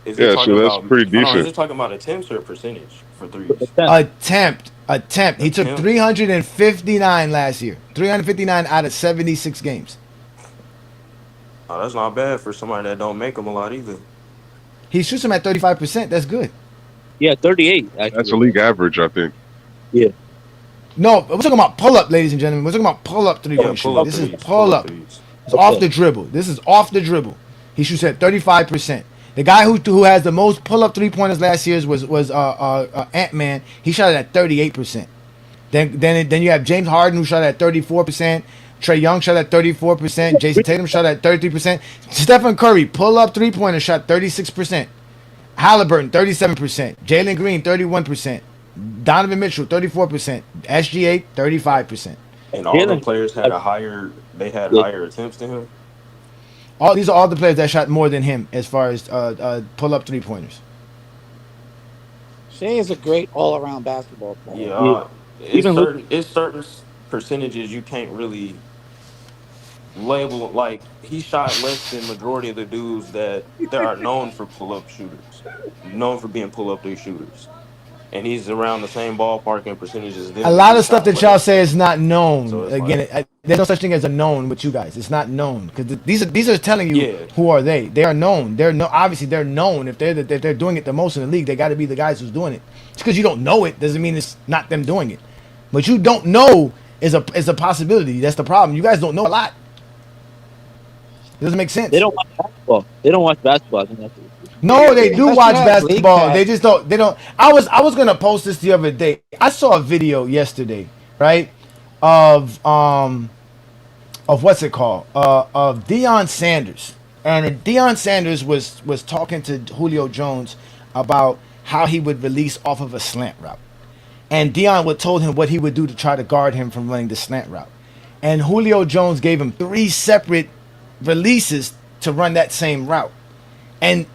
Is Yeah, it so talking that's about, pretty hold on, decent. is it talking about attempts or percentage for threes? Attempt. He took Attempt. 359 last year. 359 out of 76 games. Oh, that's not bad for somebody that don't make them a lot either. He shoots them at 35%. That's good. Yeah, 38. Actually. That's a league average, I think. Yeah. No, we're talking about pull up, ladies and gentlemen. We're talking about pull up 3-point shooting. pull-up This threes, is pull up. threes. It's off the dribble. This is off the dribble. He shoots at 35%. The guy who has the most pull up 3-pointers last year was Ant-Man. He shot it at 38%. Then you have James Harden who shot at 34%. Trae Young shot at 34%. Jason Tatum shot at 33%. Stephen Curry pull up 3-pointer shot 36%. Halliburton 37%. Jalen Green 31%. Donovan Mitchell 34%. SGA 35%. And all the Jalen- players had higher attempts than him. These are all the players that shot more than him as far as pull up 3-pointers. Shea is a great all-around basketball player. Yeah, Even it's certain percentages you can't really label. Like he shot less than majority of the dudes that are known for pull up shooters, known for being pull up 3 shooters, and he's around the same ballpark and percentages as them. A lot He of stuff shot that y'all less. say is not known. So it's Again, there's no such thing as a known with you guys. It's not known because these are telling you Yeah. who are they. They are known. Obviously they're known. If they're doing it the most in the league, they got to be the guys who's doing it. Just because you don't know it doesn't mean it's not them doing it. But you don't know is a possibility. That's the problem. You guys don't know a lot. It doesn't make sense. They don't watch basketball. They don't watch basketball. I think that's it. No, they do That's watch right. basketball. League They just don't. They don't. I was gonna post this the other day. I saw a video yesterday, right? Of what's it called? Of Deion Sanders, and Deion Sanders was talking to Julio Jones about how he would release off of a slant route, and Deion would told him what he would do to try to guard him from running the slant route, and Julio Jones gave him 3 separate releases to run that same route, and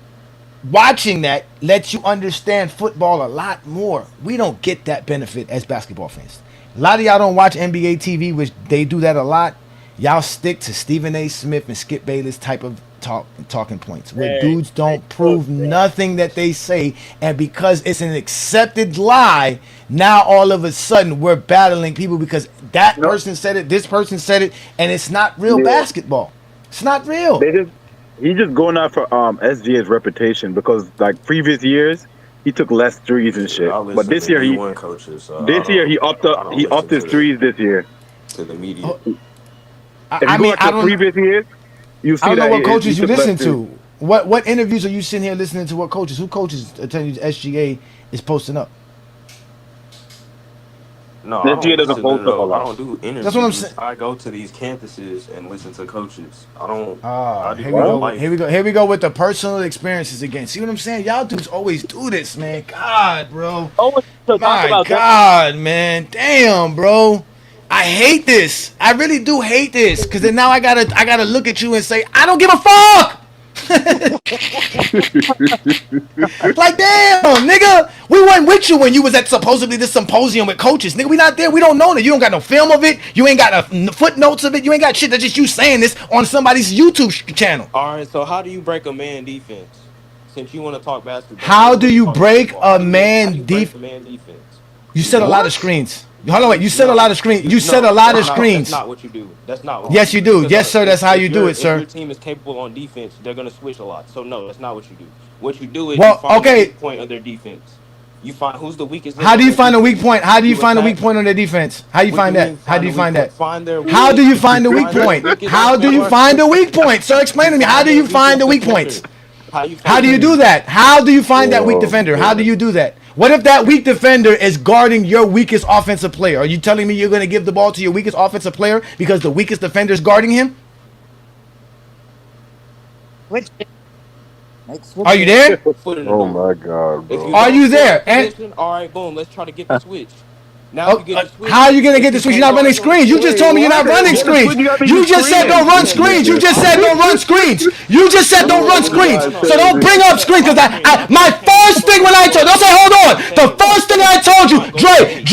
watching that lets you understand football a lot more. We don't get that benefit as basketball fans. A lot of y'all don't watch NBA TV, which they do that a lot. Y'all stick to Stephen A. Smith and Skip Bayless type of talking points, where dudes don't prove nothing that they say, and because it's an accepted lie, now all of a sudden we're battling people because that person said it, this person said it, and it's not real basketball. It's not real. He's just going out for SGA's reputation because like previous years he took less threes and shit. I But listen this to year he D1 coaches, so he upped his threes this year. to the media. If you go back to previous years, you see I don't know that what coaches he you took less listen threes. to. What interviews are you sitting here listening to? What coaches? Who coaches are telling you SGA is posting up? No, I SGA don't doesn't listen. post up a No, I lot. don't do interviews. That's what I'm saying. I go to these campuses and listen to coaches. I don't. Ah, I do here we real go. life. Here we go with the personal experiences again. See what I'm saying? Y'all dudes always do this, man. God, bro. Oh, so talk My about God, man. Damn, bro. I hate this. I really do hate this. Cause then now I gotta look at you and say, I don't give a fuck. Like, damn, nigga. We weren't with you when you was at supposedly this symposium with coaches. Nigga, we not there. We don't know that. You don't got no film of it. You ain't got no footnotes of it. You ain't got shit. That's just you saying this on somebody's YouTube channel. All right. So how do you break a man defense? Since you want to talk basketball, How do you talk break basketball. a How do man you break defense? a man defense? You said a lot of screens. Hold on, wait. You said a lot of screens. You said a lot of screens. That's not what you do. That's not what Yes, you do. Because, Yes, sir. That's how you do it, If sir. your team is capable on defense, they're going to switch a lot. So, no, that's not what you do. What you do is Well, you find the okay. weak point of their defense. You find who's the weakest link How on do you their find a weak defense. point? How do you find a attack- weak point on their defense? How you What find do you that? mean How do you a find weak that? point? Find their How do you find the weak find their point? weakest How do you defender. find the weak point? Sir, explain to me. How do you find the weak points? How do you do that? How do you find that weak defender? How do you do that? What if that weak defender is guarding your weakest offensive player? Are you telling me you're going to give the ball to your weakest offensive player because the weakest defender is guarding him? Are you there? Oh my God, bro. Are you there? And All right, boom. Let's try to get the switch. Now if you get the switch, how are you going to get the switch? You're not running screens. You just told me you're not running screens. You just said don't run screens. You just said don't run screens. You just said don't run screens. So don't bring up screens because my first thing when I told, don't say hold on. The first thing I told you, Dre,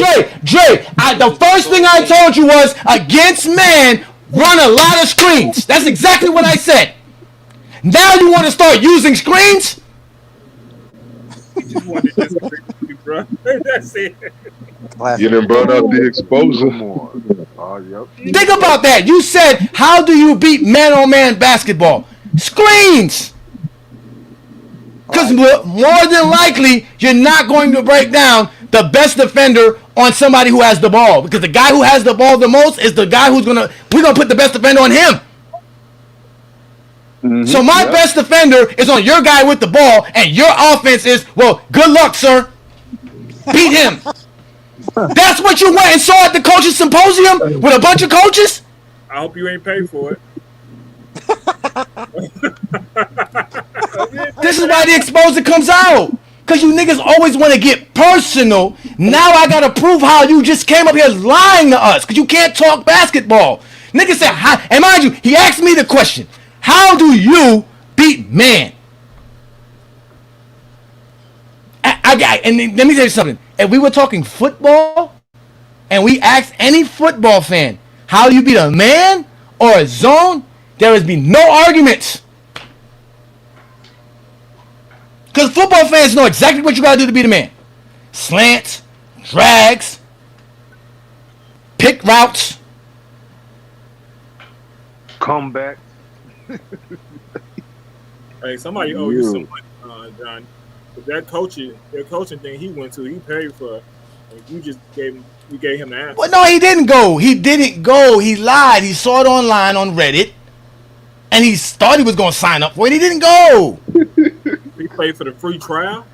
the first thing I told you was against man, run a lot of screens. That's exactly what I said. Now you want to start using screens? Just wanted to disagree with you, bro. That's it. You done brought out the exposure. Think about that. You said, how do you beat man-on-man basketball? Screens. Because more than likely, you're not going to break down the best defender on somebody who has the ball. Because the guy who has the ball the most is the guy we're going to put the best defender on him. Mm-hmm. So my best defender is on your guy with the ball, and your offense is, well, good luck, sir. Beat him. That's what you went and saw at the coaches symposium with a bunch of coaches? I hope you ain't paid for it. This is why the exposure comes out. Because you niggas always want to get personal. Now I got to prove how you just came up here lying to us. Because you can't talk basketball. Niggas said, and mind you, he asked me the question. How do you beat man? And let me tell you something. If we were talking football, and we asked any football fan, how do you beat a man or a zone? There would be no arguments. Because football fans know exactly what you got to do to beat a man. Slants, drags, pick routes. Comeback. Hey, somebody owe you some money, John. But that coaching thing he went to, he paid for. You just gave him the answer. Well, no, he didn't go. He didn't go. He lied. He saw it online on Reddit, and he thought he was going to sign up for it. He didn't go. He paid for the free trial.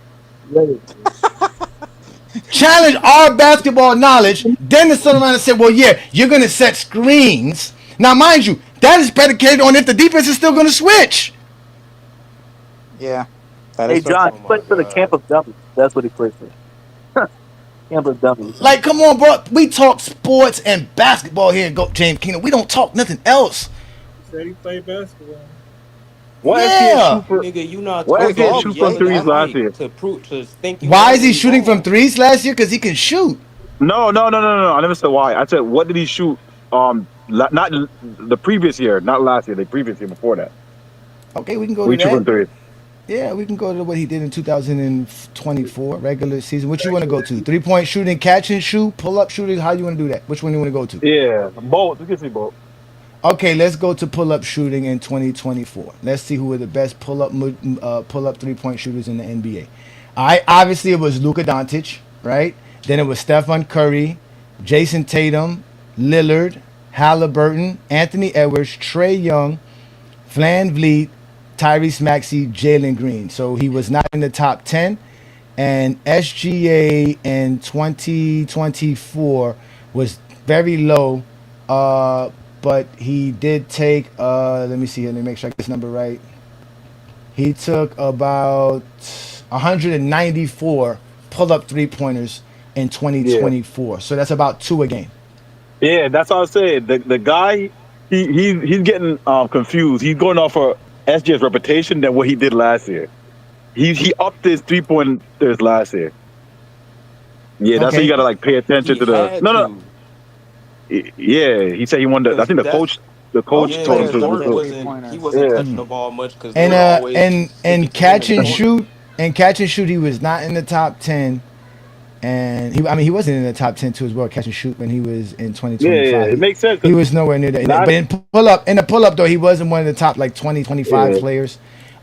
Challenge our basketball knowledge. Then the son around and said, well, yeah, you're going to set screens. Now, mind you, that is predicated on if the defense is still going to switch. Yeah. Hey, John, he played for the Camp of Dummies. That's what he played for. Camp of Dummies. Like, come on, bro. We talk sports and basketball here in Go James Kingdom. We don't talk nothing else. He said he played basketball. Why Nigga, you not is he shoot from threes last year? Why is he shooting from threes last year? Because he can shoot. No. I never said why. I said, what did he shoot? Not the previous year, not last year. The previous year before that. Okay, we can go to that. From threes. Yeah, we can go to what he did in 2024 regular season. What you want to go to? 3-point shooting, catch and shoot, pull up shooting. How you want to do that? Which one you want to go to? Yeah, both. We can see both. Okay, let's go to pull up shooting in 2024. Let's see who are the best pull up 3-point shooters in the NBA. All right, obviously it was Luka Doncic, right? Then it was Stephen Curry, Jason Tatum, Lillard, Halliburton, Anthony Edwards, Trae Young, Van Vliet, Tyrese Maxey, Jalen Green. So he was not in the top 10. and SGA in 2024 was very low, but he did take, let me see here, let me make sure I get this number right. He took about 194 pull-up three-pointers in 2024. So that's about 2 a game. Yeah, that's all I said. The guy, he's getting confused. He's going off for SG's reputation than what he did last year. He upped his 3-pointers last year. Yeah, that's why you gotta like pay attention to the. No. Yeah, he said he wanted. I think the coach told him to. He wasn't touching the ball much because and catch and shoot, he was not in the top 10. And he wasn't in the top 10 too as well, catch and shoot, when he was in 2025. Yeah, it makes sense. He was nowhere near that. But in the pull up though, he wasn't one of the top like 25 players.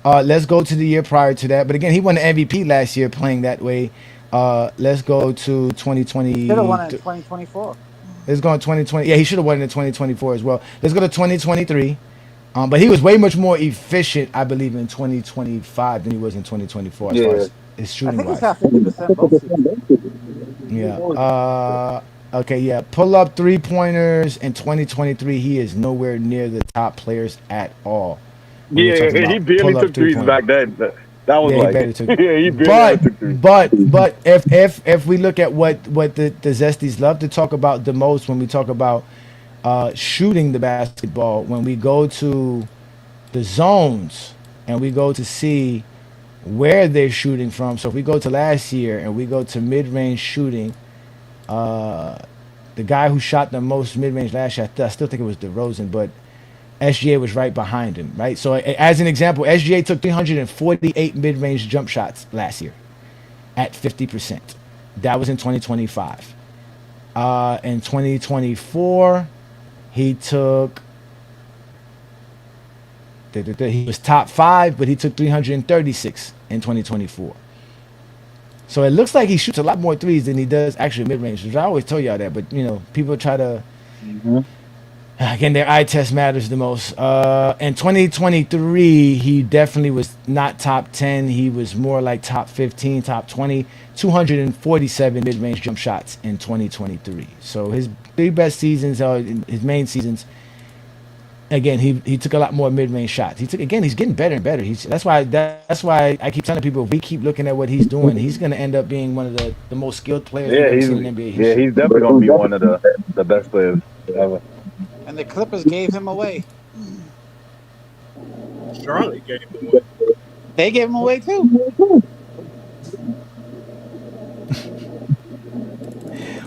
Let's go to the year prior to that. But again, he won the MVP last year playing that way. Let's go to 2020. Should have won it in 2024. Let's go in 2020. Yeah, he should have won it in 2024 as well. Let's go to 2023. But he was way much more efficient, I believe, in 2025 than he was in 2024 as far as his shooting wise. I think he's got 50% both seasons. Yeah. Okay, yeah. Pull up 3-pointers in 2023. He is nowhere near the top players at all. Yeah, he barely took threes back then. That was like, he barely took threes. But if we look at what the Zesties love to talk about the most when we talk about shooting the basketball, when we go to the zones and we go to see where they're shooting from. So if we go to last year and we go to mid-range shooting, the guy who shot the most mid-range last year, I still think it was DeRozan, but SGA was right behind him, right? So as an example, SGA took 348 mid-range jump shots last year at 50%. That was in 2025. In 2024, he took, he was top 5, but he took 336 in 2024. So it looks like he shoots a lot more threes than he does actually mid-range. I always tell y'all that, but people try to. Again, their eye test matters the most. In 2023, he definitely was not top 10. He was more like top 15, top 20, 247 mid-range jump shots in 2023. So his 3 best seasons are his main seasons. Again, he took a lot more mid-range shots. He's getting better and better. That's why I keep telling people, if we keep looking at what he's doing, he's going to end up being one of the most skilled players in the NBA. Yeah, he's definitely going to be one of the best players ever. And the Clippers gave him away. Charlotte gave him away. They gave him away too.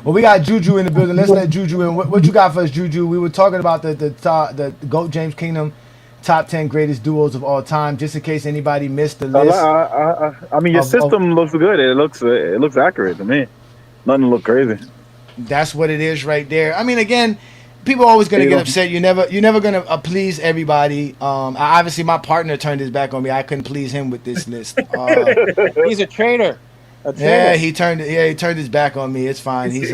Well, we got Juju in the building. Let's let Juju in. What you got for us, Juju? We were talking about the GOAT James Kingdom top 10 greatest duos of all time. Just in case anybody missed the list. I mean, your system looks good. It looks accurate to me. Nothing look crazy. That's what it is right there. I mean, again, people are always going to get upset. You're never going to please everybody. Obviously, my partner turned his back on me. I couldn't please him with this list. He's a traitor. Yeah, he turned his back on me. It's fine. He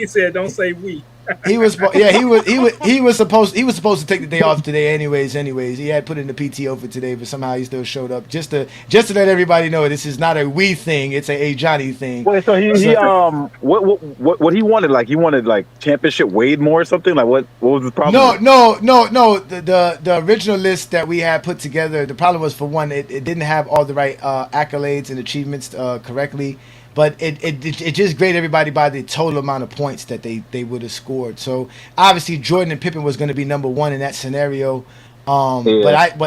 said, "Don't say we." He was supposed to take the day off today anyways. He had put in the PTO for today, but somehow he still showed up just to let everybody know this is not a we thing, it's a Johnny thing. Wait, so what he wanted, like he wanted like championship Wade more or something? Like what was the problem? No. The original list that we had put together, the problem was, for one, it didn't have all the right accolades and achievements correctly. But it just graded everybody by the total amount of points that they would have scored. So obviously Jordan and Pippen was going to be number 1 in that scenario. But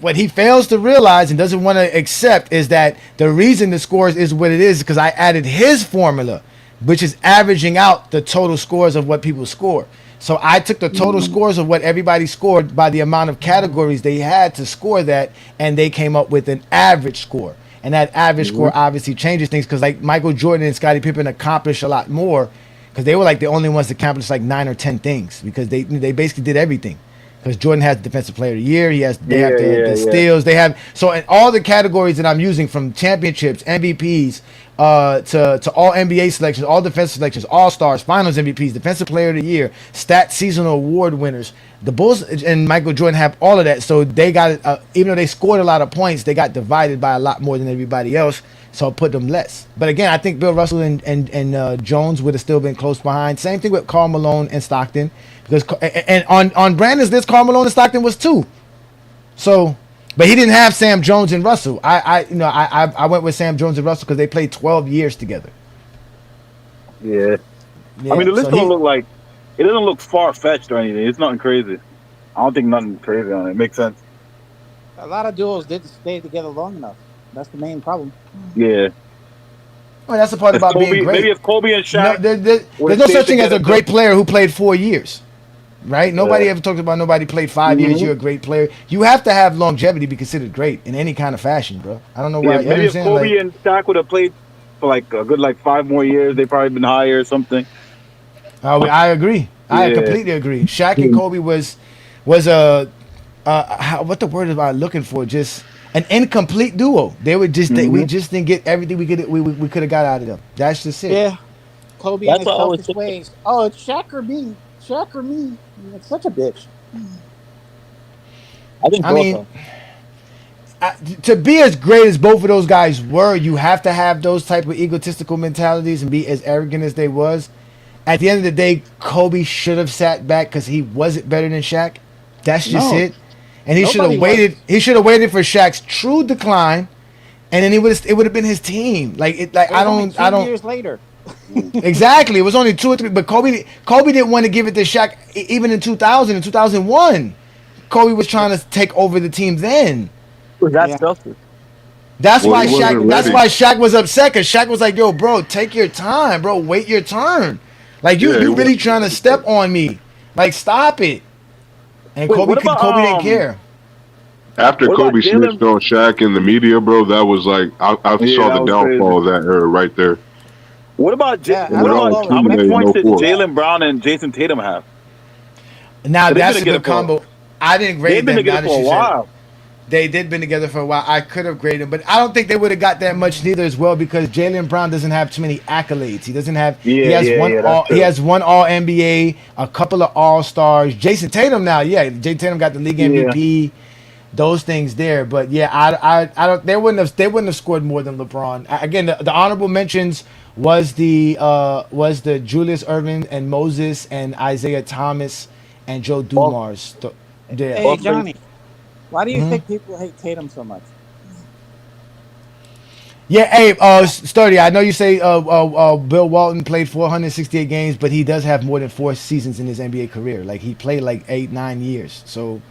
what he fails to realize and doesn't want to accept is that the reason the scores is what it is because I added his formula, which is averaging out the total scores of what people score. So I took the total scores of what everybody scored by the amount of categories they had to score that, and they came up with an average score. And that average score obviously changes things because like Michael Jordan and Scottie Pippen accomplished a lot more because they were like the only ones that accomplished like 9 or 10 things because they basically did everything. Because Jordan has the Defensive Player of the Year, they have the steals, they have in all the categories that I'm using from championships, MVPs, to all NBA selections, all defensive selections, all stars, finals MVPs, defensive player of the year, stat seasonal award winners. The Bulls and Michael Jordan have all of that, so they got even though they scored a lot of points, they got divided by a lot more than everybody else. So I'll put them less. But again, I think Bill Russell and Jones would have still been close behind. Same thing with Karl Malone and Stockton, because and on Brandon's list, Karl Malone and Stockton was 2. So, but he didn't have Sam Jones and Russell. I went with Sam Jones and Russell because they played 12 years together. Yeah. Yeah, I mean, the list so don't look like it doesn't look far fetched or anything. It's nothing crazy. I don't think nothing crazy on it. It makes sense. A lot of duos didn't stay together long enough. That's the main problem. Yeah. Well, that's the part about Kobe, being great. maybe if Kobe and Shaq. There's no such thing as a great player who played 4 years, right? Nobody ever talks about nobody played 5 years. You're a great player. You have to have longevity to be considered great in any kind of fashion, bro. I don't know why. Yeah, maybe if Kobe and Shaq would have played for like a good 5 more years, they probably been higher or something. I agree. I completely agree. Shaq and Kobe was a what the word am I looking for? Just an incomplete duo. They were just we just didn't get everything we could have got out of them. That's just it. Yeah. Kobe and his selfish ways. Oh, it's Shaq or me. Shaq or me. It's such a bitch. I mean, to be as great as both of those guys were, you have to have those type of egotistical mentalities and be as arrogant as they was. At the end of the day, Kobe should have sat back because he wasn't better than Shaq. That's just it. And he should have waited. He should have waited for Shaq's true decline, and then it would have been his team. I don't. 2 years later. Exactly. It was only 2 or 3. But Kobe didn't want to give it to Shaq even in 2000 and 2001. Kobe was trying to take over the team then. That's selfish. That's why Shaq was upset, because Shaq was like, "Yo, bro, take your time, bro. Wait your turn. Like you really trying to step on me. Like, stop it." And Kobe didn't care. After Kobe snitched on Shaq in the media, bro, that was like I saw the downfall of that era right there. What about how many points did Jaylen Brown and Jason Tatum have? Now that's a good combo. I didn't grade them. They've been together for a while. They did been together for a while. I could have graded them, but I don't think they would have got that much neither as well, because Jaylen Brown doesn't have too many accolades. He doesn't have. He has one All NBA, a couple of All Stars. Jason Tatum now, Jason Tatum got the league MVP. Those things there, but I don't. They wouldn't have scored more than LeBron. Again, the honorable mentions was the Julius Erving and Moses and Isaiah Thomas and Joe Dumars. Hey Johnny, why do you think people hate Tatum so much? Yeah, hey, Sturdy, I know you say Bill Walton played 468 games, but he does have more than 4 seasons in his NBA career. Like, he played 8-9 years, so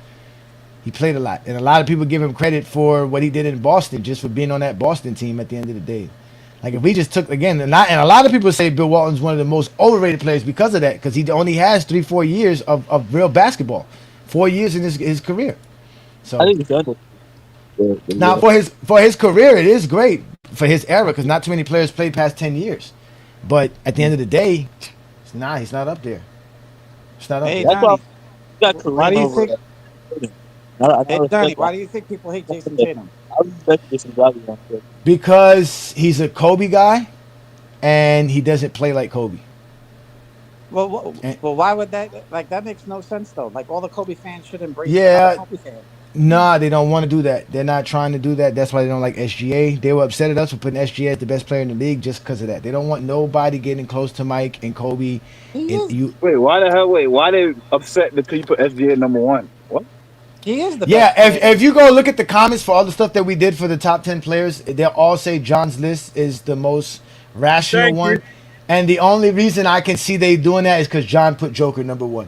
he played a lot. And a lot of people give him credit for what he did in Boston, just for being on that Boston team at the end of the day. Like, if we just took, again, and a lot of people say Bill Walton's one of the most overrated players because of that, because he only has 3-4 years of real basketball, 4 years in his career. So I think he's done it. Now, for his career, it is great for his era, because not too many players played past 10 years. But at the end of the day, he's not up there. It's not up there. That's why why do you think? Hey, Donnie, why do you think people hate Jason Tatum? Because he's a Kobe guy, and he doesn't play like Kobe. Well, why would that? Like, that makes no sense though. Like, all the Kobe fans should embrace. Kobe fans. Nah, they don't want to do that. They're not trying to do that. That's why they don't like SGA. They were upset at us for putting SGA as the best player in the league just because of that. They don't want nobody getting close to Mike and Kobe. Wait, why the hell? Why they upset that you put SGA number 1? What? He is the best player. If you go look at the comments for all the stuff that we did for the top 10 players, they'll all say John's list is the most rational one. And the only reason I can see they doing that is because John put Joker number 1.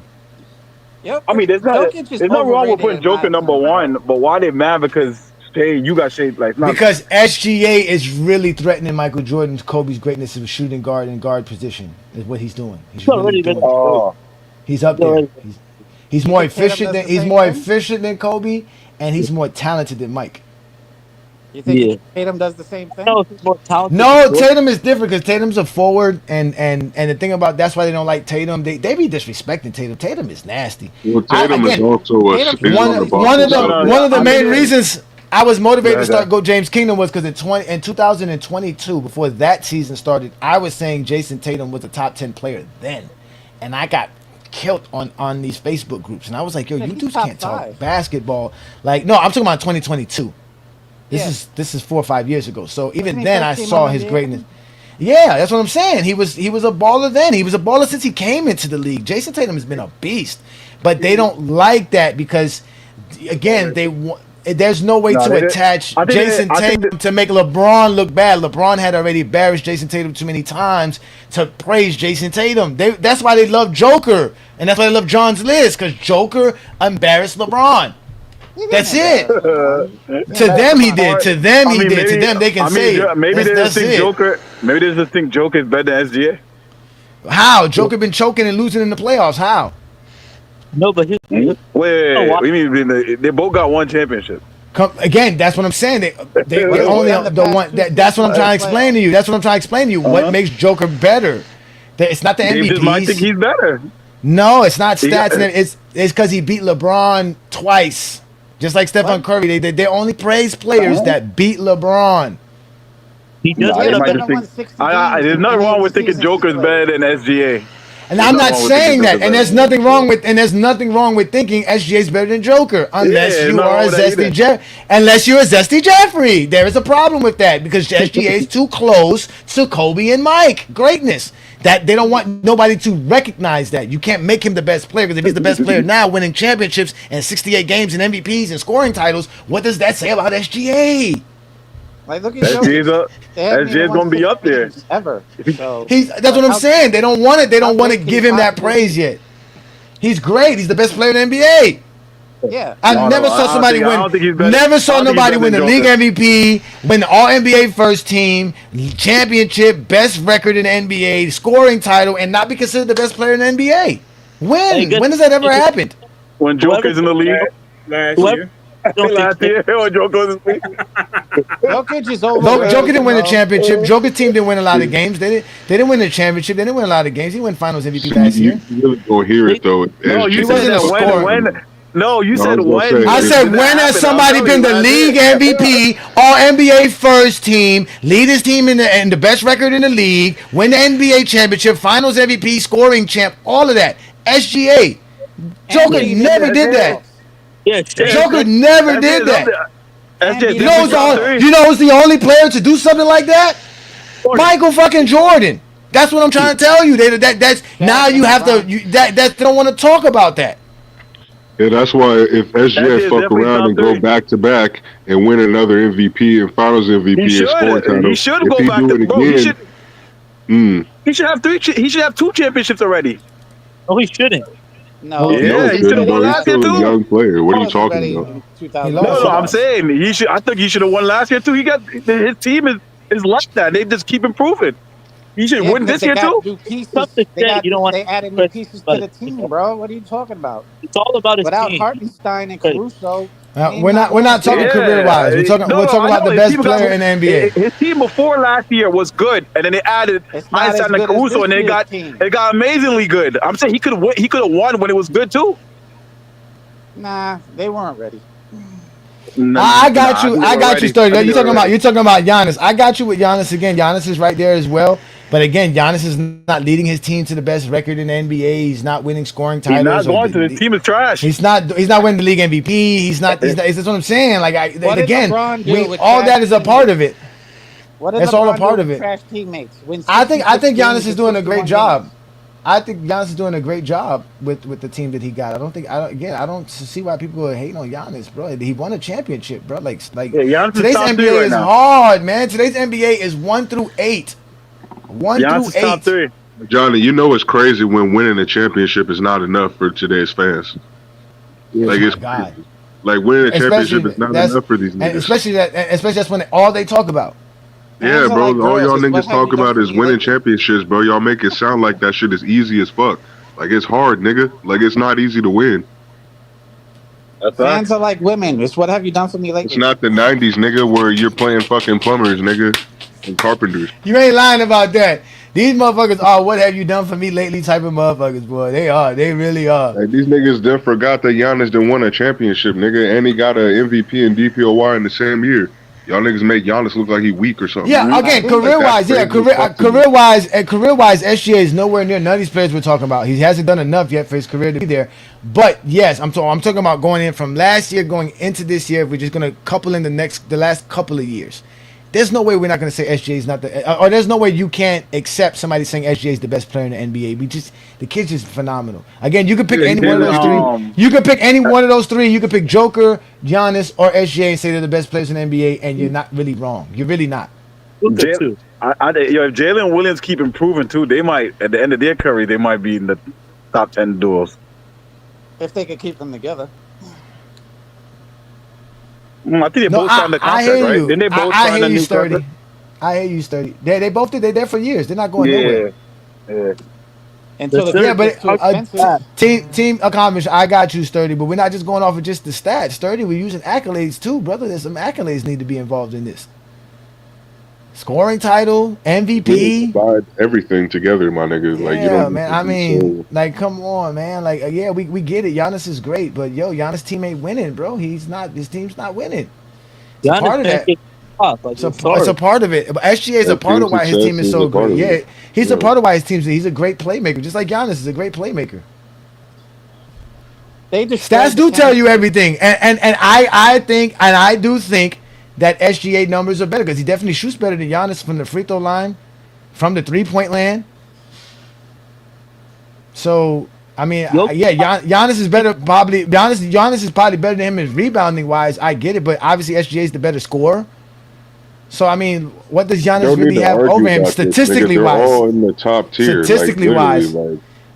Yep. I mean, there's no wrong with putting Joker number 1, but why they mad because you got shaped like nothing? Because SGA is really threatening Michael Jordan's Kobe's greatness of shooting guard and guard position is what he's doing. He's really doing it. He's up there. He's more efficient than Kobe, and he's more talented than Mike. You think Tatum does the same thing? No, he's more talented. No, Tatum is different because Tatum's a forward, and the thing about that's why they don't like Tatum. They be disrespecting Tatum. Tatum is nasty. Well, Tatum is also one of the main reasons I was motivated to start GOAT James Kingdom was because in 2022, before that season started, I was saying Jason Tatum was a top 10 player then, and I got killed on these Facebook groups, and I was like, yo, you dudes can't talk basketball. Like, no, I'm talking about 2022. This is 4 or 5 years ago. So even then, I saw his greatness. Yeah, that's what I'm saying. He was a baller then. He was a baller since he came into the league. Jason Tatum has been a beast, but they don't like that because, again, there's no way to attach Jason Tatum to make LeBron look bad. LeBron had already embarrassed Jason Tatum too many times to praise Jason Tatum. That's why they love Joker, and that's why they love John's list, because Joker embarrassed LeBron. That's it. To them he did. To them he did. To them they can say. Maybe they just think Joker. Maybe they just think Joker is better than SGA. How? Joker been choking and losing in the playoffs. How? No, but wait. We mean they both got one championship. Again, that's what I'm saying. They only the one. That's what I'm trying to explain to you. That's what I'm trying to explain to you. What makes Joker better? It's not the MVP. Just might think he's better. No, it's not stats. It's because he beat LeBron twice. Just like Steph and Curry, they only praise players that beat LeBron. He does. There's nothing wrong with thinking Joker's better than SGA. And I'm not saying that. And there's nothing wrong with thinking SGA's better than Joker, unless you're a zesty Jeffrey. There is a problem with that because SGA is too close to Kobe and Mike greatness. That they don't want nobody to recognize that. You can't make him the best player, because if he's the best player now, winning championships and 68 games and MVPs and scoring titles, what does that say about SGA? Like, look at SGA's gonna be up there ever. So, that's what I'm saying. They don't want it. They don't want to give him that praise yet. He's great. He's the best player in the NBA. Yeah, I never saw somebody win. Never saw nobody win the league MVP, win the All NBA first team, championship, best record in the NBA, scoring title, and not be considered the best player in the NBA. When does that ever happen? When Joker's in the league last year. Jokic is over. Joker didn't win the championship. Joker's team didn't win a lot of games. They didn't win the championship. They didn't win a lot of games. He won Finals MVP last year. You really don't hear it though. No, you said that you said when. I said when has somebody been the league MVP, All NBA first team, lead his team in the best record in the league, win the NBA championship, Finals MVP, scoring champ, all of that. SGA. Joker never did that. Yeah, Joker never did that. You know who's the only player to do something like that? Michael fucking Jordan. That's what I'm trying to tell you. That's now you have to. They don't want to talk about that. Yeah, that's why if SGA fuck around and go back to back and win another MVP and Finals MVP and score title, he should go back to bro. He should have 3. He should have 2 championships already. No, he shouldn't. No, he should have won last year too. Young player. What are you talking about? No, I'm saying he should. I think he should have won last year too. His team is like that. They just keep improving. He should win this year too. They added new pieces to the team, bro. What are you talking about? It's all about his Without team. Hartenstein and Caruso. We're not talking career wise. We're talking about the best player in the NBA. His team before last year was good, and then they added Einstein and Caruso, and they got amazingly good. I'm saying he could have won when it was good too. Nah, they weren't ready. I got you, Sturdy. You're talking about Giannis. I got you with Giannis again. Giannis is right there as well. But again, Giannis is not leading his team to the best record in the NBA. He's not winning scoring titles. He's not going to. His team is trash. He's not winning the league MVP. He's not. That's what I'm saying. Like again, all that is a part of it. That's all a part of it. Trash teammates. I think Giannis is doing a great job. I think Giannis is doing a great job with the team that he got. I don't see why people are hating on Giannis, bro. He won a championship, bro. Like today's NBA is hard, man. Today's NBA is 1 through 8. 1 through 8. Top 3. Johnny, you know it's crazy when winning a championship is not enough for today's fans. Like it's crazy. Like winning a championship is not enough for these niggas. Especially that's when all they talk about. Yeah, bro. All y'all niggas talk about is winning championships, bro. Y'all make it sound like that shit is easy as fuck. Like it's hard, nigga. Like it's not easy to win. Fans are like women. It's what have you done for me lately? It's not the 90s, nigga, where you're playing fucking plumbers, nigga, and carpenters. You ain't lying about that. These motherfuckers are what have you done for me lately type of motherfuckers, boy. They are. They really are. Like, these niggas done forgot that Giannis done won a championship, nigga, and he got an MVP and DPOY in the same year. Y'all niggas make Giannis look like he weak or something. Yeah, again, career-wise, career-wise, SGA is nowhere near none of these players we're talking about. He hasn't done enough yet for his career to be there. But yes, I'm talking about going in from last year, going into this year. If we're just gonna couple in the last couple of years. There's no way we're not going to say SGA is not or there's no way you can't accept somebody saying SGA is the best player in the NBA. The kid's just phenomenal. Again, you can pick any one of those three. You can pick any one of those three. You can pick Joker, Giannis, or SGA and say they're the best players in the NBA, and you're not really wrong. You're really not. If Jalen Williams keep improving too, they might at the end of their career they might be in the top 10 duos. If they could keep them together. I think they both signed the contract, right? Didn't they both sign a new contract? I hear you, Sturdy. They both did. They're there for years. They're not going nowhere. Yeah. Until team accomplished. I got you, Sturdy. But we're not just going off of just the stats, Sturdy. We're using accolades too, brother. There's some accolades need to be involved in this. Scoring title, MVP, everything together, my nigga. Like, you know, man. I mean, like, come on, man. Like, yeah, we get it. Giannis is great, but Giannis' team ain't winning, bro. He's not. His team's not winning. It's a part of that. It's a part of it. But SGA is a part of why his team is so great. Yeah, he's a part of why his team's. He's a great playmaker, just like Giannis is a great playmaker. Stats do tell you everything, and I do think that SGA numbers are better because he definitely shoots better than Giannis from the free throw line, from the 3-point land. So I mean, Giannis is better. Probably Giannis is probably better than him in rebounding wise. I get it, but obviously SGA is the better scorer. So I mean, what does Giannis really have over him statistically wise? They're all in the top tier, statistically wise.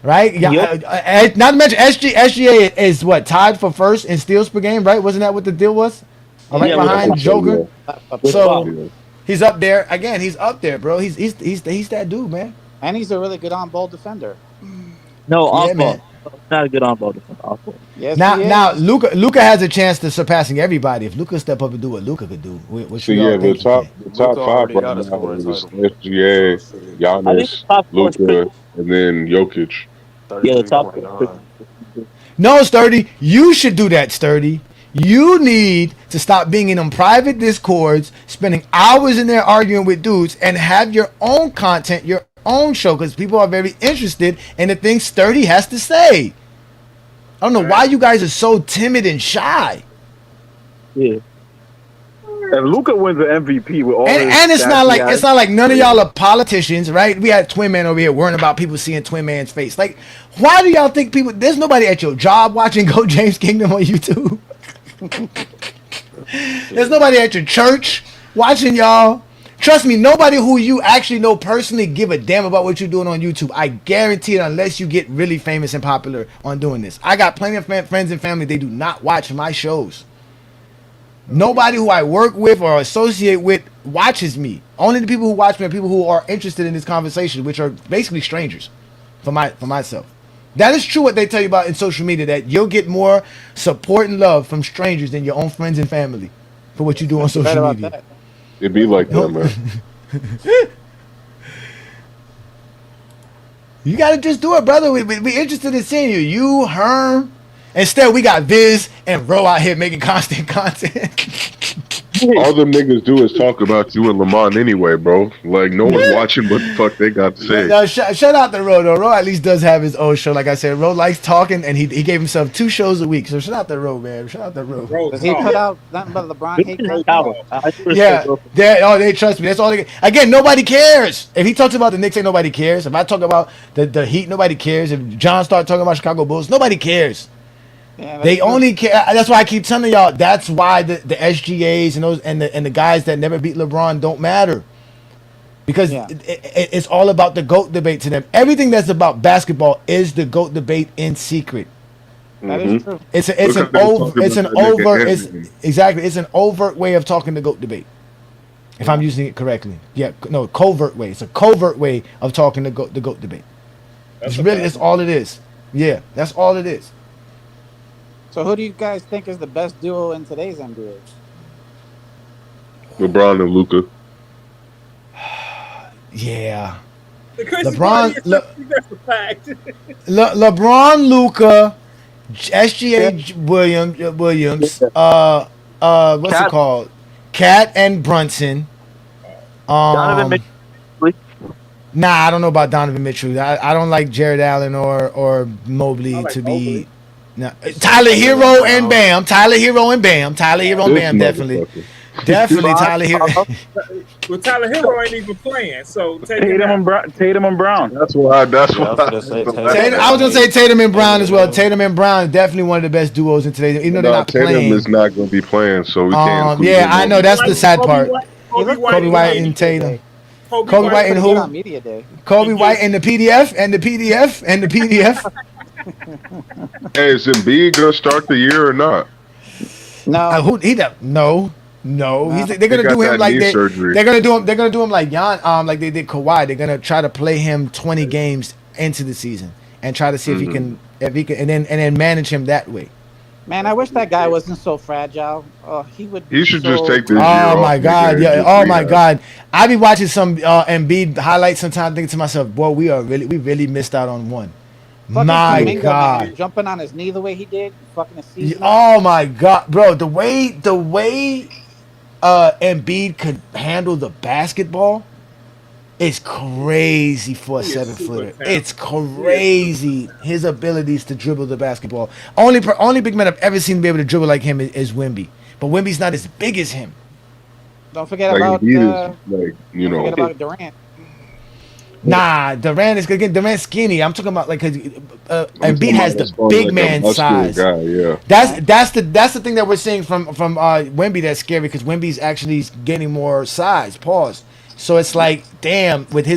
Right? Yeah. Not to mention SGA is what, tied for first in steals per game, right? Wasn't that what the deal was? Right behind Joker. So he's up there. Again, he's up there, bro. He's that dude, man. And he's a really good on-ball defender. No, off-ball. Not a good on-ball defender. Off-ball. Yes, now Luka has a chance to surpassing everybody. If Luka step up and do what Luka could do, the top five right now is SGA, Giannis, Luka, and then Jokic. Yeah, the top. No, Sturdy, you should do that, Sturdy. You need to stop being in them private discords, spending hours in there arguing with dudes, and have your own content, your own show, because people are very interested in the things Sturdy has to say. I don't know why you guys are so timid and shy. Yeah. If Luka wins the MVP with all and it's not like none of y'all are politicians, right? We had Twin Man over here worrying about people seeing Twin Man's face. Like, why do y'all think people? There's nobody at your job watching Go James Kingdom on YouTube. There's nobody at your church watching y'all. Trust me, nobody who you actually know personally give a damn about what you're doing on YouTube. I guarantee it, unless you get really famous and popular on doing this. I got plenty of friends and family, they do not watch my shows. Nobody who I work with or associate with watches me. Only the people who watch me are people who are interested in this conversation, which are basically strangers for myself. That is true what they tell you about in social media, that you'll get more support and love from strangers than your own friends and family for what you do on social media. That. It be like that, man. You gotta just do it, brother. We interested in seeing you. You, Herm. Instead, we got Viz and Ro out here making constant content. All them niggas do is talk about you and Lamont anyway, bro. Like, no one's watching what the fuck they got to say. No, shout out to Ro, though. Ro at least does have his own show. Like I said, Ro likes talking, and he gave himself 2 shows a week. So shout out to Ro, man. Shout out to Ro. Does he put out nothing but LeBron hate? They trust me. That's all they get. Again, nobody cares. If he talks about the Knicks, ain't nobody cares. If I talk about the Heat, nobody cares. If John starts talking about Chicago Bulls, nobody cares. Yeah, they only care. That's why I keep telling y'all. That's why the SGAs and those and the guys that never beat LeBron don't matter, because it's all about the GOAT debate to them. Everything that's about basketball is the GOAT debate in secret. That is true. It's an overt way of talking the GOAT debate. If I'm using it correctly, covert way. It's a covert way of talking the GOAT debate. It's all it is. Yeah, that's all it is. So who do you guys think is the best duo in today's NBA? LeBron and Luka. Yeah. Because LeBron, that's a fact. LeBron, Luca, SGA Williams, what's it Cat, called? Cat and Brunson. Donovan Mitchell. Nah, I don't know about Donovan Mitchell. I don't like Jared Allen or Mobley I like to Mobley. be. No, Tyler Hero and Bam. Tyler Hero and Bam. Tyler Hero and This Bam. Definitely. motherfucker. Definitely Tyler Hero. Well, Tyler Hero ain't even playing, so take him Tatum out. and Brown. That's why. That's Yeah, I why. was gonna say Tatum, I was gonna say Tatum and Brown as well. Tatum and Brown is definitely one of the best duos in today's. Even though they're No, not Tatum playing. is not going to be playing, so we can't. include Yeah, him I on know it. that's the sad part. Kobe White and and Tatum. Kobe Kobe White and Pretty good who? on media day. Kobe White and the PDF and the PDF and the PDF. Hey, is Embiid going to start the year or not? No, Who he? No. They're He gonna got do him that like knee surgery. they're gonna do him. They're gonna do him like like they did Kawhi. They're gonna try to play him 20 games into the season and try to see if he can, and then manage him that way. man, I wish that guy wasn't so fragile. Oh, he would. He should just take this year Oh off. my nigga, God! and Yeah. just Oh my rehab. God! I be watching some Embiid highlights sometimes, thinking to myself, "Boy, we really missed out on one." Fucking My Kuminga, God! man, jumping on his knee the way he did, fucking a season. Oh my God, bro! The way Embiid could handle the basketball is crazy for a He is 7-footer. super It's crazy his abilities to dribble the basketball. Only big man I've ever seen be able to dribble like him is Wemby, but Wemby's not as big as him. Don't forget Like about Embiid is like don't forget about Durant. Nah, Durant is again. Durant's skinny. I'm talking about like because Embiid has the as far as, big like, a man muscular size. guy, yeah. That's the thing that we're seeing from Wemby that's scary because Wemby's actually getting more size. Pause. So it's like, damn, with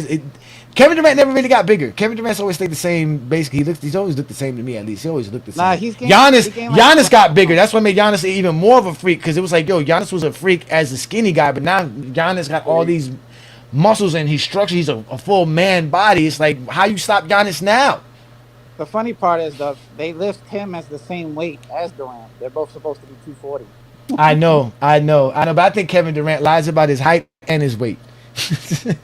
Kevin Durant never really got bigger. Kevin Durant's always stayed the same. Basically, he's always looked the same to me. At least he always looked the same. Nah, he gained Giannis like got bigger. That's what made Giannis even more of a freak because it was like, yo, Giannis was a freak as a skinny guy, but now Giannis got all these muscles and he's structured. He's a full man body. It's like, how you stop Giannis now? The funny part is they list him as the same weight as Durant. They're both supposed to be 240. I know, but I think Kevin Durant lies about his height and his weight. That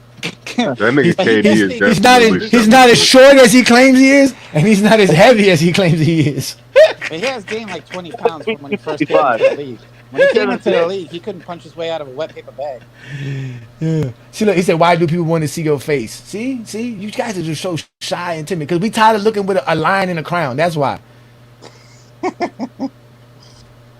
nigga KD is definitely he's not as short as he claims he is, and he's not as heavy as he claims he is. But he has gained like 20 pounds from when he first came into the league. When he came into the league, he couldn't punch his way out of a wet paper bag. Yeah. See, look, he said, "Why do people want to see your face?" See, you guys are just so shy and timid because we tired of looking with a lion in a crown. That's why.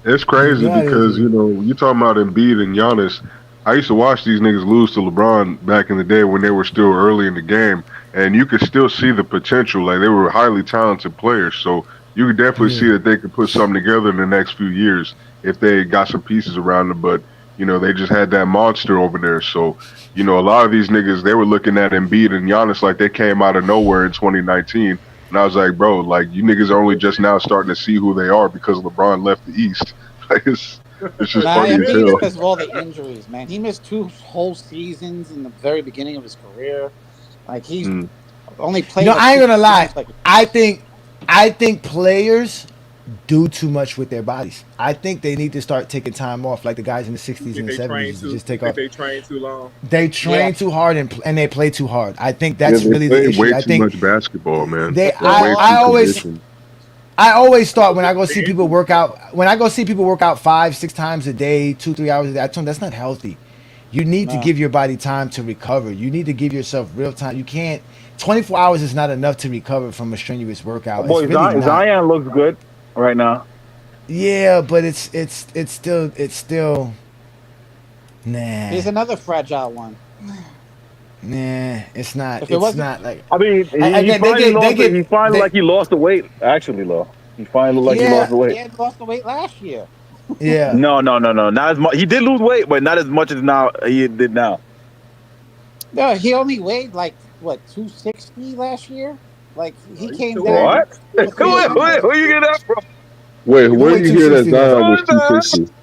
It's crazy because, you talking about Embiid and Giannis. I used to watch these niggas lose to LeBron back in the day when they were still early in the game, and you could still see the potential. Like, they were highly talented players, so you could definitely see that they could put something together in the next few years if they got some pieces around them. But, they just had that monster over there. So, a lot of these niggas, they were looking at Embiid and Giannis like they came out of nowhere in 2019. And I was like, bro, like, you niggas are only just now starting to see who they are because LeBron left the East. Like, it's just funny as hell. Because of all the injuries, man. He missed 2 whole seasons in the very beginning of his career. Like, he's only played. I ain't gonna lie. I think players do too much with their bodies. I think they need to start taking time off, like the guys in the 60s and the 70s. Just take off. They train too long. They train too hard and they play too hard. I think that's really the issue. Way too much basketball, man. I always thought when I go see people work out, 5-6 times a day, 2-3 hours a day, I told them that's not healthy. You need to give your body time to recover. You need to give yourself real time. You can't. 24 hours is not enough to recover from a strenuous workout. Boy, Zion looks good right now. Yeah, but it's still nah. He's another fragile one. Nah, it's not. If it's not like. I mean, he finally like he lost the weight. Actually, though, he finally looked like he lost the weight. He had lost the weight last year. Yeah. No. Not as much. He did lose weight, but not as much as now he did now. No, he only weighed like what 260 last year. Like he came down. What? Where you get that from? Wait, where did you hear that Zion was 260?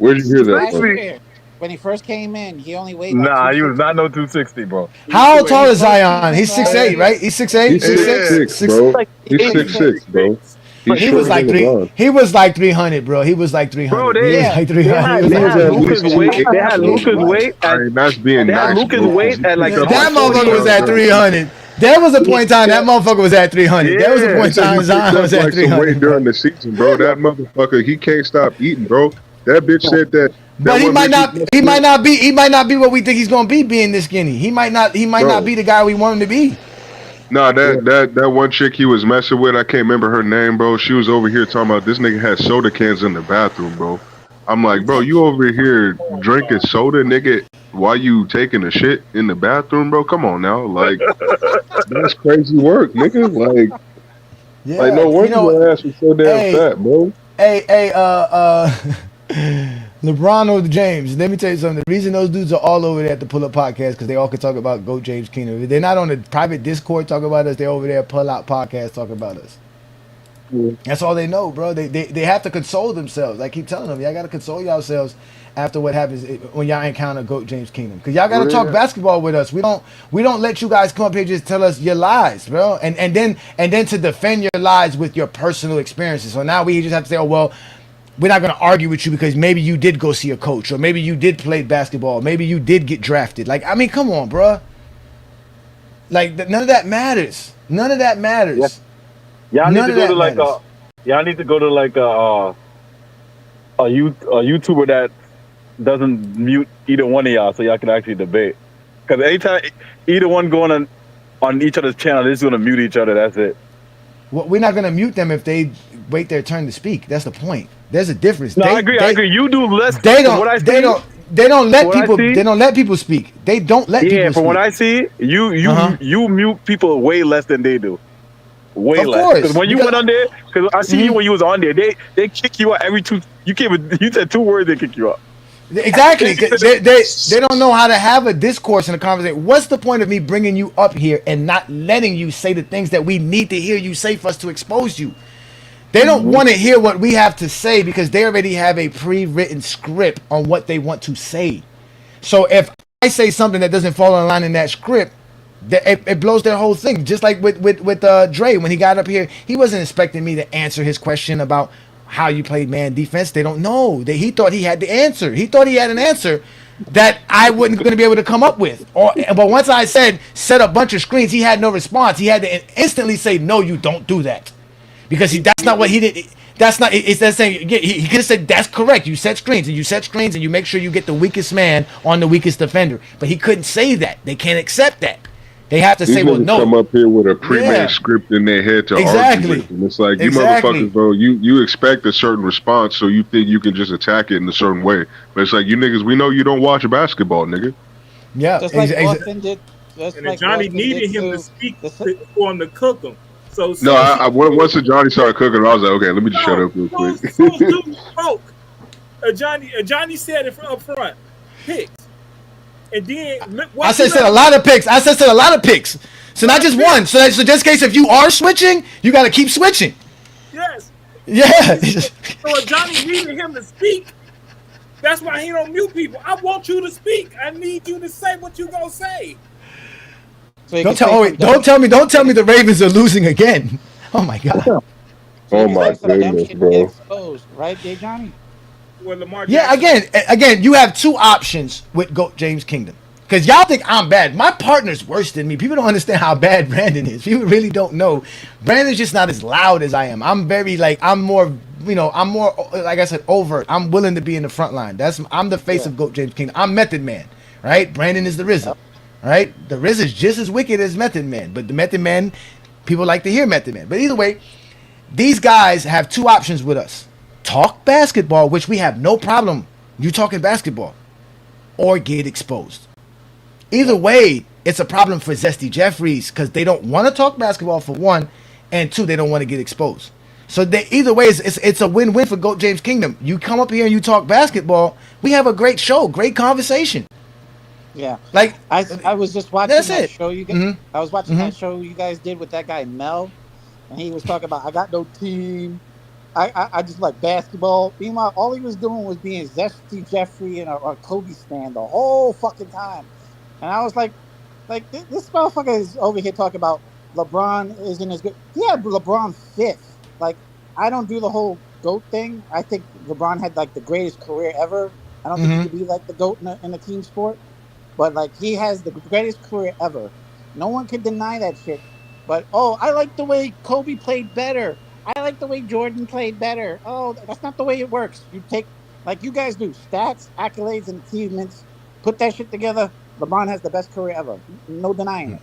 Where did you hear that Last from? year, when he first came in, he only weighed. Nah, he was not no 260, bro. How tall is Zion? He's 6'8", right? He's 6'8". He's 6'6", bro. He's 6'6", bro. He's He shorter was like than LeBron. He was like 300, bro. He was like 300. Bro, He was like 300. they had at Luca's least weight. They had 280, Luca's bro. weight I at mean, that's being they had nice, Luca's bro. 'cause weight he at like picked up That like 40 motherfucker was pounds, at bro. 300. There was a point in time that motherfucker was at 300. There was a Yeah. point He in said he time picked Zion up was at like some weight 300. Bro. during the season, bro. That motherfucker, he can't stop eating, bro. That bitch said that. But he one might bitch not. was He might not be. He might not be what we think he's gonna be. Being this skinny, he might not. He might not Bro. be the guy we want him to be. Nah, that one chick he was messing with, I can't remember her name, bro. She was over here talking about this nigga had soda cans in the bathroom, bro. I'm like, bro, you over here drinking soda, nigga, while you taking a shit in the bathroom, bro? Come on now, like that's crazy work, nigga. Like, Yeah, like no wonder your ass was so damn fat, bro. Hey, LeBron or James. Let me tell you something. The reason those dudes are all over there at the Pull Up Podcast because they all can talk about GOAT James Kingdom. If they're not on the private Discord talking about us, they're over there Pull Out Podcast talking about us. Yeah. That's all they know, bro. They have to console themselves. I keep telling them, y'all got to console yourselves after what happens when y'all encounter GOAT James Kingdom. Because y'all got to talk basketball with us. We don't let you guys come up here and just tell us your lies, bro. And then to defend your lies with your personal experiences. So now we just have to say, oh, well, we're not going to argue with you because maybe you did go see a coach or maybe you did play basketball. Maybe you did get drafted. Like, I mean, come on, bro. Like, none of that matters. None of that matters. Y'all need None to of go to that like matters. y'all need to go to like a YouTuber that doesn't mute either one of y'all, so y'all can actually debate. Because anytime either one going on each other's channel, they're just gonna mute each other. That's it. Well, we're not going to mute them if they wait their turn to speak. That's the point. There's a difference. No, I agree. I agree. You do less. They from what I don't. They see- don't. They don't let what I people. see- They don't let people speak. They don't let people Yeah, from speak. what I see, you Uh-huh. you mute people way less than they do. Way Of less. course, Because when you because- went on there, because I see you Mhm. when you was on there, they kick you out every two. You said 2 words, they kick you out. Exactly. 'Cause they don't know how to have a discourse and a conversation. What's the point of me bringing you up here and not letting you say the things that we need to hear you say for us to expose you? They don't want to hear what we have to say because they already have a pre-written script on what they want to say. So if I say something that doesn't fall in line in that script, it blows their whole thing. Just like with Dre when he got up here, he wasn't expecting me to answer his question about how you played man defense. They don't know. He thought he had the answer. He thought he had an answer that I wasn't going to be able to come up with. But once I said set a bunch of screens, he had no response. He had to instantly say, "No, you don't do that," because that's not what he did. That's not. It's that saying. He could have said that's correct. You set screens and you set screens and you make sure you get the weakest man on the weakest defender. But he couldn't say that. They can't accept that. They have to These say, well, niggas no. come up here with a pre-made Yeah. script in their head to Exactly. argue with. And it's like, you Exactly. motherfuckers, bro, you expect a certain response, so you think you can just attack it in a certain way. But it's like, you niggas, we know you don't watch basketball, nigga. Yeah. Just like Austin did. Just And like Johnny Austin needed did him to to speak for him to cook him. So No, once the Johnny started cooking, I was like, okay, let me just shut up real quick. Those dudes spoke. Johnny said it up front. Picks. And then I said a lot of picks. I said a lot of picks. So not just one. So just in case if you are switching, you got to keep switching. Yes. Yeah. So if Johnny needed him to speak, that's why he don't mute people. I want you to speak. I need you to say what you gonna say. So Don't tell me the Ravens are losing again. Oh my god. Oh my goodness, bro. Exposed, right, there, Johnny? Well, Lamar Yeah, again, you have two options with GOAT James Kingdom. Because y'all think I'm bad. My partner's worse than me. People don't understand how bad Brandon is. People really don't know. Brandon's just not as loud as I am. I'm very I'm more, like I said, overt. I'm willing to be in the front line. I'm the face of GOAT James Kingdom. I'm Method Man, right? Brandon is the RZA, right? The RZA is just as wicked as Method Man. But the Method Man, people like to hear Method Man. But either way, these guys have two options with us. Talk basketball, which we have no problem you talking basketball, or get exposed. Either way, it's a problem for Zesty Jeffries because they don't want to talk basketball for one, and two, they don't want to get exposed. So either way, it's a win-win for GOAT James Kingdom. You come up here and you talk basketball, we have a great show, great conversation. Yeah, like I was just watching that show you guys. Mhm. I was watching that show you guys did with that guy Mel, and he was talking about I got no team. I just like basketball. Meanwhile, all he was doing was being Zesty Jeffrey and a Kobe stand the whole fucking time. And I was like this motherfucker is over here talking about LeBron isn't as good. He had LeBron fifth. Like I don't do the whole GOAT thing. I think LeBron had like the greatest career ever. I don't think he could be like the GOAT in a team sport, but like he has the greatest career ever. No one can deny that shit. But I like the way Kobe played better. I like the way Jordan played better. Oh, that's not the way it works. You take like you guys do stats, accolades, and achievements. Put that shit together. LeBron has the best career ever. No denying it.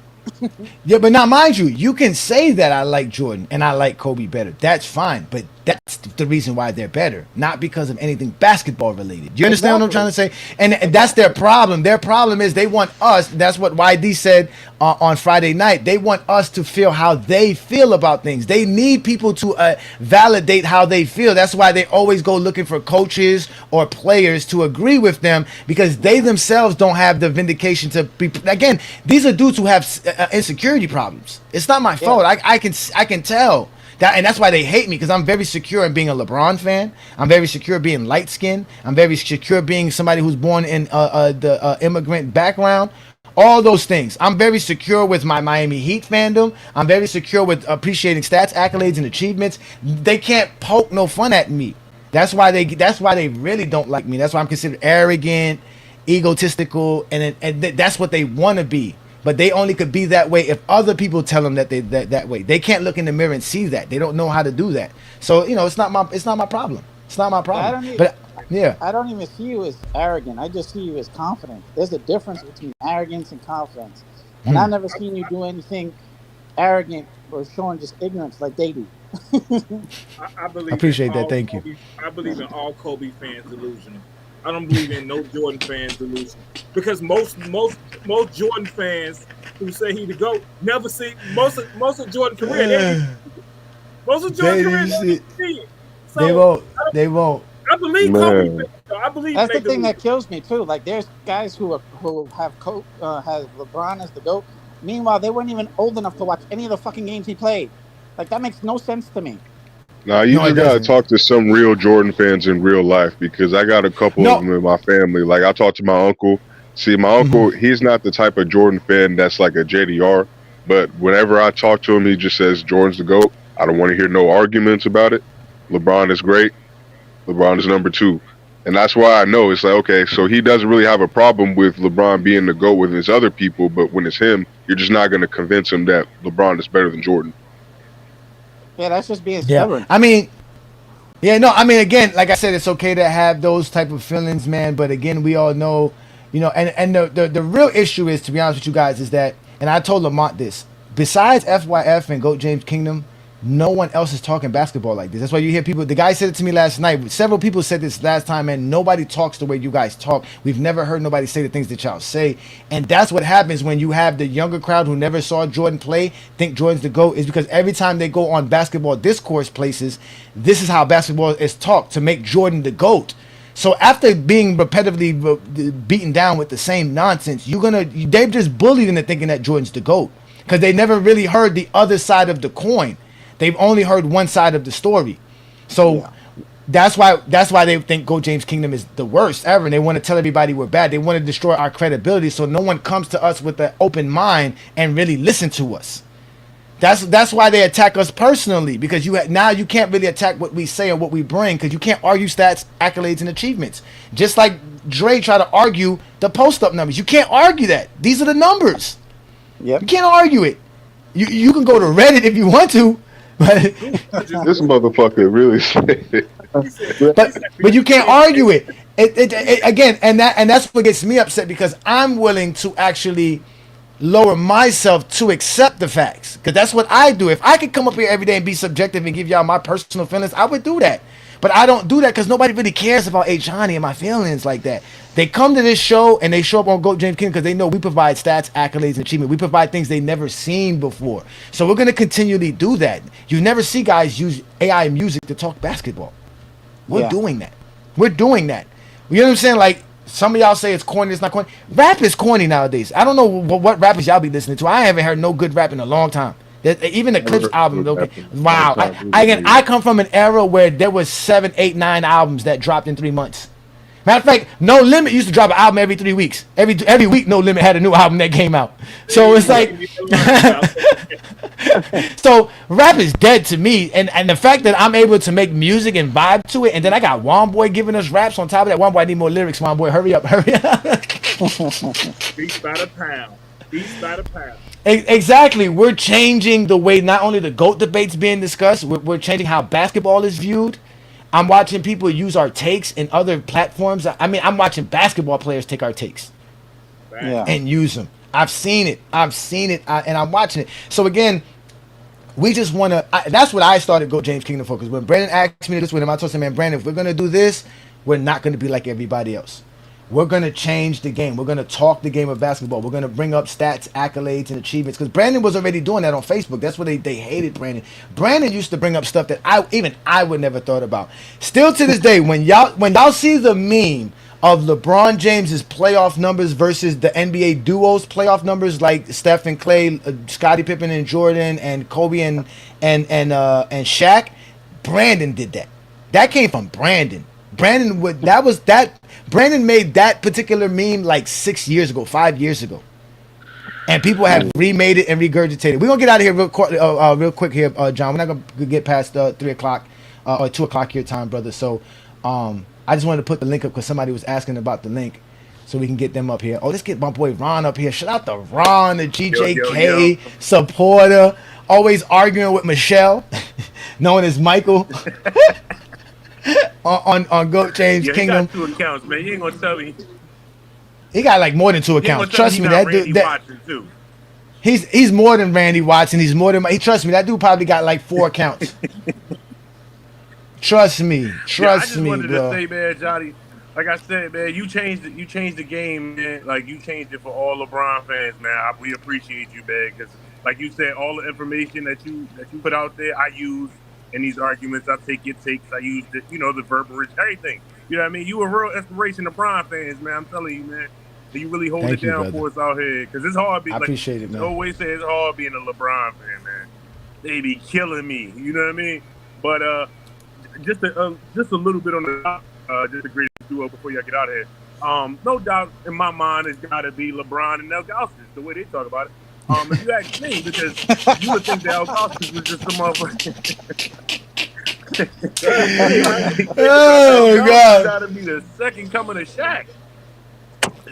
Yeah, but now mind you, you can say that I like Jordan and I like Kobe better. That's fine, but that's the reason why they're better, not because of anything basketball related. You understand what I'm trying to say? And that's their problem. Their problem is they want us. That's what YD said on Friday night. They want us to feel how they feel about things. They need people to validate how they feel. That's why they always go looking for coaches or players to agree with them, because they themselves don't have the vindication to be. Again, these are dudes who have insecurity problems. It's not my fault. I can tell that, and that's why they hate me, because I'm very secure in being a LeBron fan. I'm very secure being light skinned. I'm very secure being somebody who's born in the immigrant background. All those things. I'm very secure with my Miami Heat fandom. I'm very secure with appreciating stats, accolades, and achievements. They can't poke no fun at me. That's why they really don't like me. That's why I'm considered arrogant, egotistical, and that's what they want to be. But they only could be that way if other people tell them that they that way. They can't look in the mirror and see that. They don't know how to do that. So it's not my problem. It's not my problem. I don't even see you as arrogant. I just see you as confident. There's a difference between arrogance and confidence. And I've never seen you do anything arrogant or showing just ignorance like they do. I believe. I appreciate that. Thank you. I believe in all Kobe fans delusional. I don't believe in no Jordan fans delusional, because most Jordan fans who say he the GOAT never see most of Jordan's career. Most of Jordan's career never see it. So they won't. I believe Kobe. I believe that's the thing that kills me too. Like there's guys who have LeBron as the GOAT. Meanwhile, they weren't even old enough to watch any of the fucking games he played. Like that makes no sense to me. Nah, you just gotta talk to some real Jordan fans in real life, because I got a couple of them in my family. Like I talked to my uncle. See, my uncle, he's not the type of Jordan fan that's like a JDR. But whenever I talk to him, he just says Jordan's the GOAT. I don't want to hear no arguments about it. LeBron is great. LeBron is number 2. And that's why I know it's like, okay, so he doesn't really have a problem with LeBron being the GOAT with his other people, but when it's him, you're just not going to convince him that LeBron is better than Jordan. Yeah, that's just being stubborn. I mean, again, like I said, it's okay to have those type of feelings, man. But again, we all know, and the real issue is, to be honest with you guys, is that, and I told Lamont this, besides FYF and GOAT James Kingdom, no one else is talking basketball like this. That's why you hear people. The guy said it to me last night. Several people said this last time, and nobody talks the way you guys talk. We've never heard nobody say the things that y'all say, and that's what happens when you have the younger crowd who never saw Jordan play think Jordan's the GOAT. Is because every time they go on basketball discourse places, this is how basketball is talked, to make Jordan the GOAT. So after being repetitively beaten down with the same nonsense, they've just bullied into thinking that Jordan's the GOAT, because they never really heard the other side of the coin. They've only heard one side of the story. So that's why they think GOAT James Kingdom is the worst ever, and they want to tell everybody we're bad. They want to destroy our credibility, so no one comes to us with an open mind and really listen to us. That's why they attack us personally, because now you can't really attack what we say or what we bring, because you can't argue stats, accolades, and achievements. Just like Dre tried to argue the post-up numbers. You can't argue that. These are the numbers. Yep. You can't argue it. You can go to Reddit if you want to, This motherfucker really said it. But you can't argue it. Again, and that's what gets me upset, because I'm willing to actually lower myself to accept the facts, because that's what I do. If I could come up here every day and be subjective and give y'all my personal feelings, I would do that. But I don't do that because nobody really cares about Johnny and my feelings like that. They come to this show and they show up on GOAT James King because they know we provide stats, accolades, and achievement. We provide things they never seen before. So we're going to continually do that. You never see guys use AI music to talk basketball. We're doing that. We're doing that. You know what I'm saying? Like, some of y'all say it's corny, it's not corny. Rap is corny nowadays. I don't know what rappers y'all be listening to. I haven't heard no good rap in a long time. Even the Clips album, okay. Wow. I come from an era where there was 7, 8, 9 albums that dropped in 3 months. Matter of fact, No Limit used to drop an album every 3 weeks. Every week, No Limit had a new album that came out. So it's like, so rap is dead to me. And the fact that I'm able to make music and vibe to it, and then I got Juan Boy giving us raps on top of that. Juan Boy, I need more lyrics. Juan Boy, hurry up. Beats by the pound. Beats by the pound. Exactly. We're changing the way not only the GOAT debate's being discussed, we're changing how basketball is viewed. I'm watching people use our takes in other platforms. I mean, I'm watching basketball players take our takes and use them. I've seen it, and I'm watching it. So again, we just want to. That's what I started GOAT James Kingdom for. Because when Brandon asked me this with him, I told him, man, Brandon, if we're gonna do this, we're not gonna be like everybody else. We're going to change the game. We're going to talk the game of basketball. We're going to bring up stats, accolades, and achievements. Because Brandon was already doing that on Facebook. That's what they hated Brandon. Brandon used to bring up stuff that I would never thought about. Still to this day, when y'all see the meme of LeBron James's playoff numbers versus the NBA duos playoff numbers, like Steph and Klay, Scottie Pippen and Jordan, and Kobe and Shaq, Brandon did that. That came from Brandon. Brandon made that particular meme like 5 years ago, and people have remade it and regurgitated. We're gonna get out of here real quick here, John. We're not gonna get past 3 o'clock or 2 o'clock your time, brother. So, I just wanted to put the link up because somebody was asking about the link, so we can get them up here. Oh, let's get my boy Ron up here. Shout out to Ron, the GJK supporter, always arguing with Michelle, known as Michael. on GOAT James Kingdom. He got 2 accounts, man. You ain't gonna tell me. He got like more than 2 accounts. Trust me, that dude. He's more than Randy Watson. He's more than. Trust me, that dude probably got like 4 accounts. Trust me, I just wanted bro. to say, man, Johnny. Like I said, man, you changed the game, man. Like you changed it for all LeBron fans, man. We appreciate you, man, because like you said, all the information that you put out there, I use. In these arguments, I take your takes. I use the, the verbiage, everything. You know what I mean? You a real inspiration to LeBron fans, man. I'm telling you, man. You really hold it down for us out here. Because it's hard being, I appreciate it, man. I always say it's hard being a LeBron fan, man. They be killing me. You know what I mean? But just a little bit on the just the greatest duo before y'all get out of here. No doubt in my mind, it's got to be LeBron and Algosis, the way they talk about it. If you ask me, because you would think that Algosis was just some motherfucker. Oh God! Got to be the second coming of Shaq.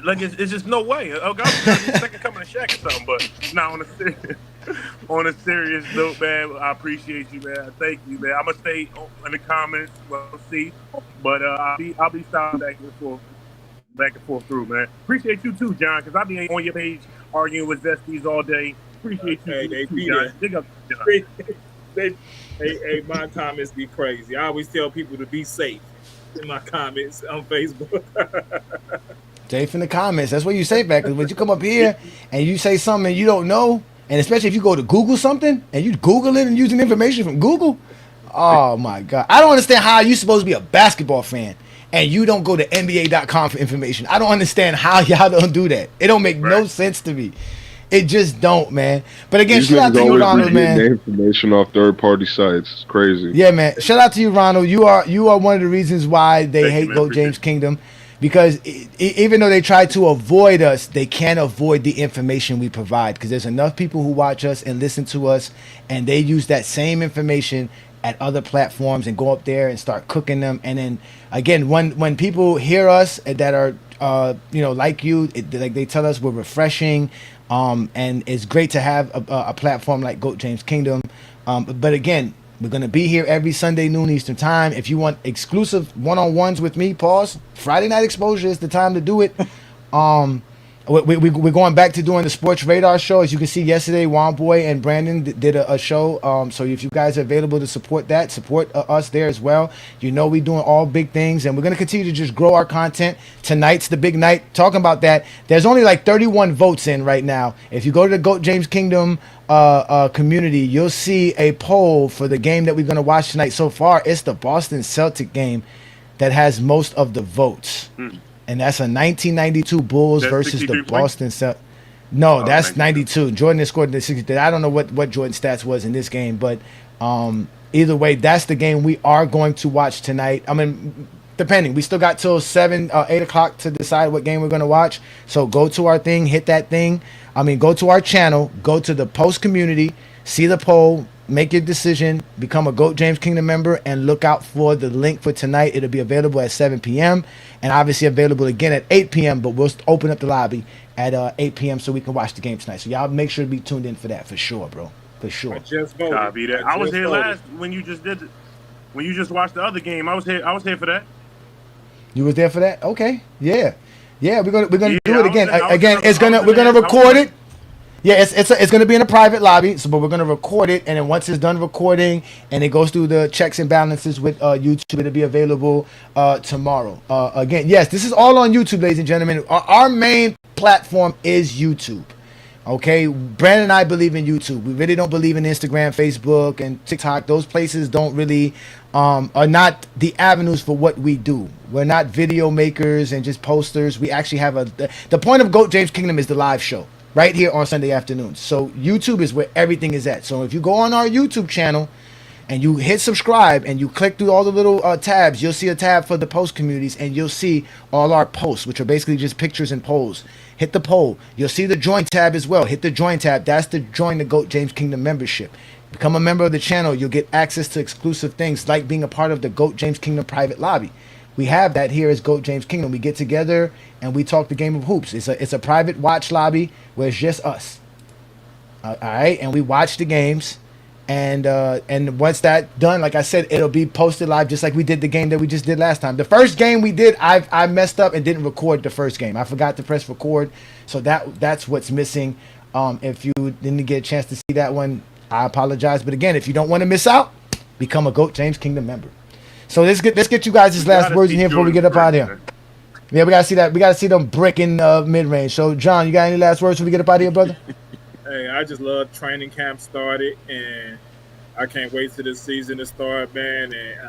Like it's just no way. Algosis got to be the second coming of Shaq or something. But now on a serious note, man, I appreciate you, man. Thank you, man. I'm gonna stay in the comments. We'll see, but I'll be stopping back and forth through, man. Appreciate you too, John, because I'll be on your page arguing with Zesties all day. Appreciate you, John. Big up, John. Hey, my comments be crazy. I always tell people to be safe in my comments on Facebook. Safe in the comments. That's what you say back. Because when you come up here and you say something you don't know, and especially if you go to Google something and you Google it and using information from Google, oh my God. I don't understand how you're supposed to be a basketball fan and you don't go to NBA.com for information. I don't understand how y'all don't do that. It don't make no sense to me. It just don't, man. But again, shout out to you, Ronald, man. Information off third-party sites. It's crazy. Yeah, man. Shout out to you, Ronald. You are one of the reasons why they hate GOAT James Kingdom, because even though they try to avoid us, they can't avoid the information we provide, because there's enough people who watch us and listen to us, and they use that same information at other platforms and go up there and start cooking them. And then again, when people hear us that are like you, like they tell us we're refreshing, and it's great to have a platform like GOAT James Kingdom. But again, we're gonna be here every Sunday noon Eastern time. If you want exclusive one-on-ones with me, Friday Night Exposure is the time to do it. We're going back to doing the Sports Radar show. As you can see, yesterday, Juan Boy and Brandon did a show. So if you guys are available to support us there as well. We're doing all big things, and we're going to continue to just grow our content. Tonight's the big night. Talking about that, there's only like 31 votes in right now. If you go to the GOAT James Kingdom community, you'll see a poll for the game that we're going to watch tonight. So far, it's the Boston Celtic game that has most of the votes. And that's a 1992 Bulls versus the Boston Celtics. No, that's 92. Jordan has scored the 60. I don't know what Jordan's stats was in this game, but either way, that's the game we are going to watch tonight. I mean, depending. We still got till 8 o'clock to decide what game we're gonna watch. So go to our thing, hit that thing. Go to our channel, go to the post community, see the poll, make your decision, become a GOAT James Kingdom member, and look out for the link for tonight. It'll be available at 7 p.m. and obviously available again at 8 p.m. But we'll open up the lobby at 8 p.m. so we can watch the game tonight. So y'all make sure to be tuned in for that for sure, bro. For sure. I just voted. I was here last when you just did it. When you just watched the other game, I was here for that. You was there for that? Okay. Yeah. We're gonna do it again. We're gonna record it. Yeah, it's gonna be in a private lobby. But we're gonna record it, and then once it's done recording, and it goes through the checks and balances with YouTube, it'll be available tomorrow. Again, yes, this is all on YouTube, ladies and gentlemen. Our main platform is YouTube. Okay, Brandon and I believe in YouTube. We really don't believe in Instagram, Facebook, and TikTok. Those places don't really are not the avenues for what we do. We're not video makers and just posters. We actually have the point of GOAT James Kingdom is the live show right here on Sunday afternoons. So YouTube is where everything is at. So if you go on our YouTube channel and you hit subscribe and you click through all the little tabs, you'll see a tab for the post communities, and you'll see all our posts, which are basically just pictures and polls. Hit the poll. You'll see the join tab as well. Hit the join tab. That's the join the GOAT James Kingdom membership. Become a member of the channel. You'll get access to exclusive things like being a part of the GOAT James Kingdom private lobby. We have that here as GOAT James Kingdom. We get together and we talk the game of hoops. It's a private watch lobby where it's just us. All right, and we watch the games. And once that's done, like I said, it'll be posted live just like we did the game that we just did last time. The first game we did, I messed up and didn't record the first game. I forgot to press record, so that's what's missing. If you didn't get a chance to see that one, I apologize. But again, if you don't want to miss out, become a GOAT James Kingdom member. So let's get you guys' last words in here before we get up out of here. Yeah, we gotta see that. We gotta see them breaking mid range. So John, you got any last words before we get up out of here, brother? Hey, I just love training camp started, and I can't wait till the season to start, man. And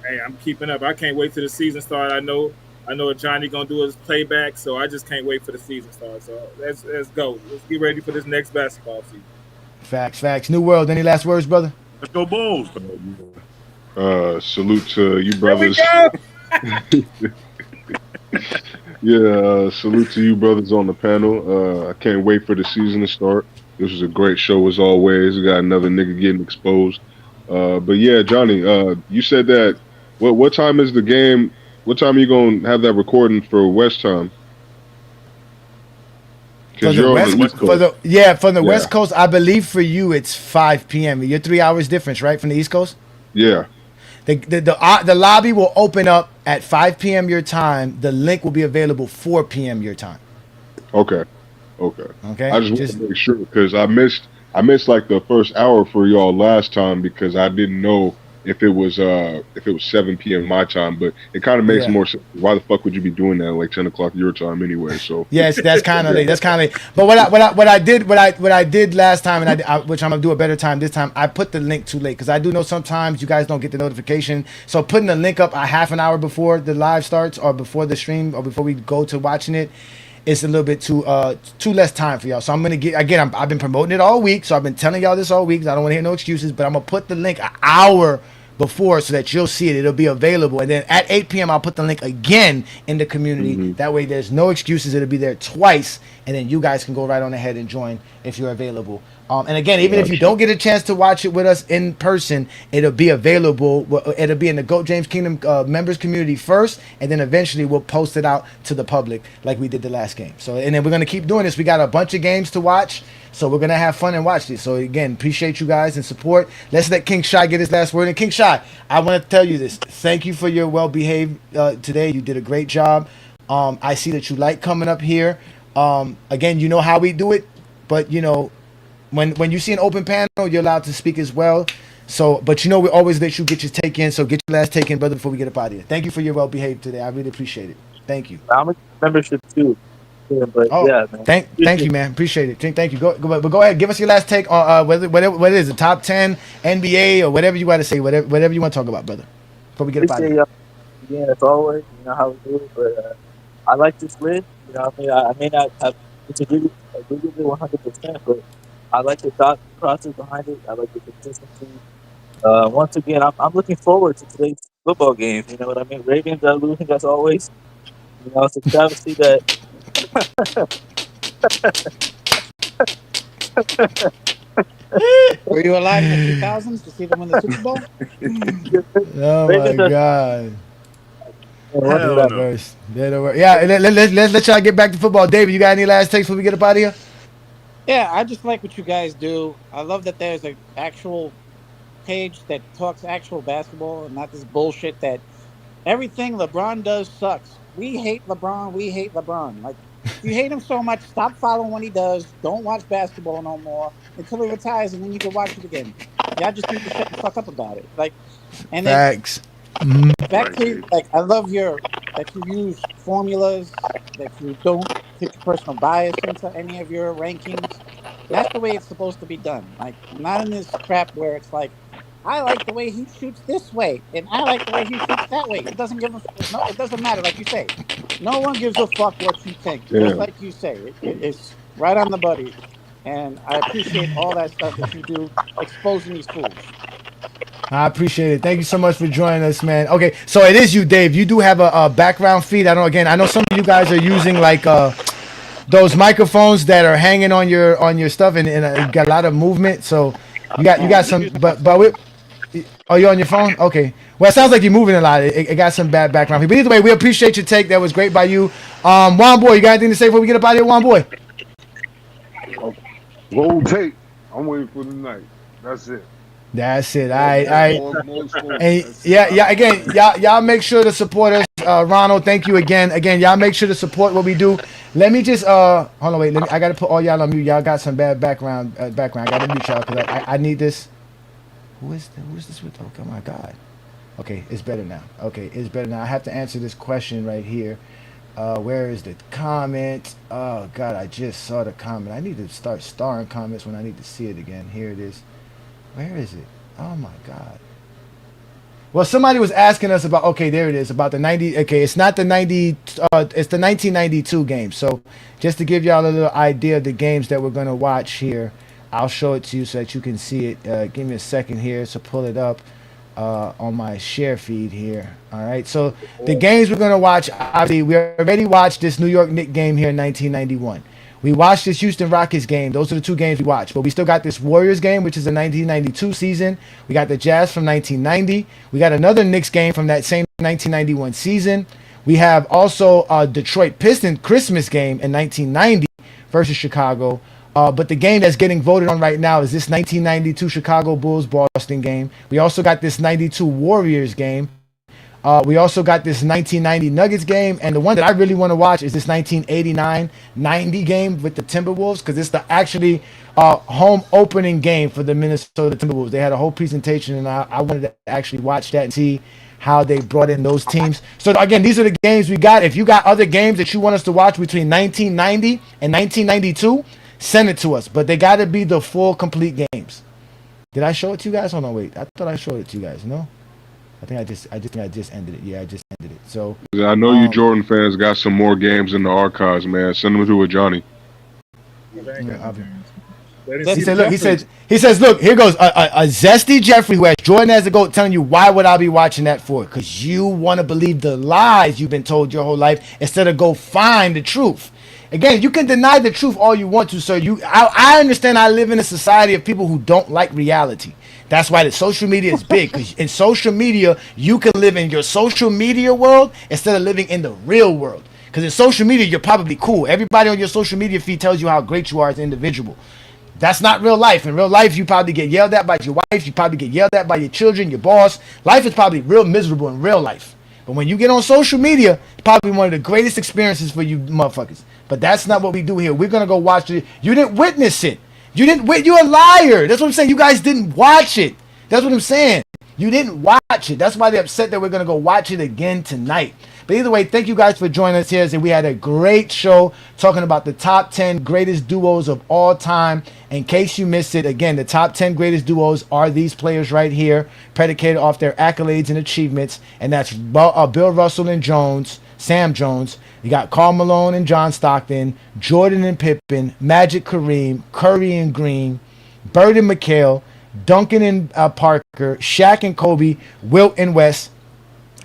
hey, I'm keeping up. I can't wait till the season start. I know Johnny gonna do his playback, so I just can't wait for the season start. So let's go. Let's get ready for this next basketball season. Facts. New world. Any last words, brother? Let's go Bulls. Salute to you, brothers. Yeah, salute to you, brothers on the panel. I can't wait for the season to start. This was a great show as always. We got another nigga getting exposed. But yeah, Johnny, you said that. What time is the game? What time are you gonna have that recording for West time? For the West Coast, I believe for you it's 5 p.m. You're 3 hours difference, right, from the East Coast? Yeah. The lobby will open up at 5 p.m. your time. The link will be available 4 p.m. your time. Okay. I just want to make sure because I missed like the first hour for y'all last time because I didn't know if it was 7 p.m. my time, but it kind of makes more sense. Why the fuck would you be doing that at like 10 o'clock your time anyway? So yes, that's kind of late. But what I did last time, and which I'm gonna do a better time this time. I put the link too late because I do know sometimes you guys don't get the notification. So putting the link up a half an hour before the live starts or before the stream or before we go to watching it, it's a little bit too less time for y'all. So I'm gonna get I've been promoting it all week, so I've been telling y'all this all week. I don't want to hear no excuses, but I'm gonna put the link an hour before so that you'll see it. It'll be available, and then at 8 p.m. I'll put the link again in the community. That way, there's no excuses. It'll be there twice, and then you guys can go right on ahead and join if you're available. And again, even if you don't get a chance to watch it with us in person, it'll be available. It'll be in the GOAT James Kingdom members community first, and then eventually we'll post it out to the public like we did the last game. So, and then we're gonna keep doing this. We got a bunch of games to watch, so we're gonna have fun and watch this. So again, appreciate you guys and support. Let's let King Shy get his last word. And King Shy, I want to tell you this. Thank you for your well behaved today. You did a great job. I see that you like coming up here. Again, you know how we do it, but you know. When you see an open panel, you're allowed to speak as well. So, but you know we always let you get your take in. So get your last take in, brother, before we get up out of here. Thank you for your well behaved today. I really appreciate it. Thank you. I'm a membership too. Yeah, but yeah, man. Thank you, man. Appreciate it. Thank you. Go ahead. Give us your last take on what it is, the top 10 NBA or whatever you want to say, whatever you want to talk about, brother. Before we get up out of here. Yeah, as always, you know how we do it, but I like this list. You know, I may not have to agree with it 100%, but I like the thought process behind it. I like the consistency. Once again, I'm looking forward to today's football games. You know what I mean? Ravens are losing as always. You know, it's a travesty that Were you alive in the 2000s to see them win the Super Bowl? Oh my Ravens are God. what's They're Hell the that? no. worst. They're the worst. Yeah, let's let y'all get back to football. David, you got any last takes before we get up out of here? Yeah, I just like what you guys do. I love that there's an actual page that talks actual basketball and not this bullshit that everything LeBron does sucks. We hate LeBron. We hate LeBron. Like, if you hate him so much, stop following what he does. Don't watch basketball no more until he retires, and then you can watch it again. Y'all just need to shut the fuck up about it. Like, and then Facts. Mhm. back Right, to Dave. like, I love that you use formulas, that you don't put your personal bias into any of your rankings. That's the way it's supposed to be done. Like, not in this crap where it's like, I like the way he shoots this way, and I like the way he shoots that way. It doesn't give a no. It doesn't matter. Like you say, no one gives a fuck what you think. Just Damn. like you say, it's right on the buddy. And I appreciate all that stuff that you do, exposing these fools. I appreciate it. Thank you so much for joining us, man. Okay, so it is you, Dave. You do have a background feed. I know. Again, I know some of you guys are using like those microphones that are hanging on your stuff, and you got a lot of movement. So you got some, but we. Oh, you on your phone? Okay. Well, it sounds like you're moving a lot. It got some bad background feed. But either way, we appreciate your take. That was great by you. Juan Boy, you got anything to say before we get up out of here, Juan Boy? Roll tape. I'm waiting for the night. That's it. That's it. All right. More sports. And That's yeah. Again, y'all make sure to support us. Ronald, thank you again. Again, y'all make sure to support what we do. Let me just hold on. Wait. I gotta put all y'all on mute. Y'all got some bad background. I gotta mute y'all because I need this. Who is this with? Oh my God. Okay, it's better now. Okay, it's better now. I have to answer this question right here. Where is the comment? Oh God, I just saw the comment. I need to start starring comments when I need to see it again. Here it is. Where is it? Oh my God. Well, somebody was asking us about. Okay, there it is. About the 90. Okay, it's not the 90. It's the 1992 game. So, just to give y'all a little idea of the games that we're gonna watch here, I'll show it to you so that you can see it. Give me a second here to pull it up on my share feed here. All right. So the games we're gonna watch. Obviously, we already watched this New York Knicks game here in 1991. We watched this Houston Rockets game. Those are the two games we watched. But we still got this Warriors game, which is the 1992 season. We got the Jazz from 1990. We got another Knicks game from that same 1991 season. We have also a Detroit Pistons Christmas game in 1990 versus Chicago. But the game that's getting voted on right now is this 1992 Chicago Bulls Boston game. We also got this 92 Warriors game. We also got this 1990 Nuggets game, and the one that I really want to watch is this 1989-90 game with the Timberwolves, because it's the actually home opening game for the Minnesota Timberwolves. They had a whole presentation, and I wanted to actually watch that and see how they brought in those teams. So again, these are the games we got. If you got other games that you want us to watch between 1990 and 1992, send it to us. But they got to be the full, complete games. Did I show it to you guys? Hold on, wait. I thought I showed it to you guys. No? I think I just ended it. Yeah, I just ended it. So I know you Jordan fans got some more games in the archives, man. Send them to Johnny. He said, look, he says, look, here goes a zesty Jeffrey who has Jordan as a GOAT telling you, why would I be watching that for? Because you want to believe the lies you've been told your whole life instead of go find the truth. Again, you can deny the truth all you want to, sir. I understand I live in a society of people who don't like reality. That's why the social media is big, because in social media, you can live in your social media world instead of living in the real world. Because in social media, you're probably cool. Everybody on your social media feed tells you how great you are as an individual. That's not real life. In real life, you probably get yelled at by your wife. You probably get yelled at by your children, your boss. Life is probably real miserable in real life. But when you get on social media, it's probably one of the greatest experiences for you motherfuckers. But that's not what we do here. We're going to go watch it. You didn't witness it. You're a liar. That's what I'm saying. You guys didn't watch it. That's what I'm saying. You didn't watch it. That's why they're upset that we're going to go watch it again tonight. But either way, thank you guys for joining us here. We had a great show talking about the top 10 greatest duos of all time. In case you missed it, again, the top 10 greatest duos are these players right here, predicated off their accolades and achievements. And that's Bill Russell and Sam Jones. You got Karl Malone and John Stockton, Jordan and Pippen, Magic Kareem, Curry and Green, Bird and McHale, Duncan and Parker, Shaq and Kobe, Wilt and West,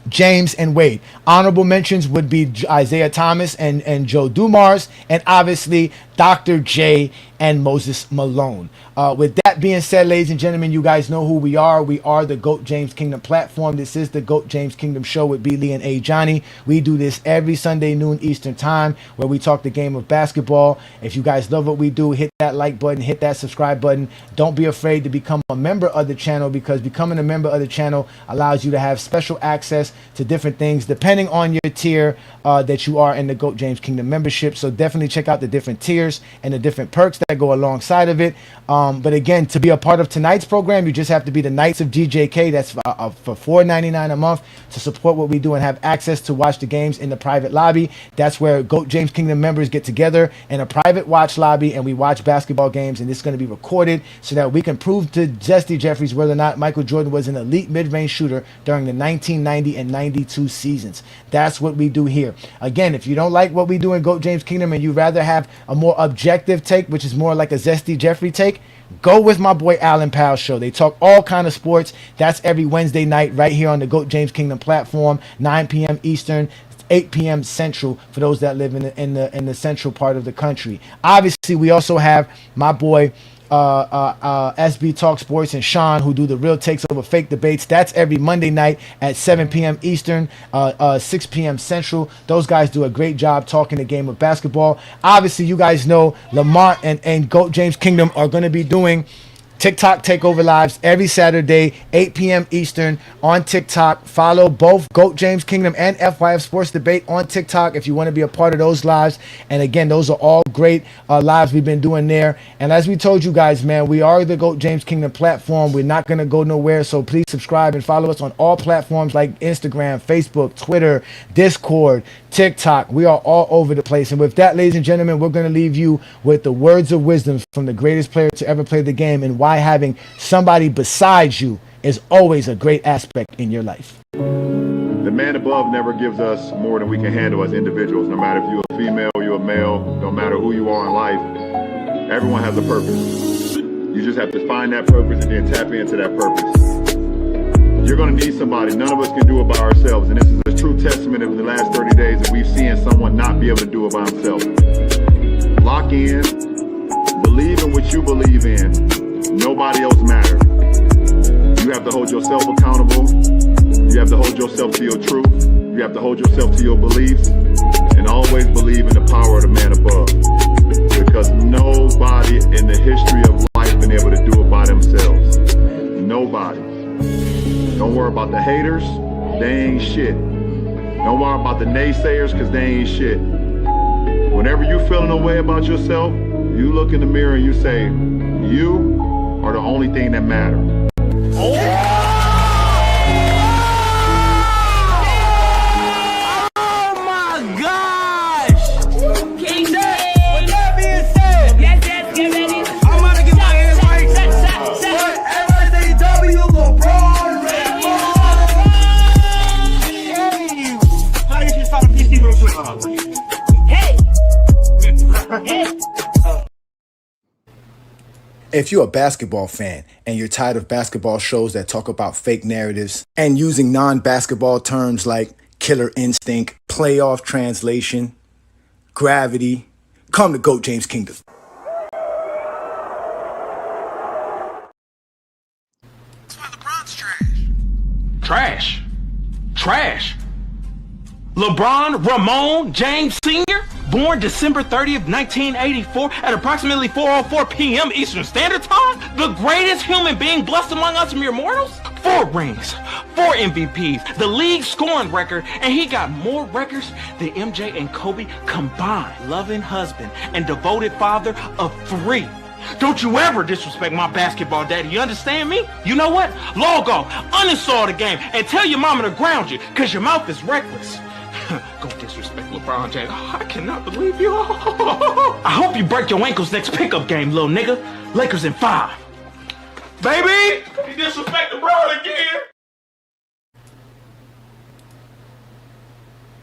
James, and Wade. Honorable mentions would be Isaiah Thomas and Joe Dumars, and obviously Dr. J and Moses Malone. With that being said, ladies and gentlemen, you guys know who we are. We are the GOAT James Kingdom platform. This is the GOAT James Kingdom show with B. Lee and A. Johnny. We do this every Sunday noon Eastern time, where we talk the game of basketball. If you guys love what we do, hit that like button, hit that subscribe button. Don't be afraid to become a member of the channel, because becoming a member of the channel allows you to have special access to different things depending on your tier that you are in the GOAT James Kingdom membership. So definitely check out the different tiers and the different perks that go alongside of it. But again, to be a part of tonight's program, you just have to be the Knights of GJK. That's for $4.99 a month to support what we do and have access to watch the games in the private lobby. That's where GOAT James Kingdom members get together in a private watch lobby, and we watch basketball games, and it's going to be recorded so that we can prove to Zesty Jeffries whether or not Michael Jordan was an elite mid-range shooter during the 1990 and 92 seasons. That's what we do here. Again, if you don't like what we do in GOAT James Kingdom and you'd rather have a more objective take, which is more like a Zesty Jeffrey take, go with my boy Alan Powell's show. They talk all kind of sports. That's every Wednesday night right here on the GOAT James Kingdom platform, 9 p.m. Eastern, 8 p.m. Central for those that live in the central part of the country. Obviously, we also have my boy SB Talk Sports and Sean, who do the real takes over fake debates. That's every Monday night at 7 p.m. Eastern, 6 p.m. Central. Those guys do a great job talking the game of basketball. Obviously, you guys know Lamont and GOAT James Kingdom are going to be doing TikTok Takeover Lives every Saturday, 8 p.m. Eastern on TikTok. Follow both GOAT James Kingdom and FYF Sports Debate on TikTok if you want to be a part of those lives. And again, those are all great lives we've been doing there. And as we told you guys, man, we are the GOAT James Kingdom platform. We're not going to go nowhere. So please subscribe and follow us on all platforms like Instagram, Facebook, Twitter, Discord, TikTok. We are all over the place. And with that, ladies and gentlemen, we're going to leave you with the words of wisdom from the greatest player to ever play the game, and why having somebody besides you is always a great aspect in your life. The man above never gives us more than we can handle as individuals. No matter if you're a female or you're a male, no matter who you are in life, everyone has a purpose. You just have to find that purpose and then tap into that purpose. You're going to need somebody. None of us can do it by ourselves. And this is a true testament of the last 30 days that we've seen someone not be able to do it by himself. Lock in, believe in what you believe in. Nobody else matters. You have to hold yourself accountable. You have to hold yourself to your truth. You have to hold yourself to your beliefs. And always believe in the power of the man above. Because nobody in the history of life been able to do it by themselves. Nobody. Don't worry about the haters. They ain't shit. Don't worry about the naysayers, because they ain't shit. Whenever you feeling a way about yourself, you look in the mirror and you say, you are the only thing that matters. If you're a basketball fan and you're tired of basketball shows that talk about fake narratives and using non-basketball terms like killer instinct, playoff translation, gravity, come to GOAT James Kingdom. That's why LeBron's trash. Trash. LeBron Ramon James Sr., born December 30th, 1984 at approximately 4:04 p.m. Eastern Standard Time, the greatest human being blessed among us mere mortals? 4 rings, 4 MVPs, the league scoring record, and he got more records than MJ and Kobe combined. Loving husband and devoted father of 3. Don't you ever disrespect my basketball daddy, you understand me? You know what? Log off, uninstall the game, and tell your mama to ground you, because your mouth is reckless. Go disrespect LeBron James. Oh, I cannot believe you. I hope you break your ankles next pickup game, little nigga. Lakers in 5. Baby! He disrespect LeBron again.